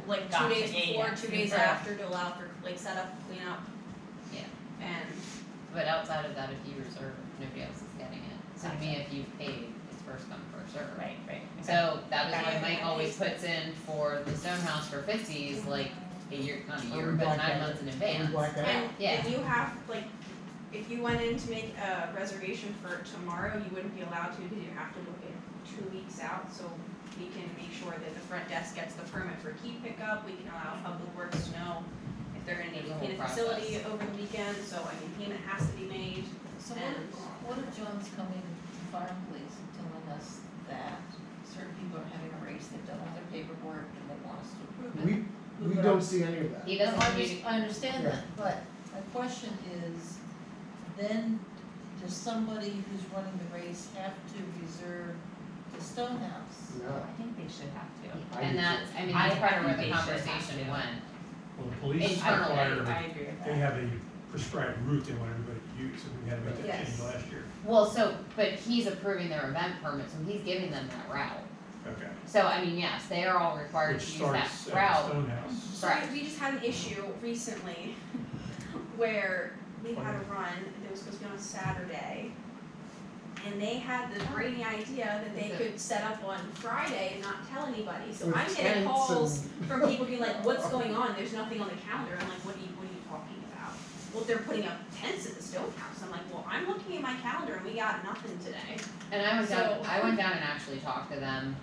Like 2 Gotcha, days yeah, before, yeah. 2 days Right. after to allow for like setup, cleanup. Yeah. And But outside of that, if you reserve, nobody else is getting it. So to me, if you've paid, it's first come, first served. Right, right. So that is why Okay. Mike always puts in for the stone house for 50s, like a year, not a Are year, we but blacked 9 out? months in Are we advance. blacked out? And Yeah. if you have, like, if you went in to make a reservation for tomorrow, you wouldn't be allowed to, because you have to book it 2 weeks out, so we can make sure that the front desk gets the permit for key pickup, we can allow Public Works to know if they're gonna need to There's a clean a whole facility process. over the weekend, so I mean, payment has to be made. So And- what if John's coming to fire and police and telling us that certain people are having a race, they've done all their paperwork and they want us to approve it? We don't see any of that. He No, doesn't communicate. I understand Yeah. that, but my question is, then does somebody who's running the race have to reserve the stone house? No. I think they should have to. I And do that's, I mean, I that's part of where think the they should have conversation to. went. Well, the police Internally, require, I agree with they that. have a prescribed route they want everybody to use, and we had to make that change Yes. last year. Well, so, but he's approving their event permit, so he's giving them that route. Okay. So, I mean, yes, they are all required Which to use that starts at the route. stone house. So Correct. we just had an issue recently where we had a run that was supposed to be on a Saturday. And they had the brainy idea that they could set up on Friday and not tell anybody, so With I'm getting tents calls and- from people being like, what's going on, there's nothing on the calendar, I'm like, what are you talking about? Well, they're putting up tents at the stone house, I'm like, well, I'm looking at my calendar and we got nothing today. And I went down, So- I went down and actually talked to them,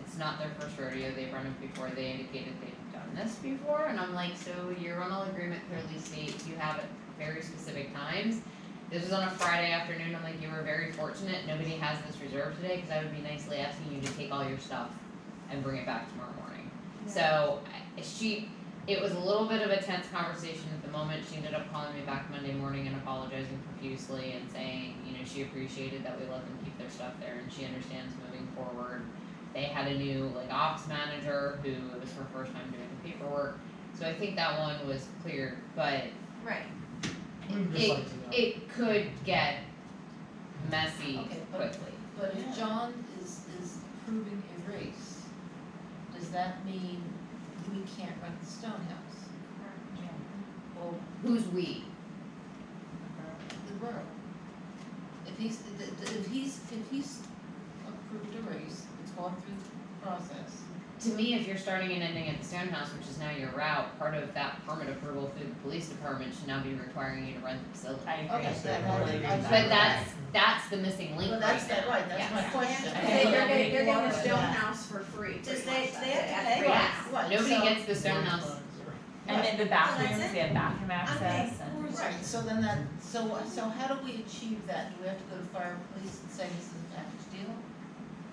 it's not their first rodeo, they've run it before, they indicated they've done this before, and I'm like, so your rental agreement clearly states you have it very specific times. This was on a Friday afternoon, I'm like, you were very fortunate, nobody has this reserved today, cause I would be nicely asking you to take all your stuff and bring it back tomorrow morning. So, it was a little bit of a tense conversation at the moment, she ended up calling me back Monday morning and apologizing profusely and saying, you know, she appreciated that we let them keep their stuff there and she understands moving forward. They had a new like ops manager who it was her first time doing the paperwork, so I think that one was clear, but Right. We would just like to know. it could get messy Okay, quickly. but if John is approving a race, does that mean we can't rent the stone house? Well, Who's we? the borough. If he's approved a race, it's gone through the process. To me, if you're starting and ending at the stone house, which is now your route, part of that permit approval through the police department should now be requiring you to rent the facility. I agree. Okay, that- I totally agree with But that. that's the missing link Well, right that's that, now. right, that's my Yes. question. Okay, they're getting the Water stone that. house for free. Does pretty they- much, they that's have it, to at pay? free. Yes. Right, Nobody so- gets the stone house. And then the bathrooms, they have bathroom access and. Right, so then that, so how do we achieve that? Do we have to go to fire and police and say this is a package deal?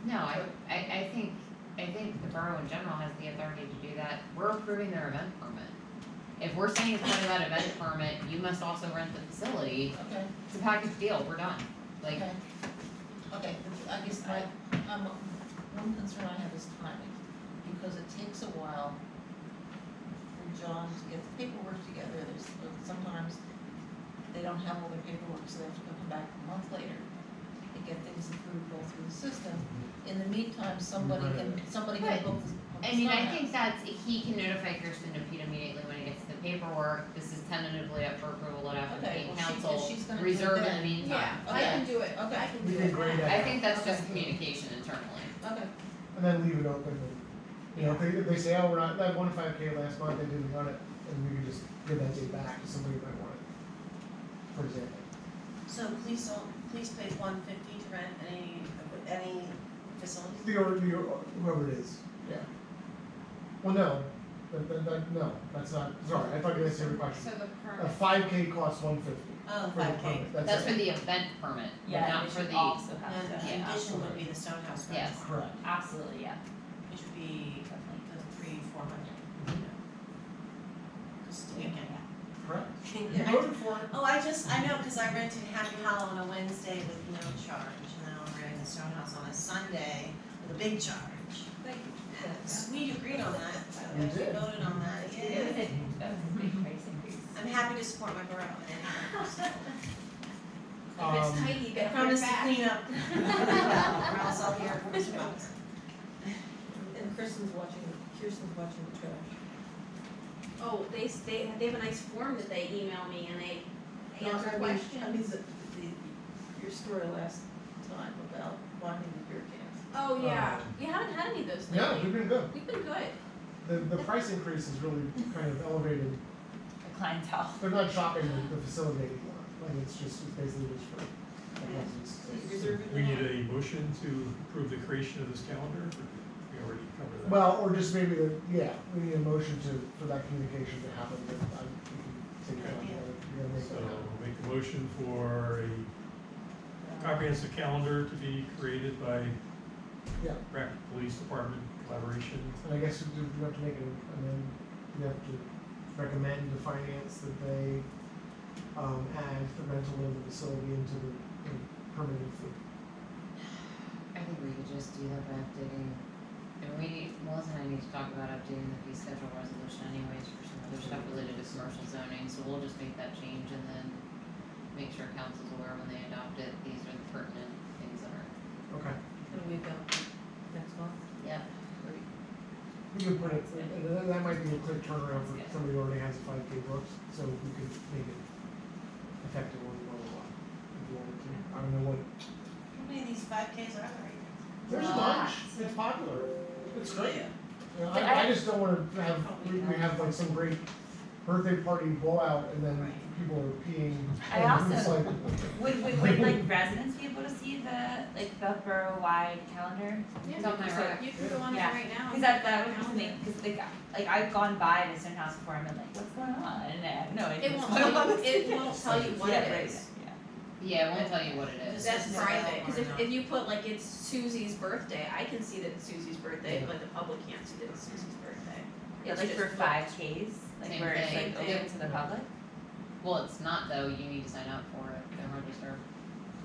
No, I think the borough in general has the authority to do that. We're approving their event permit. If we're saying as part of that event permit, you must also rent the facility, Okay, it's a package deal, we're done. Like, okay. Okay, I guess one concern I have is timing, because it takes a while for John to get the paperwork together. There's, sometimes they don't have all their paperwork, so they have to come back a month later and get things approved, go through the system. In the meantime, somebody can Right. book the I mean, I stone think house. that's, he can notify Kirsten and Pete immediately when he gets the paperwork, this is tentatively up for approval at African Okay, State well, Council, she's gonna do reserve in that. the meantime. Yeah, I can do it, Okay. I can We do can it. grade that. I think that's just Okay. communication internally. Okay, And then leave it open and, you know, if they say, oh, we're not, that 5K last month, they didn't run it, and we can just give that day back to somebody who might want it, for example. So please pay $150 to rent any facilities? Whoever it is, yeah. Well, no, no, that's not, sorry, I thought you answered your question. So the A permit. 5K costs $150 Oh, for the 5K. permit, That's that's for it. the event permit, Yeah, not they for should the, also And have to. the Yeah, addition would be the stone house rental. yes. Correct. Absolutely, yeah. which would be the 300-400. Just a weekend. Correct. You Yeah. voted for it. Oh, I know, because I rented Happy Hollow on a Wednesday with no charge, and then I'm renting the Stone House on a Sunday with a big charge. We agreed on that, by the way, You we did. voted on that, It was yeah. a big price increase. I'm happy to support my borough anyway, so. If it's tight, you I better put it promise to back. clean up, or else I'll hear from Mr. Box. And Kirsten's watching the trash. Oh, they have a nice form that they email me and they No, answer I mean, questions. your story last time about blocking the beer cans. Oh, yeah, we haven't had any of those Yeah, lately. we've been good. We've been good. The price increase has really kind of elevated, The clientele. they're not shopping the facility anymore, like it's basically just for, like, Reserve We need a motion to approve the creation of this calendar, or we already covered that? well, or just maybe we need a motion for that communication to happen, but we can take it on, we're gonna make So that happen. we'll make a motion for a comprehensive calendar to be created by Yeah, Rapid Police Department collaboration. and I guess we have to make it, and then we have to recommend to finance that they, add the rental of the facility into the permitted fee. I think we could just do that by updating, and Melissa and I need to talk about updating the fee schedule resolution anyways for some other stuff related to commercial zoning, so we'll just make that change and then make sure council's aware when they adopt it, these are the pertinent things that are, Okay. And we go next month. yeah. We could put it, and that might be a quick turnaround for somebody who already has a 5K books, so we could make it effective on the lot. If you wanted to, I don't know what, How many of these 5Ks are there? there's a bunch, it's popular, it's great. Yeah. You know, I just don't wanna have, we have like some great birthday party blowout and then people are peeing. I and it's also- like- Would like residents be able to see the borough-wide calendar? It's on my So- rack. You can go on Yeah. there right now. Cause that would be something, cause like I've gone by the Stone House before and been like, what's going on? And I have no idea It what's won't going tell on. you, it won't tell you what Yeah, it right, is. yeah. Yeah, it won't tell you what it is. That's Just private, cause spell or if you put like it's Susie's birthday, I can see that it's Susie's birthday, but the public can't see that it's Susie's birthday. Yeah, It's like for just 5Ks, like Same where it's thing. like open to the public. Well, it's not though, you need to sign up for it, they're registered.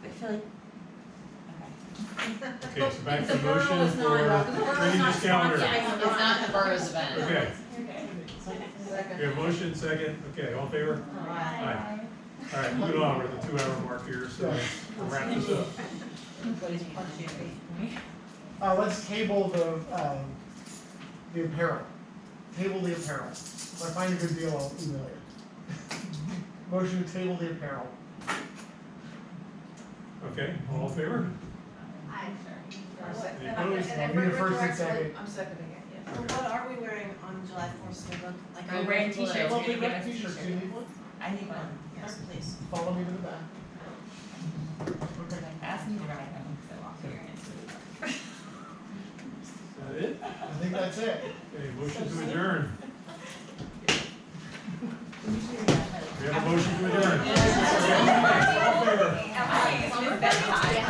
I feel like, okay. Okay, so back to the The borough motion is not- for the borough is creating not this calendar. sponsoring It's not the borough's event. Okay, Second. we have motion, second, okay, all in favor? Aye. All right, moving on, we're at the 2-hour mark here, so we'll wrap this up. Everybody's punching me. Let's table the apparel. Table the apparel. If I find a good deal, I'll email you. Motion to table the apparel. Okay, all in favor? Any opposed? I'll be the first and second. I'm seconding it, yeah. So what are we wearing on July 4th, so we look like? We're wearing t-shirts. Well, You're we gonna got give us t-shirts. Do you need one? I need one. Yes, please. Follow me to the back. Okay. Ask me to ride home, so I'll figure it Is that it? I think that's it. Okay, motion to adjourn. out. We have a motion to adjourn. Yeah. Okay, all in favor? It's bedtime.